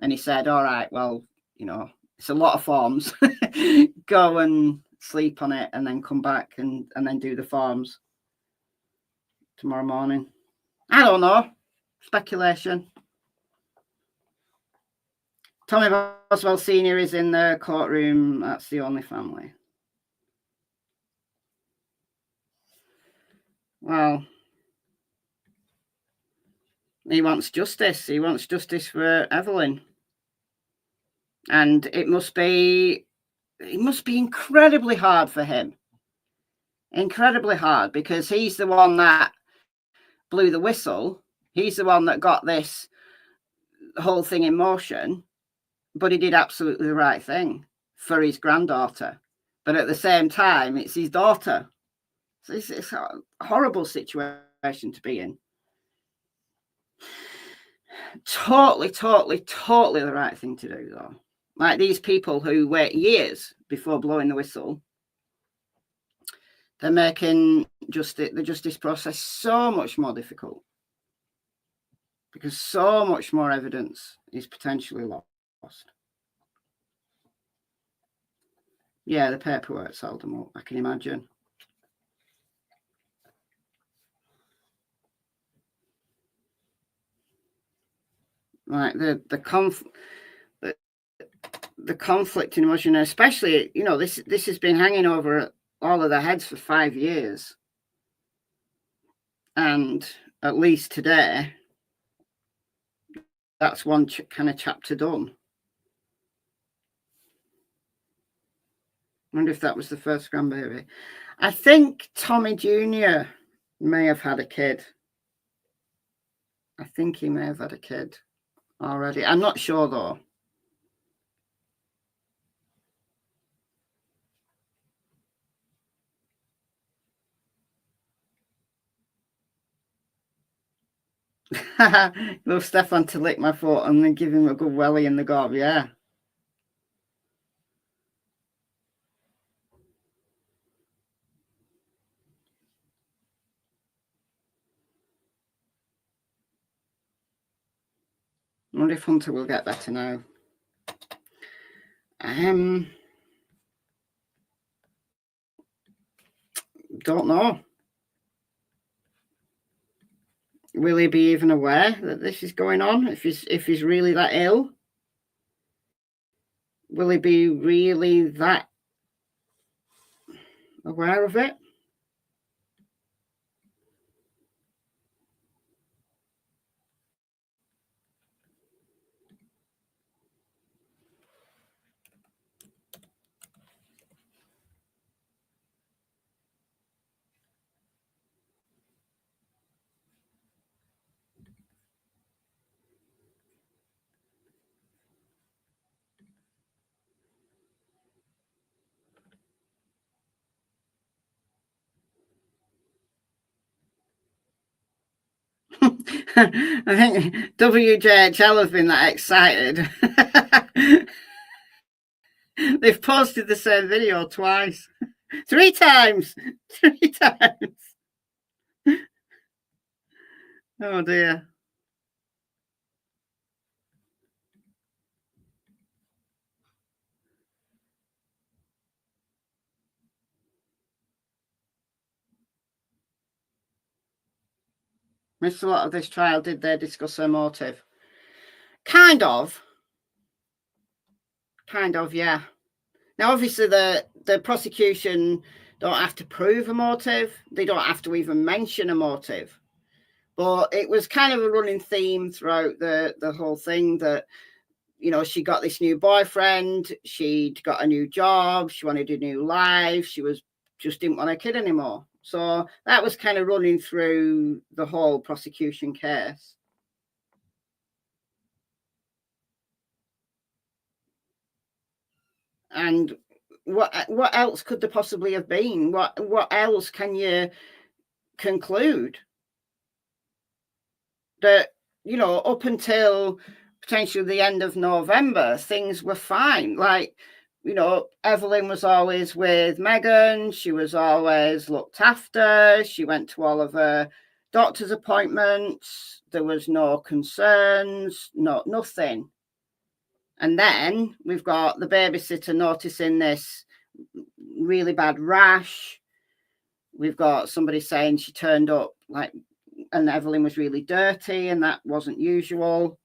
And he said, all right, well, it's a lot of forms. Go and sleep on it and then come back and then do the forms tomorrow morning. I don't know. Speculation. Tommy Boswell Sr. is in the courtroom. That's the only family. Well, he wants justice. He wants justice for Evelyn. And it must be incredibly hard for him. Incredibly hard, because he's the one that blew the whistle. He's the one that got this whole thing in motion. But he did absolutely the right thing for his granddaughter. But at the same time, it's his daughter. So it's a horrible situation to be in. Totally the right thing to do, though. Like these people who wait years before blowing the whistle, they're making the justice process so much more difficult because so much more evidence is potentially lost. Yeah, the paperwork sold them up, I can imagine. Like the conflict in emotion, especially, this has been hanging over all of their heads for 5 years. And at least today, that's one kind of chapter done. I wonder if that was the first grandbaby. I think Tommy Jr. may have had a kid. I think he may have had a kid already. I'm not sure, though. Love Stefan to lick my foot and then give him a good welly in the gob, yeah. I wonder if Hunter will get better now. Don't know. Will he be even aware that this is going on? If he's really that ill, will he be really that aware of it? I think WJHL have been that excited. They've posted the same video twice. 3 times. 3 times. Oh dear. Missed a lot of this trial. Did they discuss her motive? Kind of, yeah. Now, obviously, the prosecution don't have to prove a motive. They don't have to even mention a motive. But it was kind of a running theme throughout the whole thing that, you know, she got this new boyfriend, she'd got a new job, she wanted a new life, she just didn't want a kid anymore. So that was kind of running through the whole prosecution case. And what else could there possibly have been? What else can you conclude? That, you know, up until potentially the end of November, things were fine. Like, you know, Evelyn was always with Megan. She was always looked after. She went to all of her doctor's appointments. There was no concerns, nothing. And then we've got the babysitter noticing this really bad rash. We've got somebody saying she turned up like, and Evelyn was really dirty, and that wasn't usual.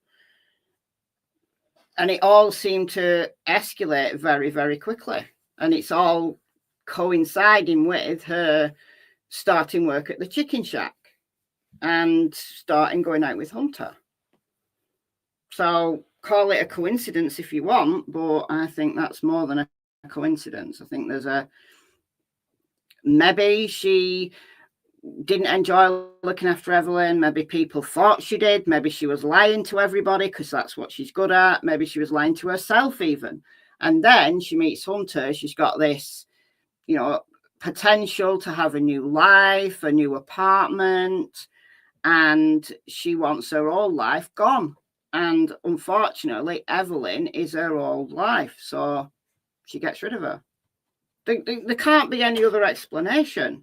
And it all seemed to escalate very, very quickly. And it's all coinciding with her starting work at the chicken shack and starting going out with Hunter. So call it a coincidence if you want, but I think that's more than a coincidence. I think there's maybe she didn't enjoy looking after Evelyn. Maybe people thought she did. Maybe she was lying to everybody because that's what she's good at. Maybe she was lying to herself even. And then she meets Hunter. She's got this, you know, potential to have a new life, a new apartment, and she wants her old life gone. And unfortunately, Evelyn is her old life. So she gets rid of her. There can't be any other explanation.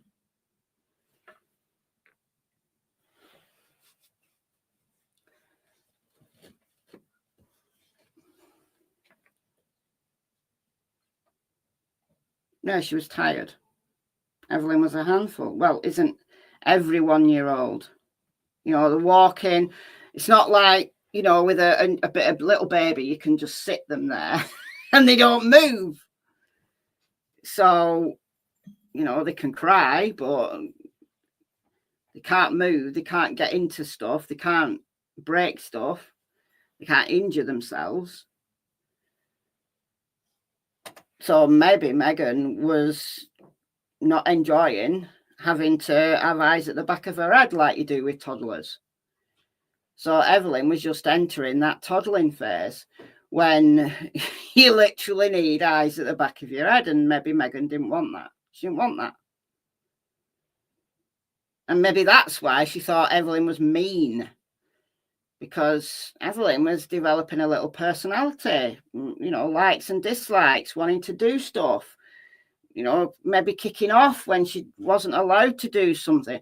No, she was tired. Evelyn was a handful. Well, isn't every 1-year-old? You know, the walking, it's not like, you know, with a little baby, you can just sit them there and they don't move. So, you know, they can cry, but they can't move. They can't get into stuff. They can't break stuff. They can't injure themselves. So maybe Megan was not enjoying having to have eyes at the back of her head like you do with toddlers. So Evelyn was just entering that toddling phase when you literally need eyes at the back of your head, and maybe Megan didn't want that. She didn't want that. And maybe that's why she thought Evelyn was mean, because Evelyn was developing a little personality, you know, likes and dislikes, wanting to do stuff, you know, maybe kicking off when she wasn't allowed to do something,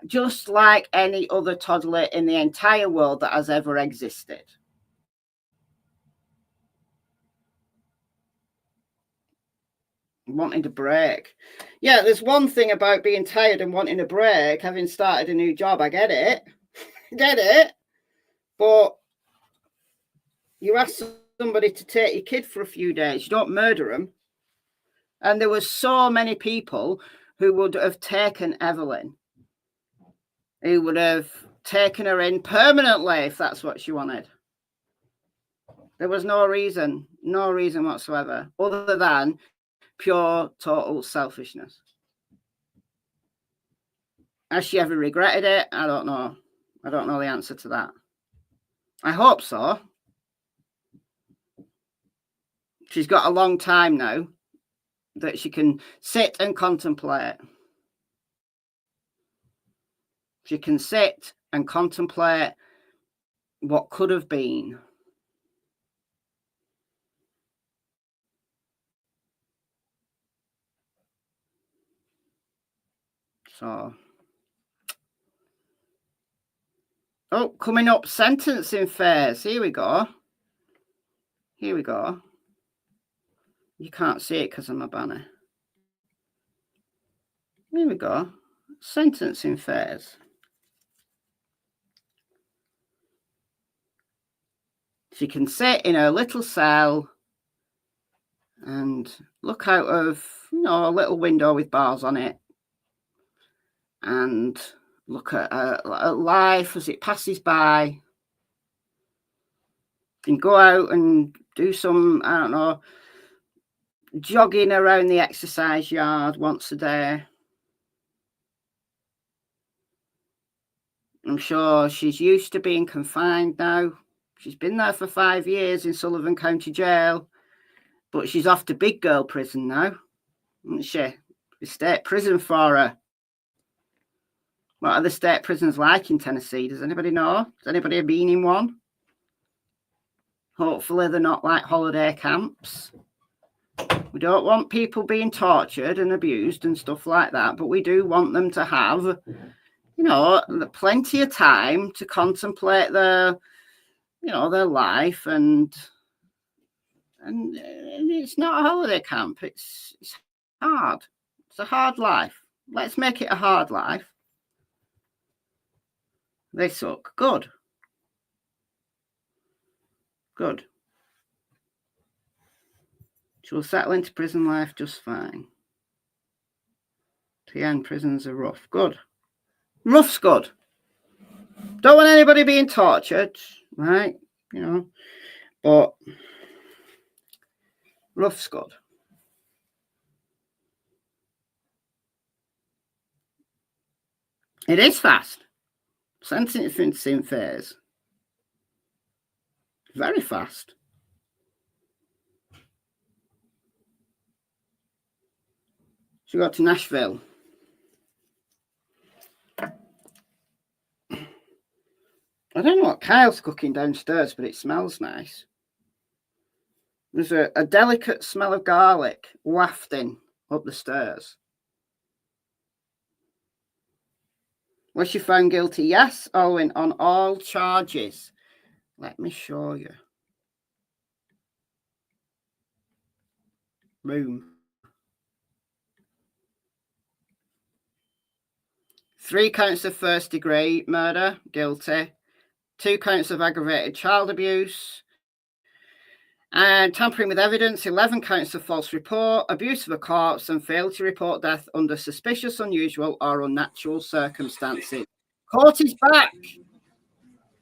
just like any other toddler in the entire world that has ever existed. Wanting a break. Yeah, there's one thing about being tired and wanting a break, having started a new job. I get it. Get it. But you ask somebody to take your kid for a few days. You don't murder them. And there were so many people who would have taken Evelyn, who would have taken her in permanently if that's what she wanted. There was no reason whatsoever, other than pure, total selfishness. Has she ever regretted it? I don't know. I don't know the answer to that. I hope so. She's got a long time now that she can sit and contemplate. She can sit and contemplate what could have been. So, oh, coming up, sentencing phase. Here we go. Here we go. You can't see it because of my banner. Here we go. Sentencing phase. She can sit in her little cell and look out of, a little window with bars on it and look at life as it passes by. And go out and do some, I don't know, jogging around the exercise yard once a day. I'm sure she's used to being confined now. She's been there for 5 years in Sullivan County Jail, but she's off to big girl prison now, isn't she? The state prison for her. What are the state prisons like in Tennessee? Does anybody know? Has anybody been in one? Hopefully they're not like holiday camps. We don't want people being tortured and abused and stuff like that, but we do want them to have, plenty of time to contemplate their life, and it's not a holiday camp. It's hard. It's a hard life. Let's make it a hard life. They suck. Good. Good. She'll settle into prison life just fine. TN prisons are rough. Good. Rough's good. Don't want anybody being tortured, right? But rough's good. It is fast. Sentencing phase. Very fast. She got to Nashville. I don't know what Kyle's cooking downstairs, but it smells nice. There's a delicate smell of garlic wafting up the stairs. Was she found guilty? Yes, Owen, on all charges. Let me show you. Room. 3 counts of first degree murder, guilty. 2 counts of aggravated child abuse. And tampering with evidence, 11 counts of false report, abuse of a corpse, and failed to report death under suspicious, unusual, or unnatural circumstances. Court is back.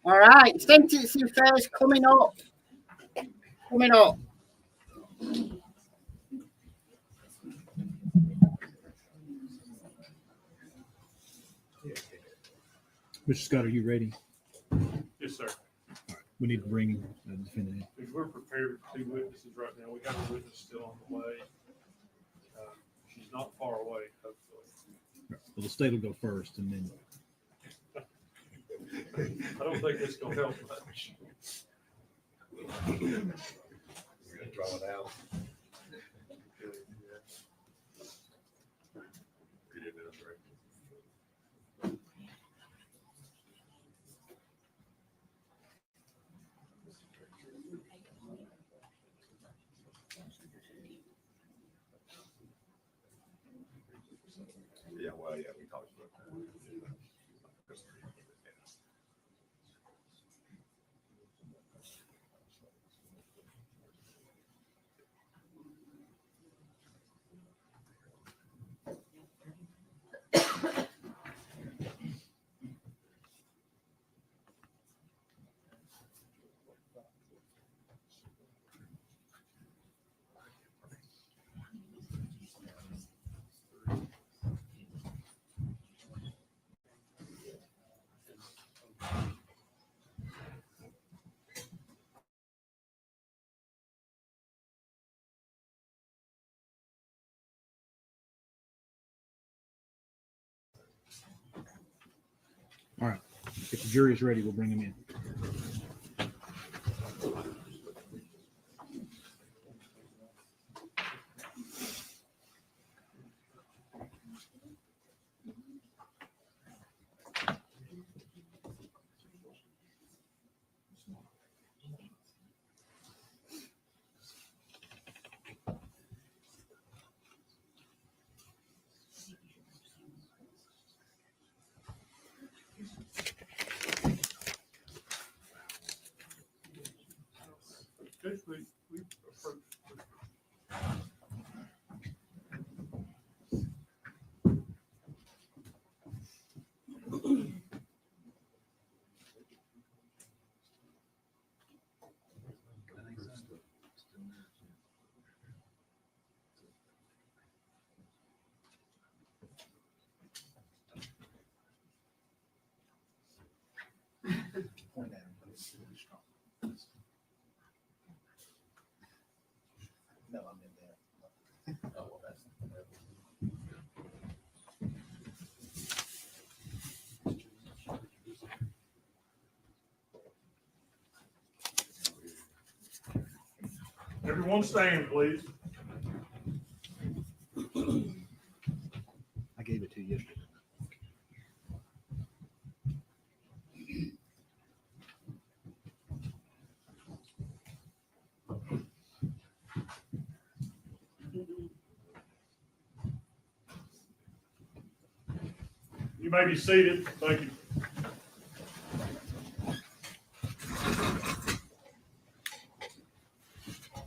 All right, sentencing phase coming up. Coming up. Mr. Scott, are you ready? Yes, sir. We need to bring the defendant in. We're prepared for 2 witnesses right now. We got a witness still on the way. She's not far away, hopefully. Well, the state will go first, and then. I don't think it's going to help much. Draw it out. All right. If the jury is ready, we'll bring them in. We approached. No, I'm in there. Oh, well, that's. Everyone stand, please. I gave it to you yesterday. You may be seated. Thank you.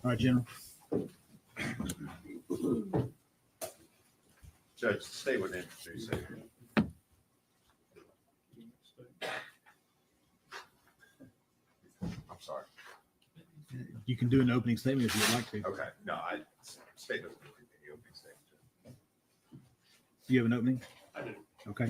All right, General. Judge, stay with introduce it. I'm sorry. You can do an opening statement if you'd like to. Okay, no, I stay with the opening statement. Do you have an opening? I do. Okay.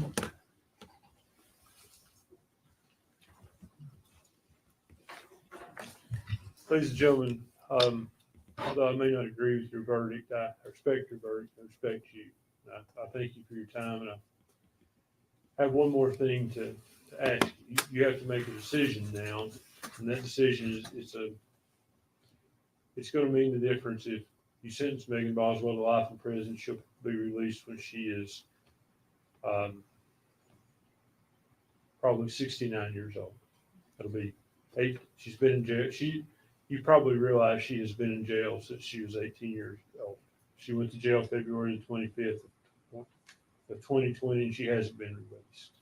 Ladies and gentlemen, although I may not agree with your verdict, I respect your verdict. I respect you. I thank you for your time, and I have one more thing to ask you. You have to make a decision now, and that decision is it's going to mean the difference. If you sentence Megan Boswell to life in prison, she'll be released when she is probably 69 years old. It'll be 8. She's been in jail. You probably realize she has been in jail since she was 18 years old. She went to jail February the 25th of 2020, and she hasn't been released.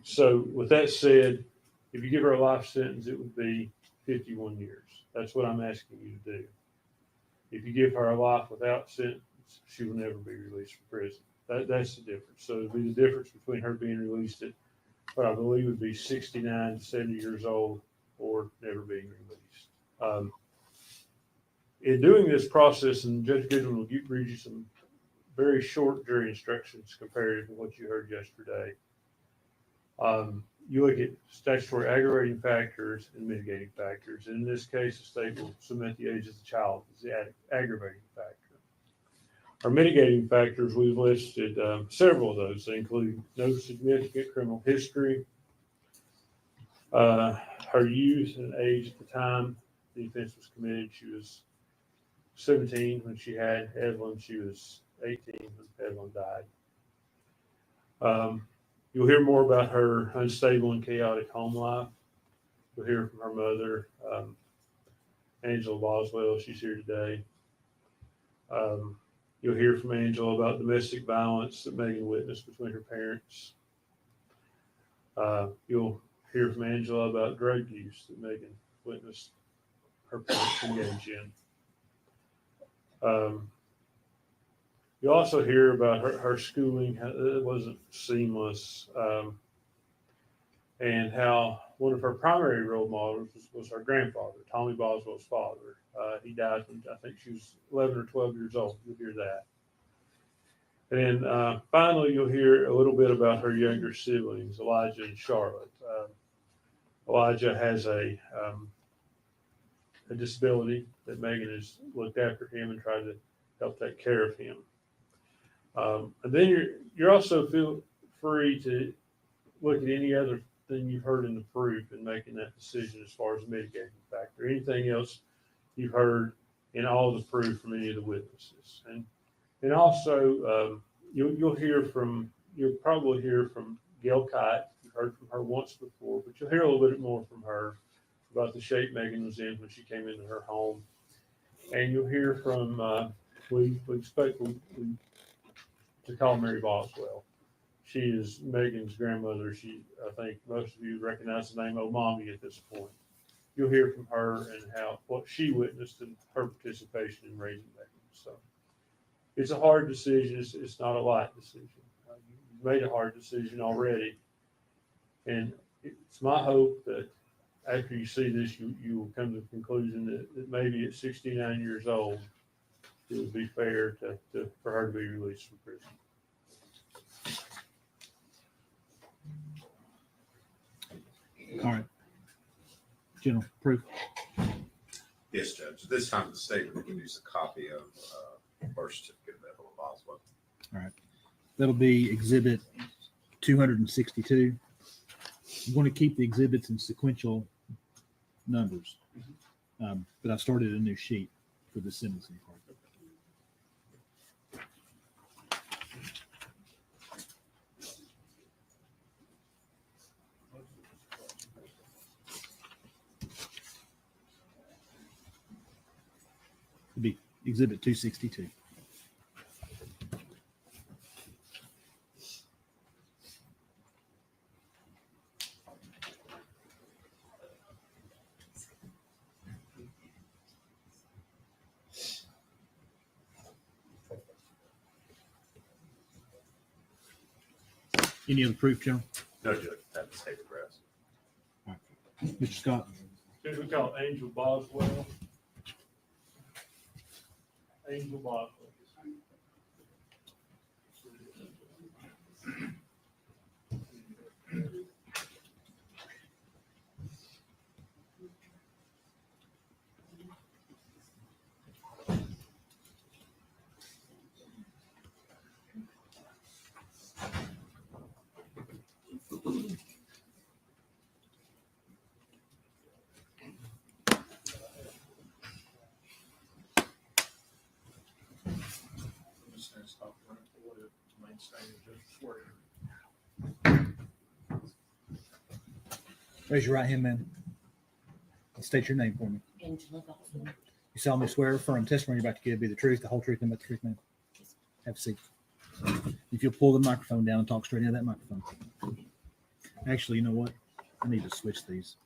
So with that said, if you give her a life sentence, it would be 51 years. That's what I'm asking you to do. If you give her a life without sentence, she will never be released from prison. That's the difference. So it'll be the difference between her being released at what I believe would be 69 to 70 years old or never being released. In doing this process, and Judge Goodwin will read you some very short jury instructions comparative to what you heard yesterday. You look at statutory aggravating factors and mitigating factors. And in this case, the state will submit the age of the child as the aggravating factor. Our mitigating factors, we've listed several of those. They include no significant criminal history, her youth and age at the time the offense was committed. She was 17 when she had Evelyn. She was 18 when Evelyn died. You'll hear more about her unstable and chaotic home life. You'll hear from her mother, Angela Boswell. She's here today. You'll hear from Angela about domestic violence that Megan witnessed between her parents. You'll hear from Angela about drug use that Megan witnessed her parents engage in. You also hear about her schooling, how it wasn't seamless, and how one of her primary role models was her grandfather, Tommy Boswell's father. He died when I think she was 11 or 12 years old. You'll hear that. And then finally, you'll hear a little bit about her younger siblings, Elijah and Charlotte. Elijah has a disability that Megan has looked after him and tried to help take care of him. And then you're also feel free to look at any other thing you've heard in the proof and making that decision as far as mitigating factor. Anything else you've heard in all the proof from any of the witnesses. And also you'll probably hear from Gail Kite. You've heard from her once before, but you'll hear a little bit more from her about the shape Megan was in when she came into her home. And you'll hear from we expect to call Mary Boswell. She is Megan's grandmother. I think most of you recognize the name Old Mommy at this point. You'll hear from her and what she witnessed and her participation in raising Megan. So it's a hard decision. It's not a light decision. You've made a hard decision already. And it's my hope that after you see this, you will come to the conclusion that maybe at 69 years old, it would be fair for her to be released from prison. All right. General proof. Yes, Judge. This time the state will produce a copy of birth certificate of Evelyn Boswell. All right. That'll be exhibit 262. I'm going to keep the exhibits in sequential numbers, but I started a new sheet for the sentencing part. It'll be exhibit 262. Any other proof, General? No, Judge. That's the state address. All right. Mr. Scott. Should we call Angel Boswell? Angel Boswell. Raise your right hand, man. State your name for me. Angela Boswell. You solemnly swear or affirm testimony you're about to give be the truth, the whole truth, and but the truth, man. Have a seat. If you'll pull the microphone down and talk straight into that microphone. Actually, you know what? I need to switch these.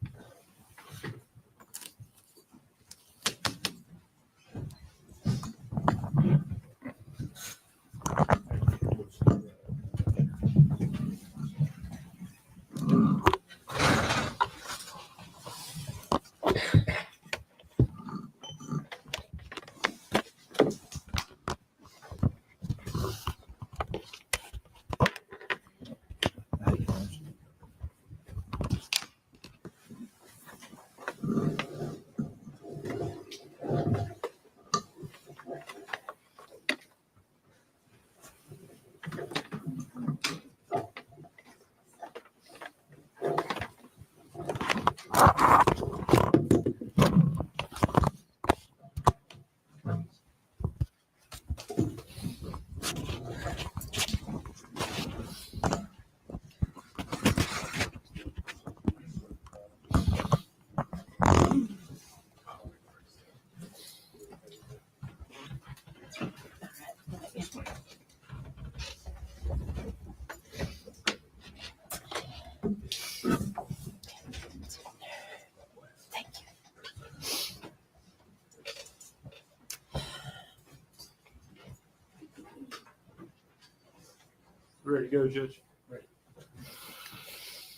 go, Judge. Ready.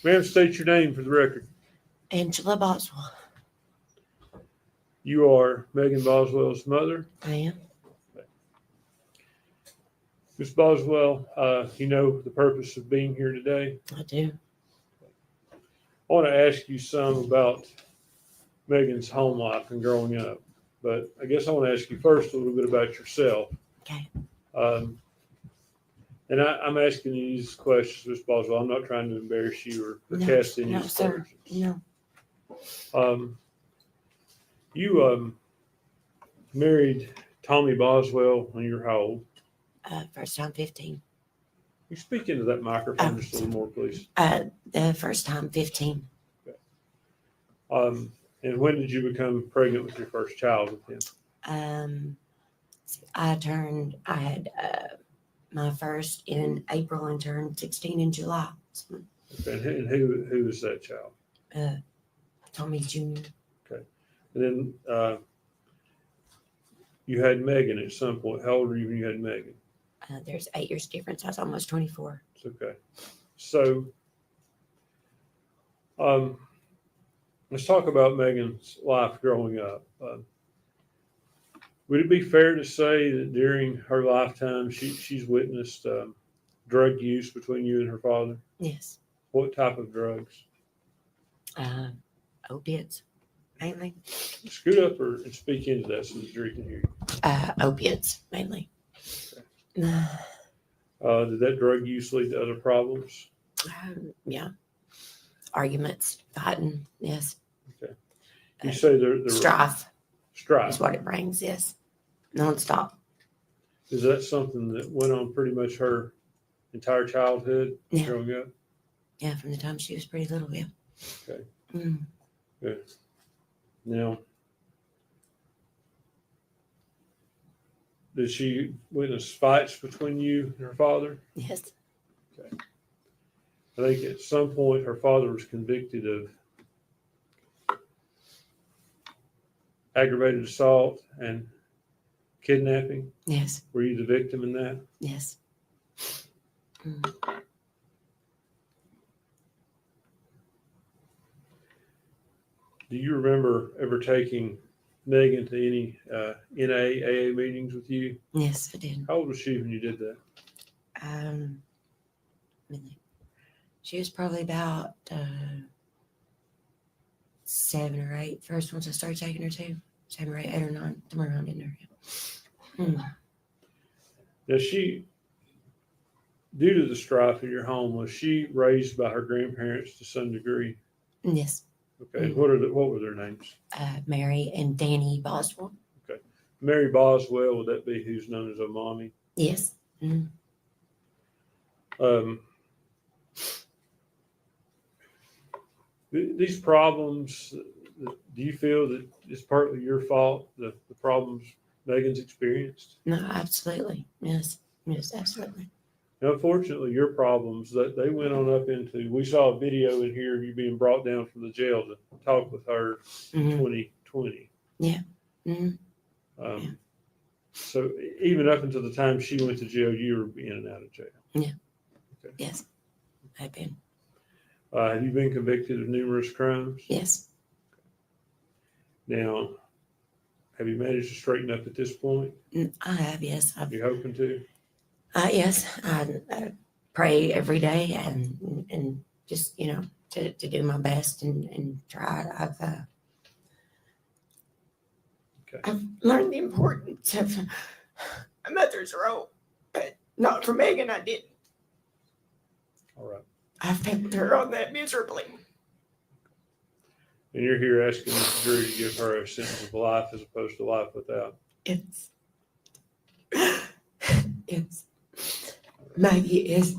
Ma'am, state your name for the record. Angela Boswell. You are Megan Boswell's mother. I am. Ms. Boswell, you know the purpose of being here today. I do. I want to ask you some about Megan's home life and growing up, but I guess I want to ask you first a little bit about yourself. Okay. And I'm asking you these questions, Ms. Boswell. I'm not trying to embarrass you or cast any aspersions. No. You married Tommy Boswell when you were how old? First time 15. You speak into that microphone just a little more, please. The first time 15. Okay. And when did you become pregnant with your first child with him? I had my first in April and turned 16 in July. Okay. And who was that child? Tommy Jr. Okay. And then you had Megan at some point. How old were you when you had Megan? There's 8 years difference. I was almost 24. It's okay. So let's talk about Megan's life growing up. Would it be fair to say that during her lifetime, she's witnessed drug use between you and her father? Yes. What type of drugs? Opiates, mainly. Scoot up and speak into that so the jury can hear you. Opiates, mainly. Did that drug use lead to other problems? Yeah. Arguments, fighting, yes. Okay. You say there strife. Strife is what it brings, yes. Nonstop. Is that something that went on pretty much her entire childhood growing up? Yeah, from the time she was pretty little, yeah. Okay. Mm. Good. Now, did she witness fights between you and her father? Yes. Okay. I think at some point her father was convicted of aggravated assault and kidnapping. Yes. Were you the victim in that? Yes. Mm. Do you remember ever taking Megan to any NAAA meetings with you? Yes, I did. How old was she when you did that? She was probably about 7 or 8. First once I started taking her to 7 or 8, 8 or 9, somewhere around in there. Now due to the strife in your home, was she raised by her grandparents to some degree? Yes. Okay. What were their names? Mary and Danny Boswell. Okay. Mary Boswell, would that be who's known as a mommy? Yes. Mm-hmm. These problems, do you feel that it's partly your fault, the problems Megan's experienced? No, absolutely. Yes. Yes, absolutely. Now, unfortunately, your problems, that they went on up into, we saw a video in here of you being brought down from the jail to talk with her in 2020. Yeah. Mm-hmm. So even up until the time she went to jail, you were in and out of jail. Yeah. Okay. Yes. I've been. Have you been convicted of numerous crimes? Yes. Now, have you managed to straighten up at this point? I have, yes. You hoping to? Yes. I pray every day and just, to do my best and try. I've learned the importance of a mother's role, but not for Megan, I didn't. All right. I failed her on that miserably. And you're here asking the jury to give her a sentence of life as opposed to life without. It's Maggie is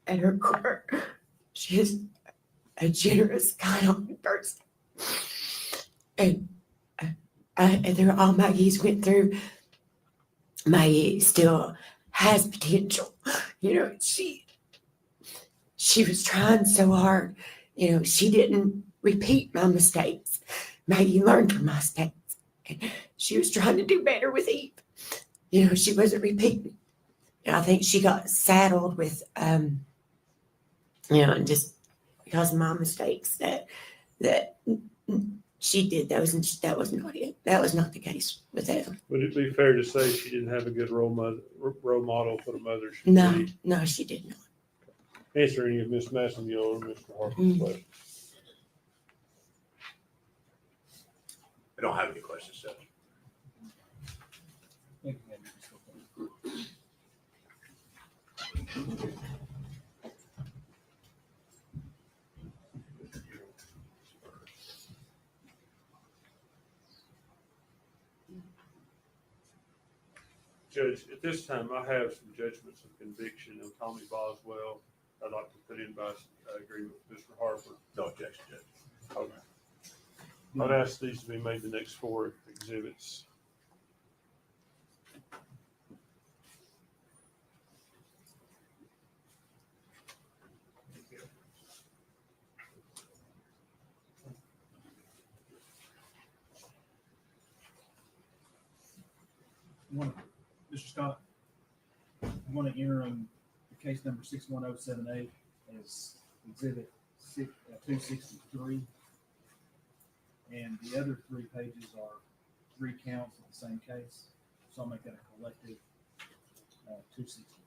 at her core. She is a generous, kind person. And through all Maggie's went through, Maggie still has potential. She was trying so hard. She didn't repeat my mistakes. Maggie learned from my mistakes. And she was trying to do better with Eve. She wasn't repeating. I think she got saddled with, just because of my mistakes that she did those, and that was not it. That was not the case with Evelyn. Would it be fair to say she didn't have a good role model for the mother? No, she did not. Answer any of Ms. Massengill or Mr. Harper's questions. I don't have any questions, Judge. Judge, at this time, I have some judgments of conviction on Tommy Boswell. I'd like to put in by agreement with Mr. Harper. No objection, Judge. Okay. I'd ask these to be made the next 4 exhibits. Mr. Scott, I'm going to enter case number 61078 as exhibit 263. And the other 3 pages are 3 counts of the same case. So I'll make that a collective 264.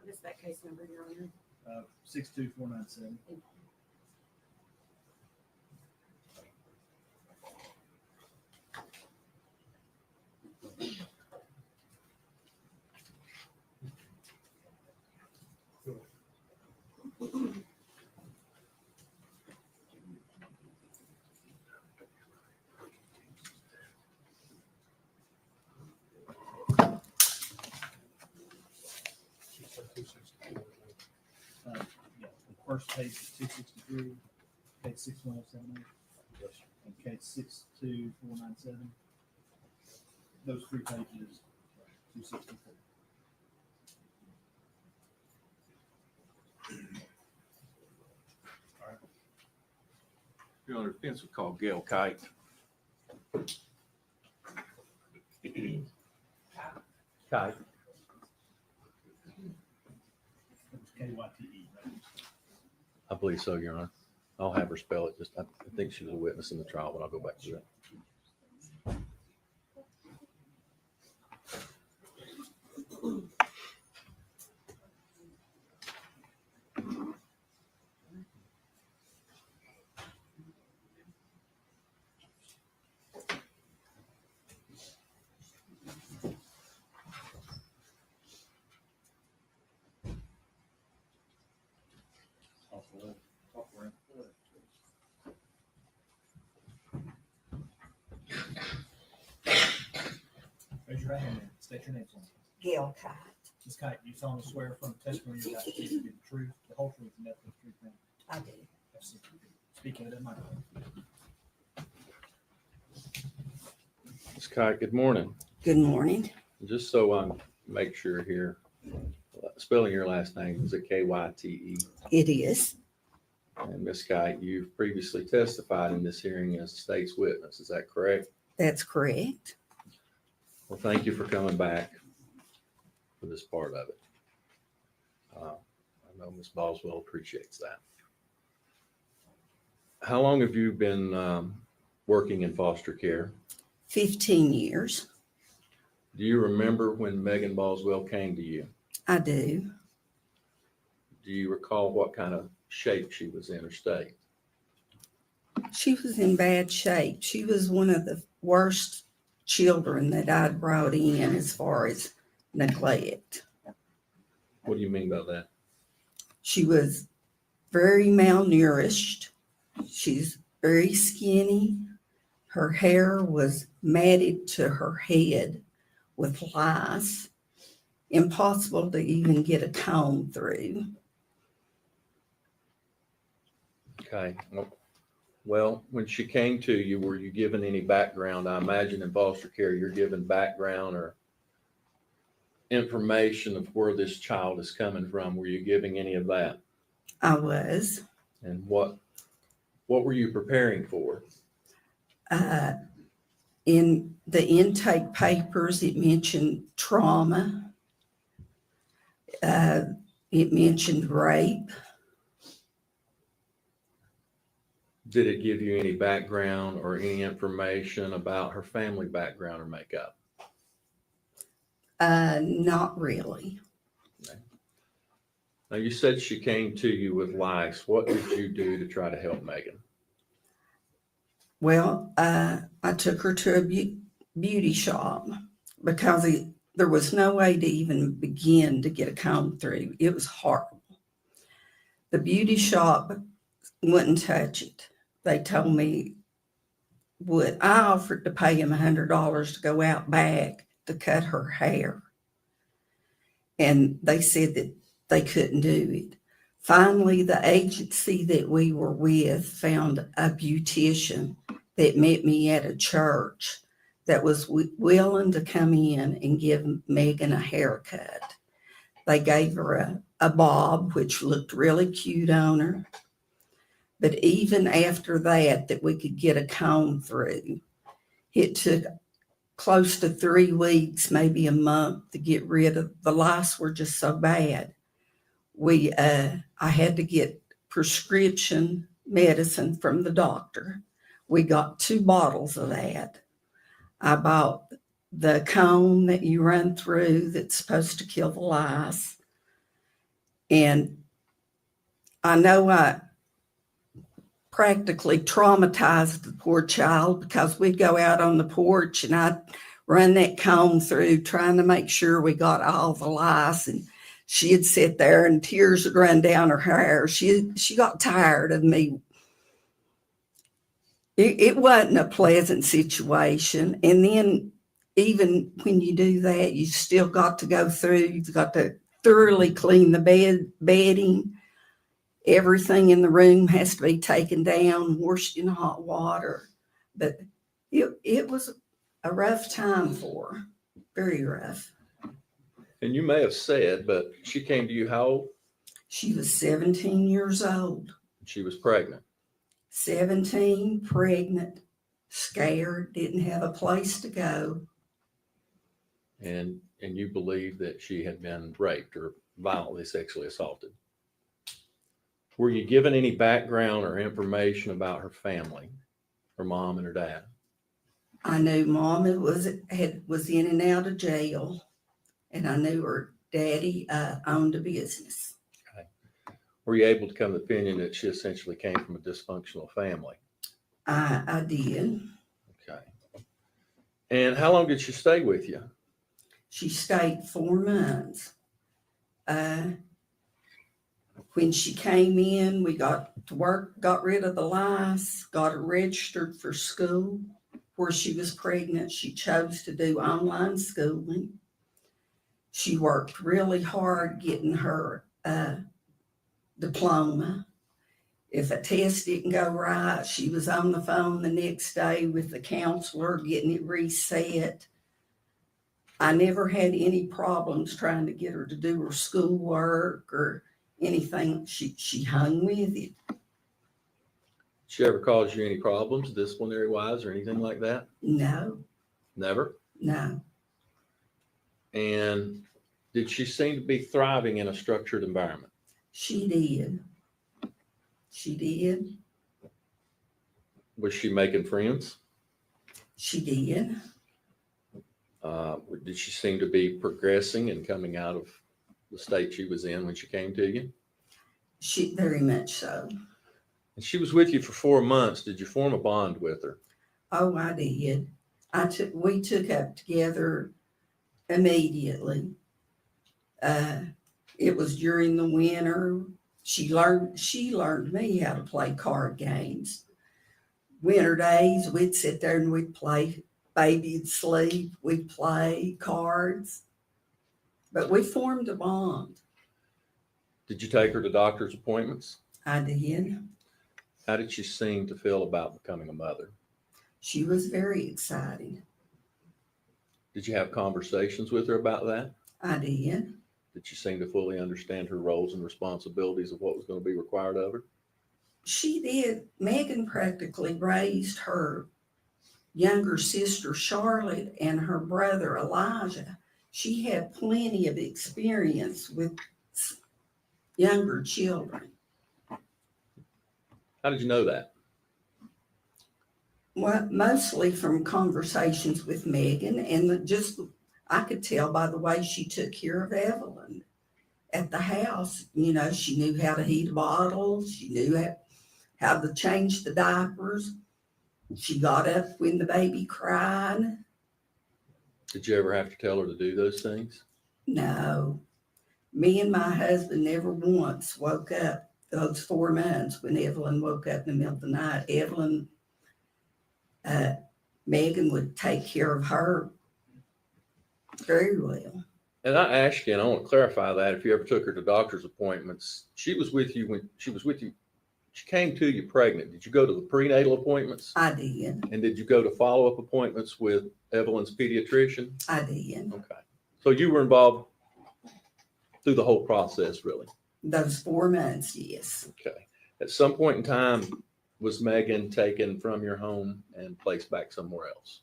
What is that case number, Your Honor? 62497. The first page is 263, case 61078, and case 62497. Those 3 pages, 264. Your Honor, defense would call Gail Kite. Kite. KYTE, right? I believe so, Your Honor. I'll have her spell it. I think she was a witness in the trial, but I'll go back to that. Raise your right hand. State your name, please. Gail Kite. Ms. Kite, you solemnly swear from the testimony you got to be the truth, the whole truth, and nothing but the truth, ma'am? I do. Speak into that microphone. Ms. Kite, good morning. Good morning. Just so I make sure here, spelling your last name, is it K-Y-T-E? It is. And Ms. Kite, you've previously testified in this hearing as a state's witness. Is that correct? That's correct. Well, thank you for coming back for this part of it. I know Ms. Boswell appreciates that. How long have you been working in foster care? 15 years. Do you remember when Megan Boswell came to you? I do. Do you recall what kind of shape she was in or state? She was in bad shape. She was one of the worst children that I'd brought in as far as neglect. What do you mean by that? She was very malnourished. She's very skinny. Her hair was matted to her head with lice. Impossible to even get a comb through. Okay. Well, when she came to you, were you given any background? I imagine in foster care, you're given background or information of where this child is coming from. Were you giving any of that? I was. And what were you preparing for? In the intake papers, it mentioned trauma. It mentioned rape. Did it give you any background or any information about her family background or makeup? Not really. Now, you said she came to you with lice. What did you do to try to help Megan? Well, I took her to a beauty shop because there was no way to even begin to get a comb through. It was horrible. The beauty shop wouldn't touch it. They told me I offered to pay him $100 to go out back to cut her hair. And they said that they couldn't do it. Finally, the agency that we were with found a beautician that met me at a church that was willing to come in and give Megan a haircut. They gave her a bob, which looked really cute on her. But even after that we could get a comb through, it took close to 3 weeks, maybe a month, to get rid of the lice. Were just so bad. I had to get prescription medicine from the doctor. We got 2 bottles of that. I bought the comb that you run through that's supposed to kill the lice. And I know I practically traumatized the poor child because we'd go out on the porch and I'd run that comb through trying to make sure we got all the lice, and she'd sit there and tears would run down her hair. She got tired of me. It wasn't a pleasant situation. And then even when you do that, you still got to go through, you've got to thoroughly clean the bedding. Everything in the room has to be taken down, washed in hot water. But it was a rough time for her, very rough. And you may have said, but she came to you how old? She was 17 years old. She was pregnant. 17, pregnant, scared, didn't have a place to go. And you believe that she had been raped or violently sexually assaulted. Were you given any background or information about her family, her mom and her dad? I knew Mom was in and out of jail, and I knew her daddy owned a business. Okay. Were you able to come to the opinion that she essentially came from a dysfunctional family? I did. Okay. And how long did she stay with you? She stayed 4 months. When she came in, we got to work, got rid of the lice, got her registered for school. Where she was pregnant, she chose to do online schooling. She worked really hard getting her diploma. If a test didn't go right, she was on the phone the next day with the counselor getting it reset. I never had any problems trying to get her to do her schoolwork or anything. She hung with it. She ever caused you any problems, disciplinary wise or anything like that? No. Never? No. And did she seem to be thriving in a structured environment? She did. She did. Was she making friends? She did. Did she seem to be progressing and coming out of the state she was in when she came to you? She very much so. And she was with you for 4 months. Did you form a bond with her? Oh, I did. We took up together immediately. It was during the winter. She learned me how to play card games. Winter days, we'd sit there and we'd play. Baby'd sleep. We'd play cards. But we formed a bond. Did you take her to doctor's appointments? I did. How did she seem to feel about becoming a mother? She was very excited. Did you have conversations with her about that? I did. Did she seem to fully understand her roles and responsibilities of what was going to be required of her? She did. Megan practically raised her younger sister Charlotte and her brother Elijah. She had plenty of experience with younger children. How did you know that? Well, mostly from conversations with Megan, and I could tell by the way she took care of Evelyn at the house. You know, she knew how to heat a bottle. She knew how to change the diapers. She got up when the baby cried. Did you ever have to tell her to do those things? No, me and my husband never once woke up those 4 months when Evelyn woke up in the middle of the night. Megan would take care of her very well. And I asked you, and I want to clarify that if you ever took her to doctor's appointments, she was with you when she was with you. She came to you pregnant. Did you go to the prenatal appointments? I did. And did you go to follow-up appointments with Evelyn's pediatrician? I did. Okay. So you were involved through the whole process, really? Those 4 months, yes. Okay. At some point in time, was Megan taken from your home and placed back somewhere else?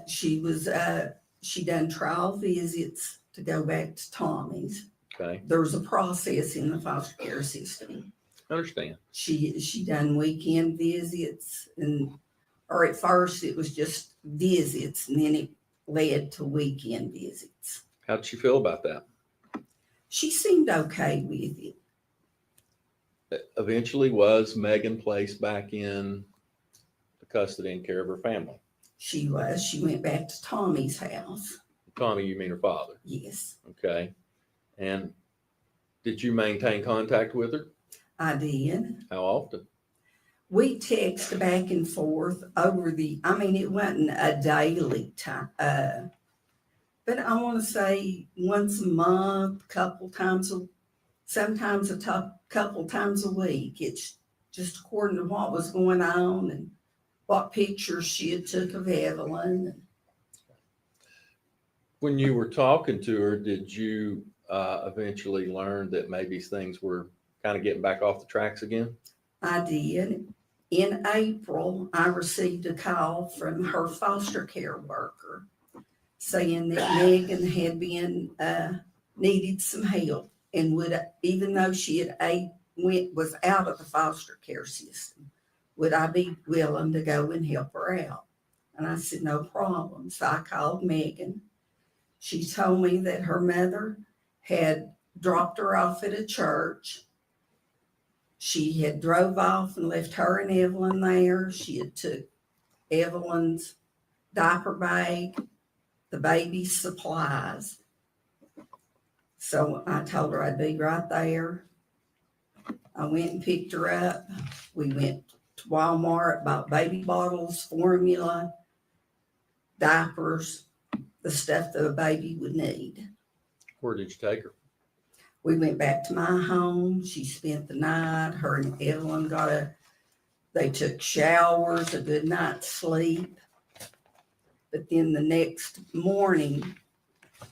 She done trial visits to go back to Tommy's. Okay. There's a process in the foster care system. I understand. She done weekend visits, or at first it was just visits, and then it led to weekend visits. How did she feel about that? She seemed okay with it. Eventually, was Megan placed back in the custody and care of her family? She was. She went back to Tommy's house. Tommy, you mean her father? Yes. Okay. And did you maintain contact with her? I did. How often? We text back and forth it wasn't a daily time, but I want to say once a month, couple times, sometimes couple times a week. It's just according to what was going on and what pictures she had took of Evelyn. When you were talking to her, did you eventually learn that maybe things were kind of getting back off the tracks again? I did. In April, I received a call from her foster care worker saying that Megan had been needed some help and would, even though she had was out of the foster care system, would I be willing to go and help her out? And I said, no problem. So I called Megan. She told me that her mother had dropped her off at a church. She had drove off and left her and Evelyn there. She had took Evelyn's diaper bag, the baby's supplies. So I told her I'd be right there. I went and picked her up. We went to Walmart, bought baby bottles, formula, diapers, the stuff that a baby would need. Where did you take her? We went back to my home. She spent the night. Her and Evelyn they took showers, a good night's sleep. But then the next morning,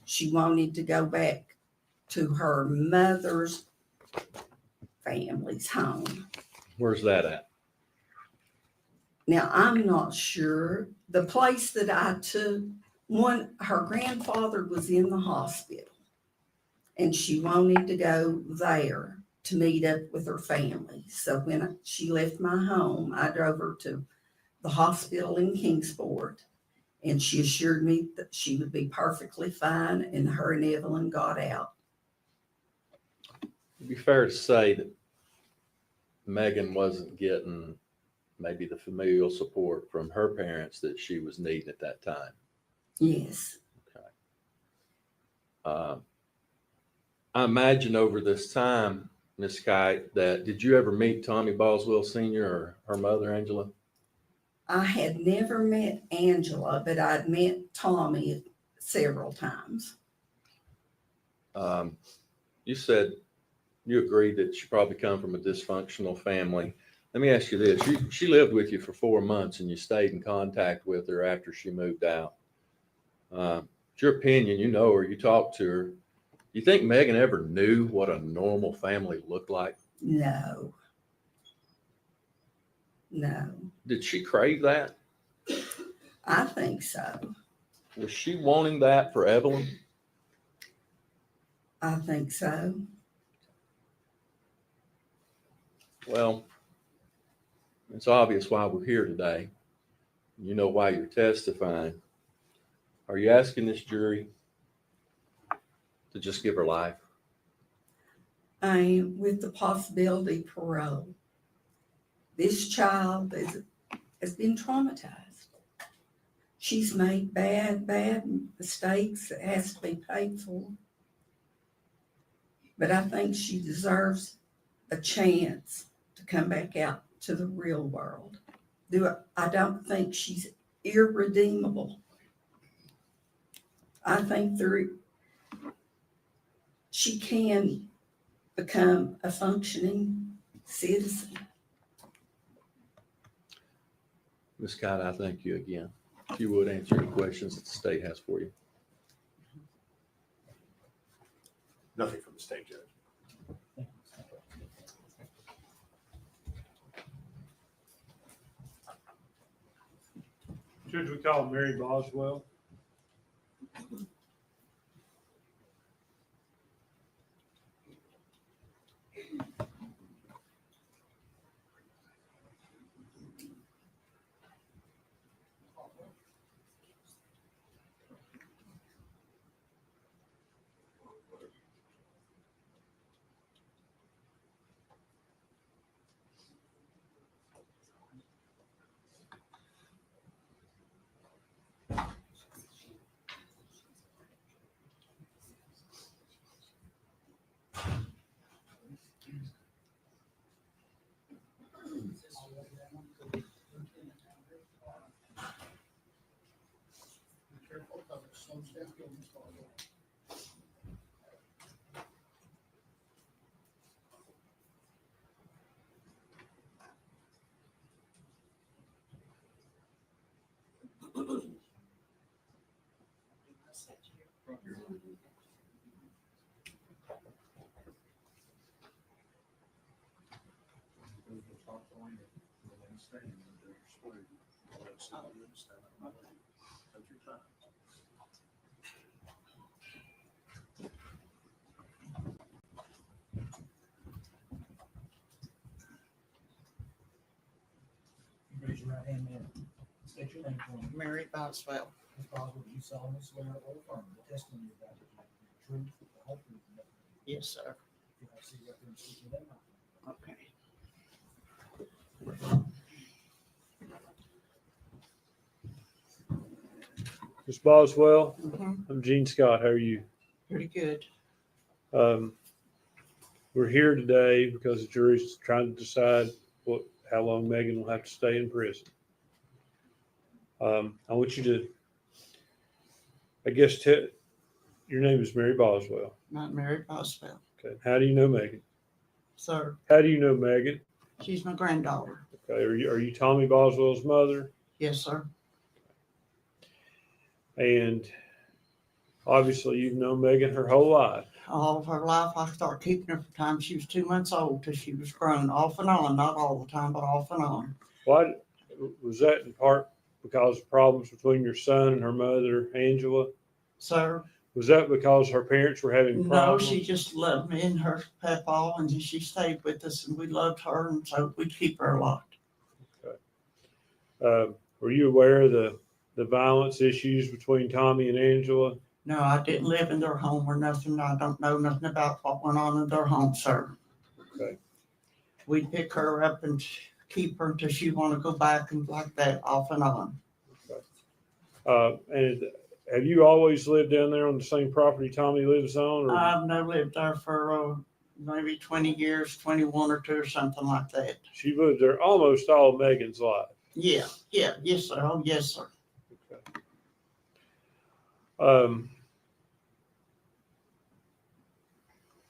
she wanted to go back to her mother's family's home. Where's that at? Now, I'm not sure. The place that I took, her grandfather was in the hospital. And she wanted to go there to meet up with her family. So when she left my home, I drove her to the hospital in Kingsport, and she assured me that she would be perfectly fine, and her and Evelyn got out. It'd be fair to say that Megan wasn't getting maybe the familial support from her parents that she was needing at that time. Yes. Okay. I imagine over this time, Ms. Kite, that did you ever meet Tommy Boswell Sr. or her mother, Angela? I had never met Angela, but I'd met Tommy several times. You said you agreed that she probably come from a dysfunctional family. Let me ask you this. She lived with you for 4 months and you stayed in contact with her after she moved out. It's your opinion, you know her, you talked to her. You think Megan ever knew what a normal family looked like? No. No. Did she crave that? I think so. Was she wanting that for Evelyn? I think so. Well, it's obvious why we're here today. You know why you're testifying. Are you asking this jury to just give her life? I am, with the possibility of parole. This child has been traumatized. She's made bad mistakes that has to be paid for. But I think she deserves a chance to come back out to the real world. I don't think she's irredeemable. I think she can become a functioning citizen. Ms. Scott, I thank you again. If you would answer any questions that the state has for you. Nothing from the state judge. Judge, we call Mary Boswell. Raise your right hand, man. State your name for me. Mary Boswell. Ms. Boswell, do you solemnly swear or affirm the testimony you're about to give is the truth, the whole truth, and nothing but the truth? Yes, sir. If I see you up there and speak in that mouth. Okay. Ms. Boswell, Mhm. I'm Gene Scott. How are you? Pretty good. We're here today because the jury's trying to decide how long Megan will have to stay in prison. I want you to, I guess, your name is Mary Boswell. Not Mary Boswell. Okay. How do you know Megan? Sir, How do you know Megan? she's my granddaughter. Okay. Are you Tommy Boswell's mother? Yes, sir. And obviously you've known Megan her whole life. All of her life, I started keeping her from the time she was 2 months old till she was grown, off and on, not all the time, but off and on. Why was that in part because of problems between your son and her mother, Angela? Sir? Was that because her parents were having No, problems? she just loved me and her papaw, and she stayed with us, and we loved her, and so we'd keep her a lot. Were you aware of the violence issues between Tommy and Angela? No, I didn't live in their home or nothing. I don't know nothing about what went on in their home, sir. Okay. We'd pick her up and keep her until she want to go back and like that, off and on. And have you always lived down there on the same property Tommy lives on? Or? I've now lived there for maybe 20 years, 21 or 2 or something like that. She lived there almost all Megan's life. Yeah, yes, sir. Oh, yes, sir.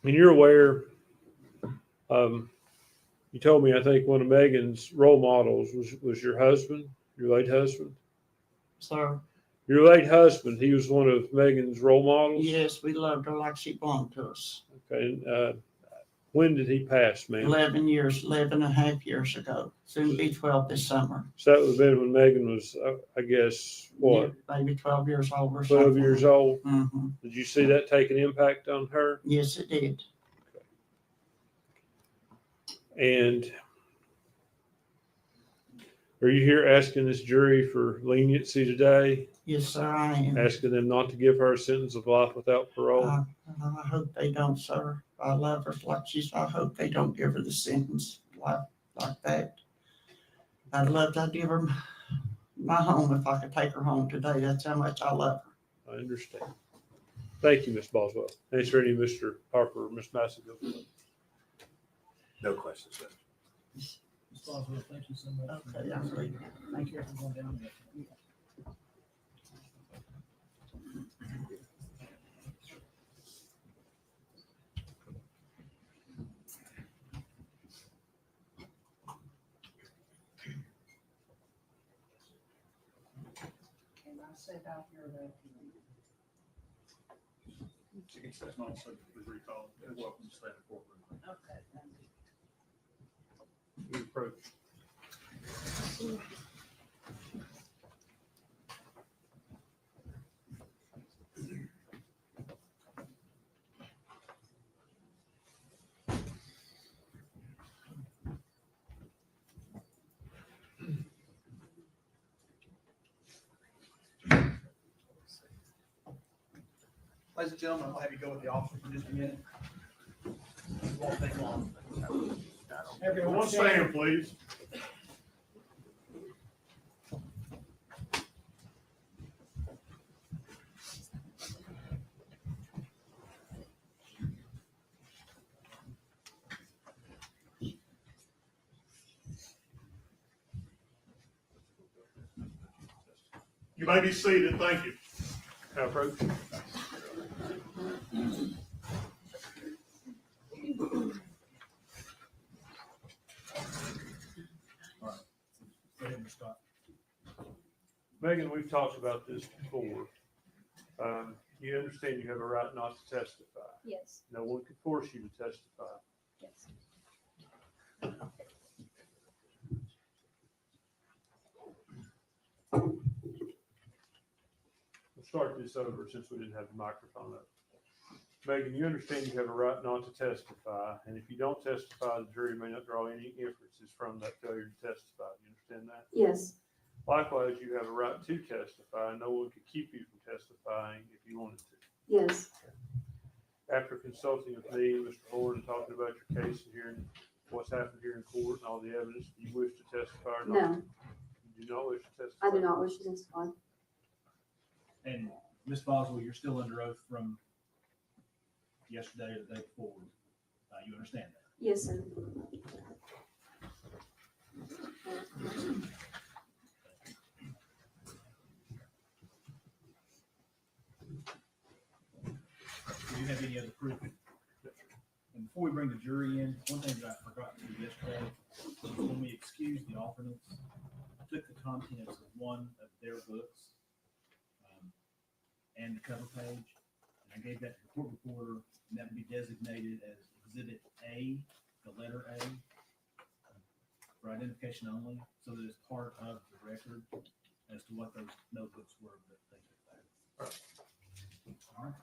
And you're aware, you told me, I think one of Megan's role models was your husband, your late husband. Sir. Your late husband, he was one of Megan's role models? Yes, we loved her like she belonged to us. Okay. When did he pass, ma'am? 11 and a half years ago. Soon be 12 this summer. So that would have been when Megan was, I guess, what? Yeah, maybe 12 years old or 12 something. years old? Mm-hmm. Did you see that take an impact on her? Yes, it did. And are you here asking this jury for leniency today? Yes, sir, I am. Asking them not to give her a sentence of life without parole? I hope they don't, sir. I love her like I hope they don't give her the sentence like that. I'd love to give her my home if I could take her home today. That's how much I love her. I understand. Thank you, Ms. Boswell. Answer any Mr. Harper or Ms. Masseville? No questions, sir. Ms. Boswell, thank you so much. Okay, I'm leaving. Thank you for going down there. Can I sit out here that? That's not subject to recall. You're welcome to stay in the courtroom. Okay, thank you. You approach. Ladies and gentlemen, I'll have you go with the officer for just a minute. It won't take long. Everyone stand, please. You may be seated. Thank you. Approach. Megan, we've talked about this before. You understand you have a right not to testify. Yes. No one can force you to testify. Yes. We'll start this over since we didn't have the microphone up. Megan, you understand you have a right not to testify, and if you don't testify, the jury may not draw any inferences from that failure to testify. You understand that? Yes. Likewise, you have a right to testify. No one could keep you from testifying if you wanted to. Yes. After consulting with me and Mr. Ford and talking about your case and hearing what's happened here in court and all the evidence, do you wish to testify or not? No. You do not wish to testify? I do not wish to testify. And Ms. Boswell, you're still under oath from yesterday or the day before. You understand that? Yes, sir. Do you have any other proof? And before we bring the jury in, one thing that I forgot to do yesterday was when we excused the alternates, I took the contents of one of their books and the cover page, and I gave that to the court reporter, and that would be designated as Exhibit A, the letter A, for identification only, so that it's part of the record as to what those notebooks were that they took back. All right.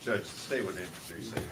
Judge, the state would introduce it.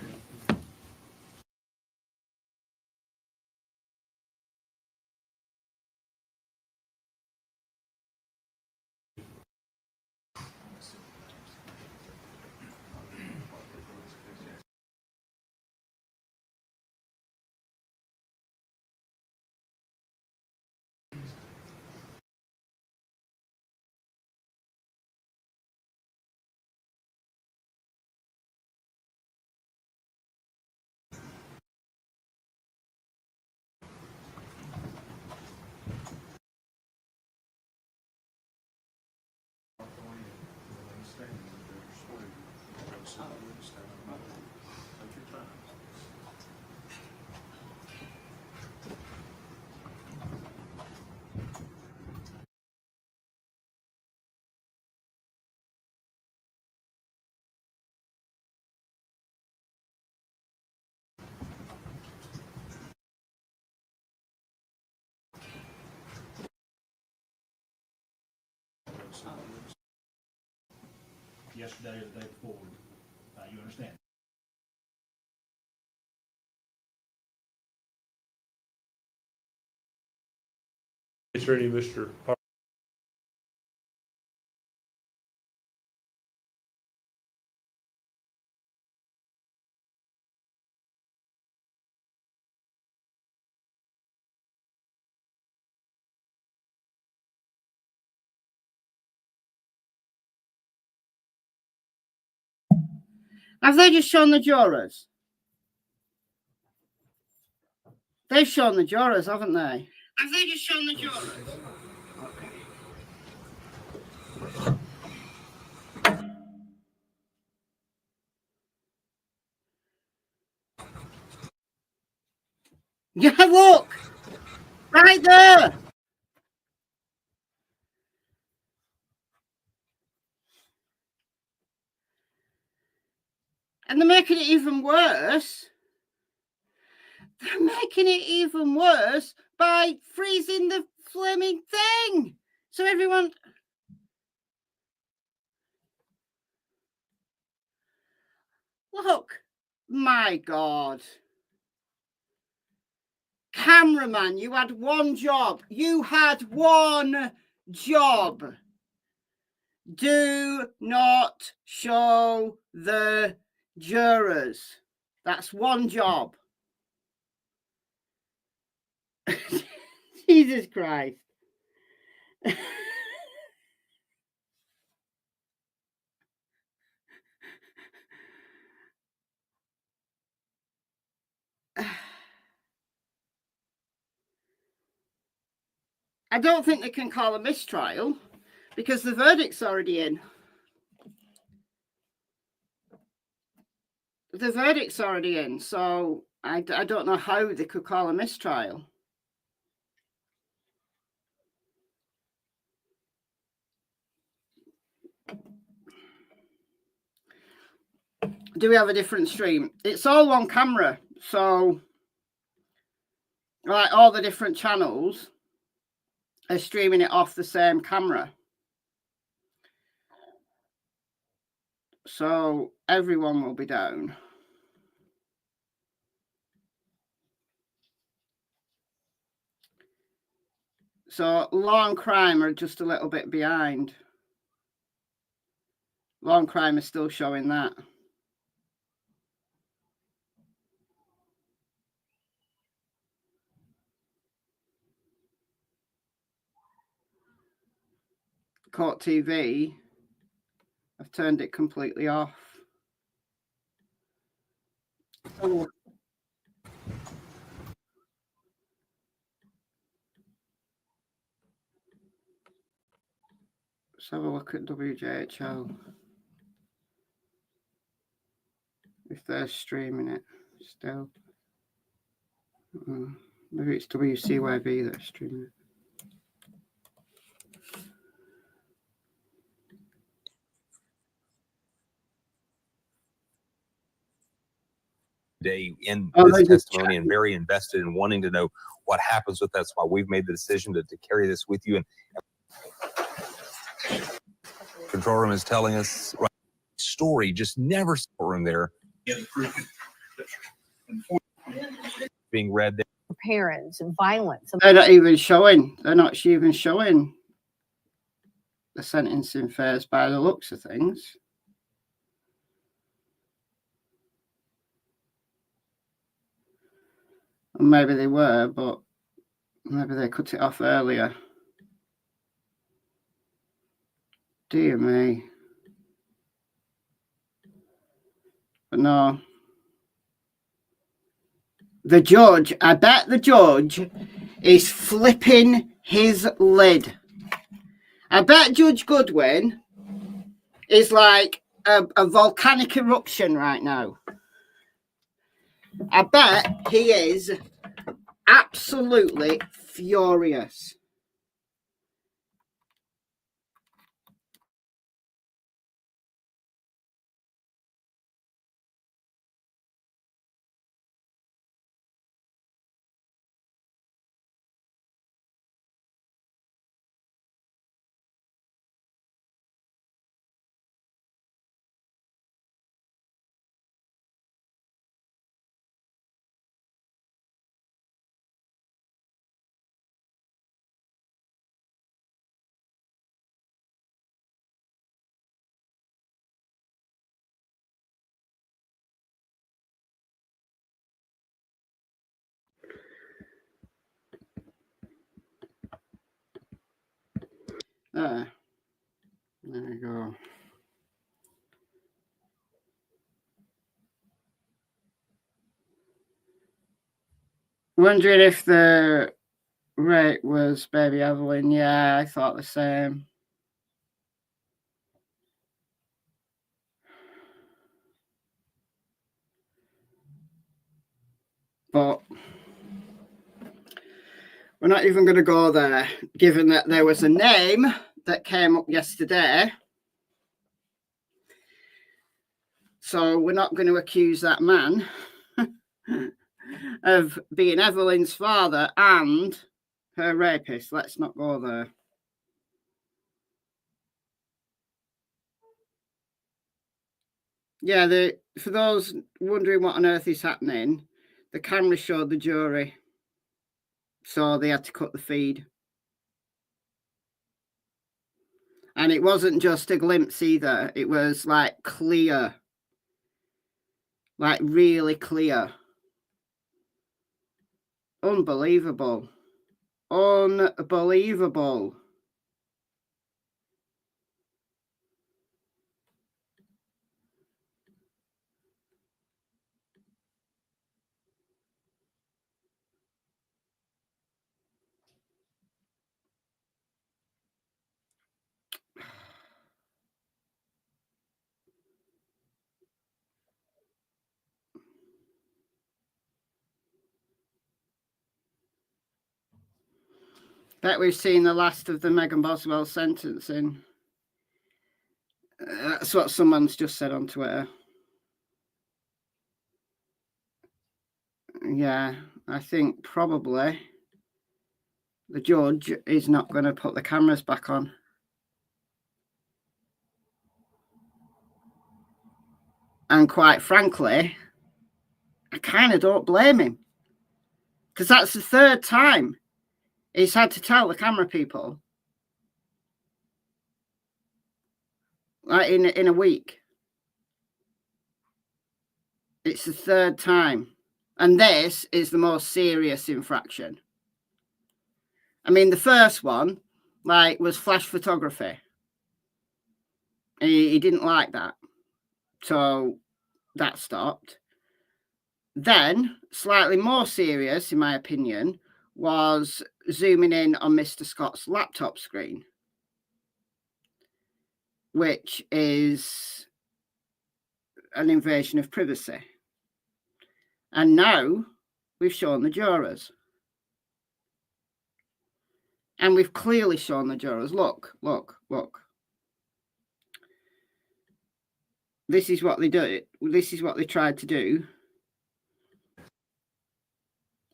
Yesterday or the day before. You understand? Attorney, Mr. Have they just shown the jurors? They've shown the jurors, haven't they? Have they just shown the jurors? Yeah, look! Right there! And they're making it even worse. They're making it even worse by freezing the flaming thing. So everyone... Look. My God. Cameraman, you had one job. You had one job. Do not show the jurors. That's one job. Jesus Christ. I don't think they can call a mistrial because the verdict's already in. The verdict's already in, so I don't know how they could call a mistrial. Do we have a different stream? It's all on camera, so like all the different channels are streaming it off the same camera. So everyone will be down. So law and crime are just a little bit behind. Law and crime is still showing that. Court TV, I've turned it completely off. Oh. Let's have a look at WJHL. If they're streaming it still. Maybe it's WCYB that's streaming it. Day in this testimony and very invested in wanting to know what happens with that. That's why we've made the decision to carry this with you. And control room is telling us story, just never saw a room there being read there. Parents, violence. They're not even showing. They're not even showing the sentencing phase by the looks of things. And maybe they were, but maybe they cut it off earlier. Dear me. But no. The judge, I bet the judge is flipping his lid. I bet Judge Goodwin is like a volcanic eruption right now. I bet he is absolutely furious. There you go. Wondering if the rate was baby Evelyn. Yeah, I thought the same. But we're not even going to go there, given that there was a name that came up yesterday. So we're not going to accuse that man of being Evelyn's father and her rapist. Let's not go there. Yeah, for those wondering what on earth is happening, the camera showed the jury. So they had to cut the feed. And it wasn't just a glimpse either. It was like clear. Like really clear. Unbelievable. Unbelievable. Bet we've seen the last of the Megan Boswell sentencing. That's what someone's just said on Twitter. Yeah, I think probably the judge is not going to put the cameras back on. And quite frankly, I kind of don't blame him. Because that's the third time he's had to tell the camera people. Like in a week. It's the third time. And this is the most serious infraction. I mean, the first one, like, was flash photography. He didn't like that. So that stopped. Then, slightly more serious, in my opinion, was zooming in on Mr. Scott's laptop screen, which is an invasion of privacy. And now we've shown the jurors. And we've clearly shown the jurors, look. This is what they do. This is what they tried to do.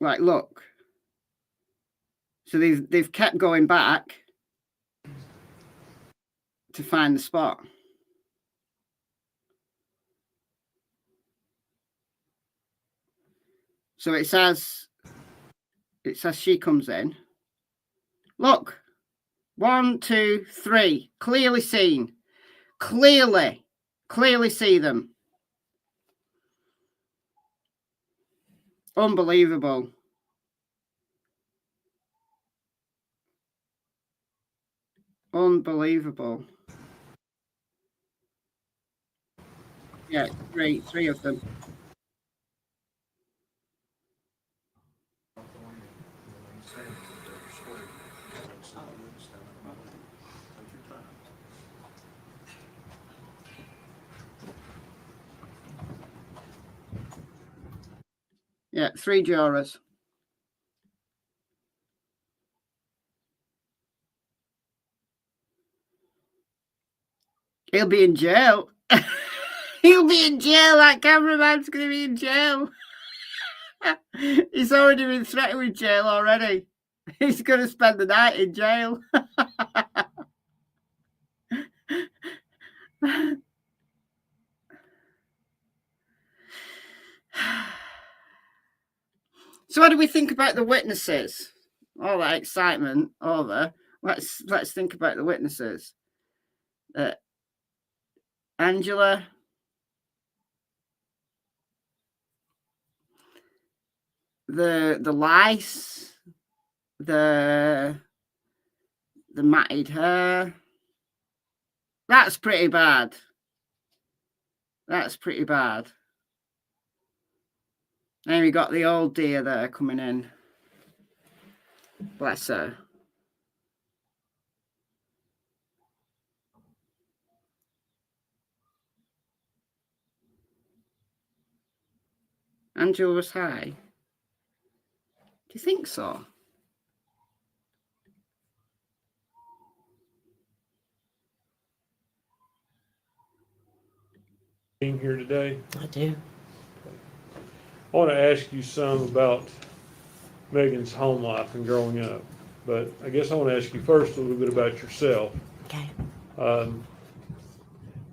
Like, look. So they've kept going back to find the spot. So it says she comes in. Look, 1, 2, 3, clearly seen. Clearly see them. Unbelievable. Unbelievable. Yeah, three of them. Yeah, 3 jurors. He'll be in jail. He'll be in jail. That cameraman's going to be in jail. He's already been threatened with jail already. He's going to spend the night in jail. So what do we think about the witnesses? All that excitement over. Let's think about the witnesses. Angela, the lice, the matted hair. That's pretty bad. That's pretty bad. And we got the old dear there coming in. Bless her. Angela was high. Do you think so? Being here today. I do. I want to ask you some about Megan's home life and growing up, but I guess I want to ask you first a little bit about yourself. Okay.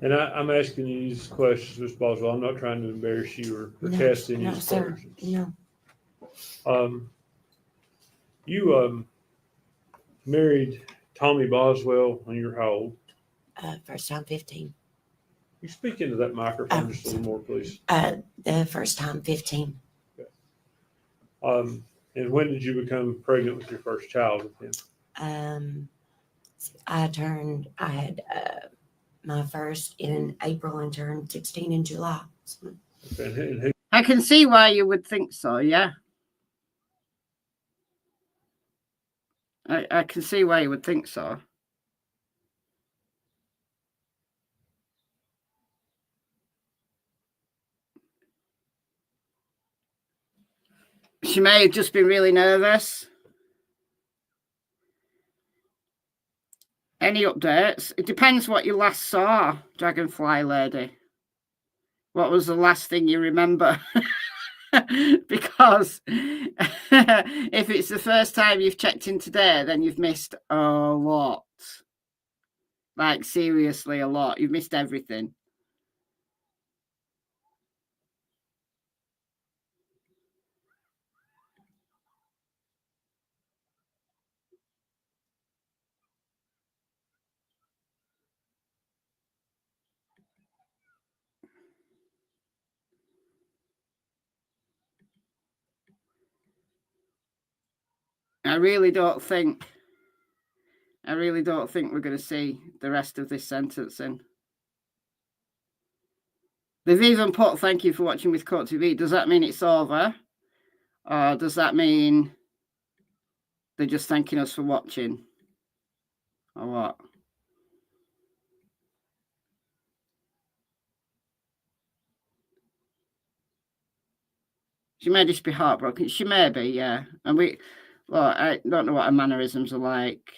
And I'm asking you these questions, Ms. Boswell. I'm not trying to embarrass you or cast any aspersions. No. You married Tommy Boswell when you were how old? First time 15. You speak into that microphone just a little more, please. The first time 15. And when did you become pregnant with your first child with him? I had my first in April and turned 16 in July. Okay. I can see why you would think so, yeah. I can see why you would think so. She may have just been really nervous. Any updates? It depends what you last saw, Dragonfly Lady. What was the last thing you remember? Because if it's the first time you've checked in today, then you've missed a lot. Like, seriously, a lot. You've missed everything. I really don't think we're going to see the rest of this sentencing. They've even put "thank you for watching with Court TV." Does that mean it's over? Or does that mean they're just thanking us for watching? Or what? She may just be heartbroken. She may be, yeah. And I don't know what her mannerisms are like.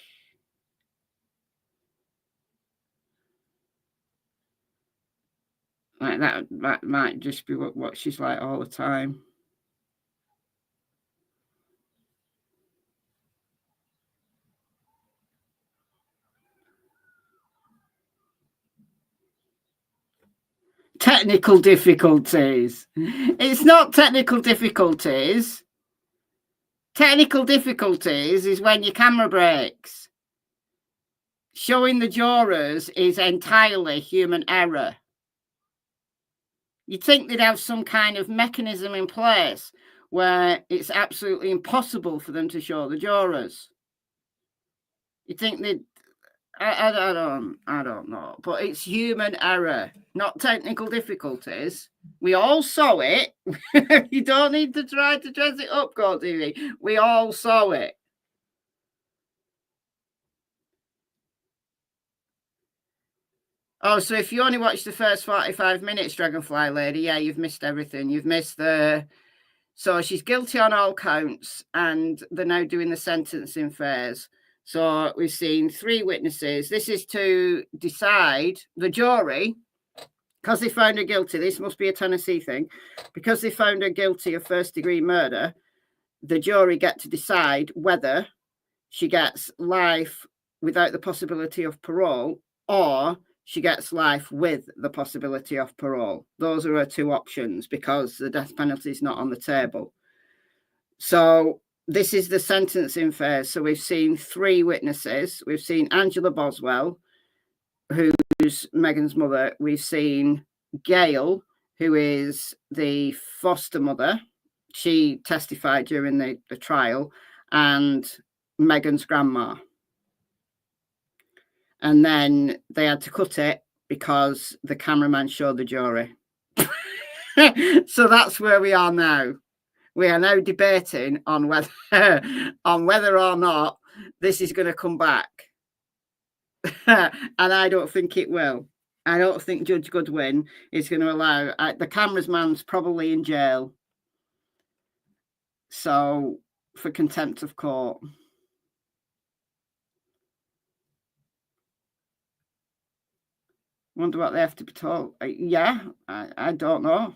Like that might just be what she's like all the time. technical difficulties. It's not technical difficulties. Technical difficulties is when your camera breaks. Showing the jurors is entirely human error. You'd think they'd have some kind of mechanism in place where it's absolutely impossible for them to show the jurors. You'd think they'd... I don't know, but it's human error, not technical difficulties. We all saw it. You don't need to try to dress it up, God TV. We all saw it. Oh, so if you only watched the first 45 minutes, Dragonfly Lady, yeah, you've missed everything. You've missed the... So she's guilty on all counts, and they're now doing the sentencing phase. So we've seen 3 witnesses. This is to decide, the jury, because they found her guilty, this must be a Tennessee thing, because they found her guilty of first-degree murder, the jury get to decide whether she gets life without the possibility of parole or she gets life with the possibility of parole. Those are her 2 options because the death penalty is not on the table. So this is the sentencing phase. So we've seen 3 witnesses. We've seen Angela Boswell, who's Megan's mother. We've seen Gail, who is the foster mother. She testified during the trial, and Megan's grandma. And then they had to cut it because the cameraman showed the jury. So that's where we are now. We are now debating on whether or not this is going to come back. And I don't think it will. I don't think Judge Goodwin is going to allow... the cameraman's probably in jail. So, for contempt of court. Wonder what they have to be told. Yeah, I don't know.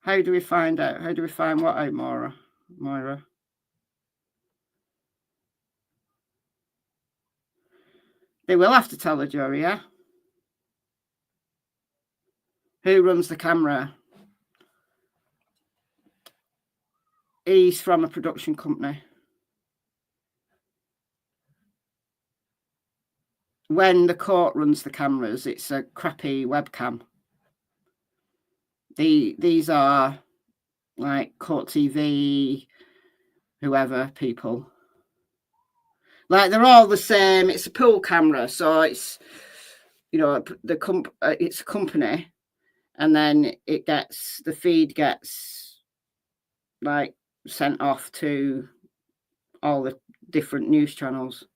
How do we find out? How do we find what out, Moira? They will have to tell the jury, yeah? Who runs the camera? He's from a production company. When the court runs the cameras, it's a crappy webcam. These are like Court TV, whoever people. Like they're all the same. It's a pool camera, so it's, you know, it's a company, and then it gets, the feed gets like sent off to all the different news channels.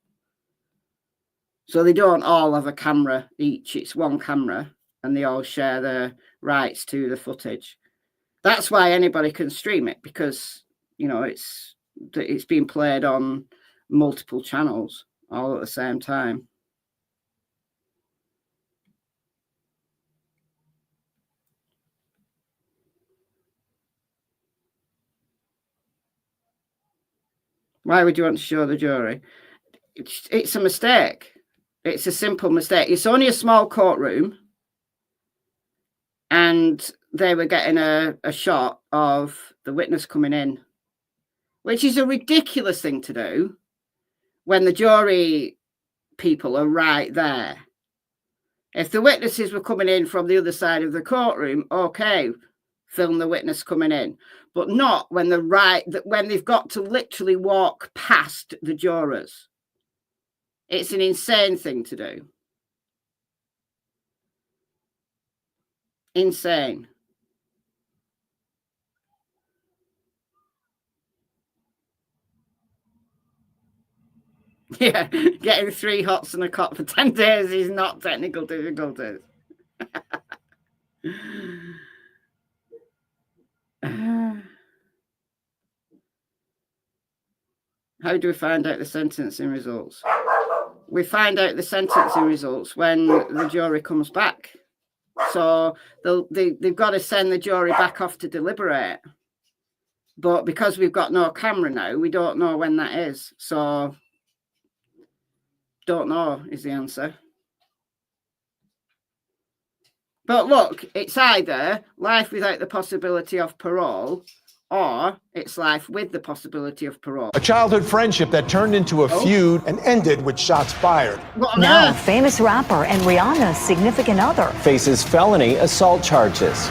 So they don't all have a camera each. It's one camera, and they all share the rights to the footage. That's why anybody can stream it, because, you know, it's being played on multiple channels all at the same time. Why would you want to show the jury? It's a mistake. It's a simple mistake. It's only a small courtroom, and they were getting a shot of the witness coming in, which is a ridiculous thing to do when the jury people are right there. If the witnesses were coming in from the other side of the courtroom, okay, film the witness coming in, but not when when they've got to literally walk past the jurors. It's an insane thing to do. Insane. Yeah, getting 3 hots and a cot for 10 days is not technical difficulties. How do we find out the sentencing results? We find out the sentencing results when the jury comes back. So they've got to send the jury back off to deliberate. But because we've got no camera now, we don't know when that is. So, don't know is the answer. But look, it's either life without the possibility of parole, or it's life with the possibility of parole. A childhood friendship that turned into a feud and ended with shots fired. Now, famous rapper and Rihanna's significant other faces felony assault charges.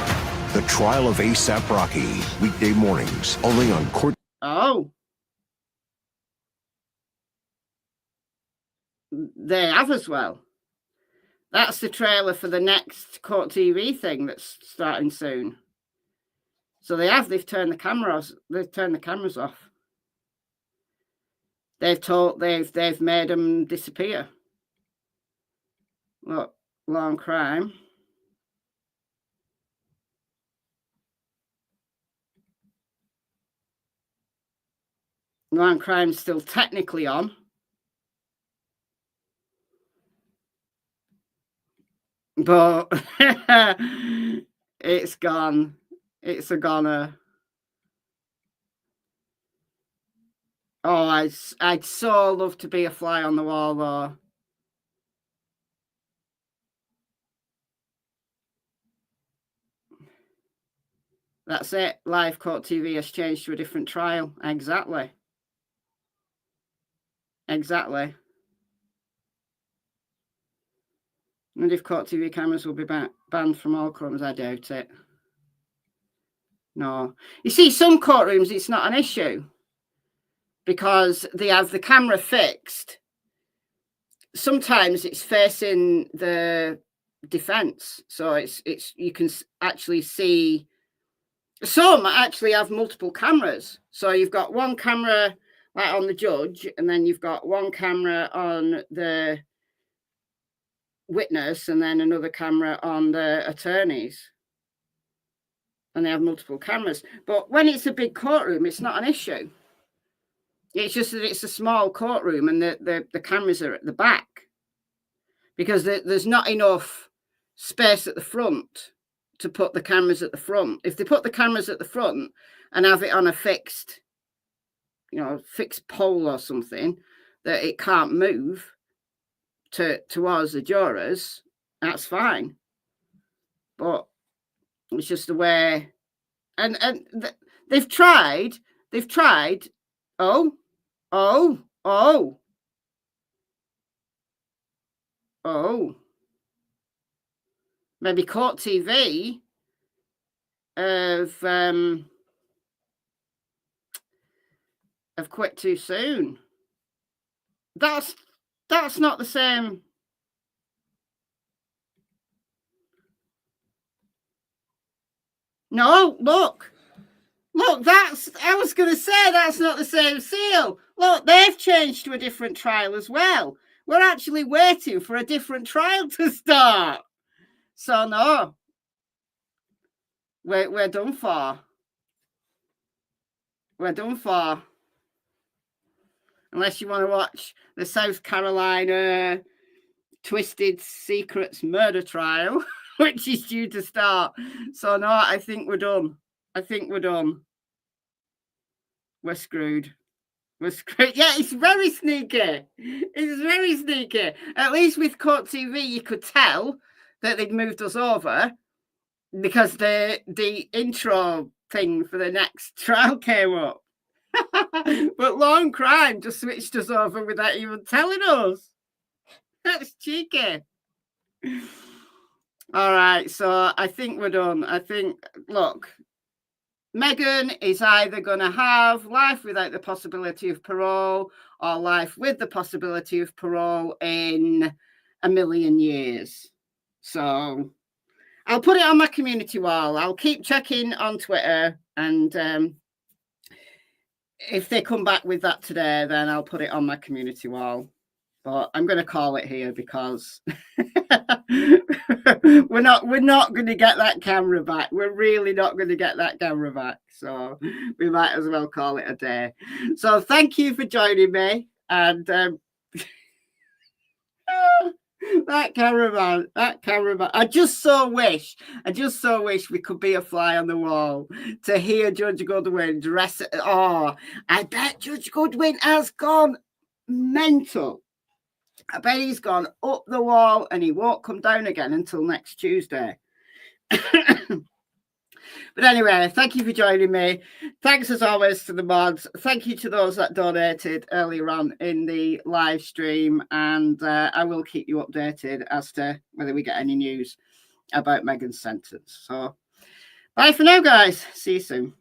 The trial of A$AP Rocky, weekday mornings, only on Court. Oh. They have as well. That's the trailer for the next Court TV thing that's starting soon. So they've turned the cameras off. They've made them disappear. Look, Law and Crime. Law and Crime's still technically on. But it's gone. It's a goner. Oh, I'd so love to be a fly on the wall, though. That's it. Live Court TV has changed to a different trial. Exactly. Exactly. And if Court TV cameras will be banned from all courtrooms, I doubt it. No. You see, some courtrooms, it's not an issue because they have the camera fixed. Sometimes it's facing the defense. So it's you can actually see. Some actually have multiple cameras. So you've got one camera like on the judge, and then you've got one camera on the witness, and then another camera on the attorneys. And they have multiple cameras. But when it's a big courtroom, it's not an issue. It's just that it's a small courtroom and the cameras are at the back because there's not enough space at the front to put the cameras at the front. If they put the cameras at the front and have it on a fixed pole or something that it can't move towards the jurors, that's fine. But it's just the way, and they've tried. Oh, maybe Court TV have quit too soon. That's not the same. No, look, I was going to say that's not the same seal. Look, they've changed to a different trial as well. We're actually waiting for a different trial to start. So no, we're done for. We're done for. Unless you want to watch the South Carolina Twisted Secrets murder trial, which is due to start. So no, I think we're done. We're screwed. Yeah, it's very sneaky. It's very sneaky. At least with Court TV, you could tell that they'd moved us over because the intro thing for the next trial came up. But Law and Crime just switched us over without even telling us. That's cheeky. All right, so I think we're done. Look, Megan is either going to have life without the possibility of parole or life with the possibility of parole in a million years. So I'll put it on my community wall. I'll keep checking on Twitter, and if they come back with that today, then I'll put it on my community wall. But I'm going to call it here because we're not going to get that camera back. We're really not going to get that camera back. So we might as well call it a day. So thank you for joining me. And that cameraman. I just so wish we could be a fly on the wall to hear Judge Goodwin dress it. Oh, I bet Judge Goodwin has gone mental. I bet he's gone up the wall and he won't come down again until next Tuesday But anyway, thank you for joining me. Thanks as always to the mods. Thank you to those that donated earlier on in the live stream. And I will keep you updated as to whether we get any news about Megan's sentence. So bye for now, guys. See you soon.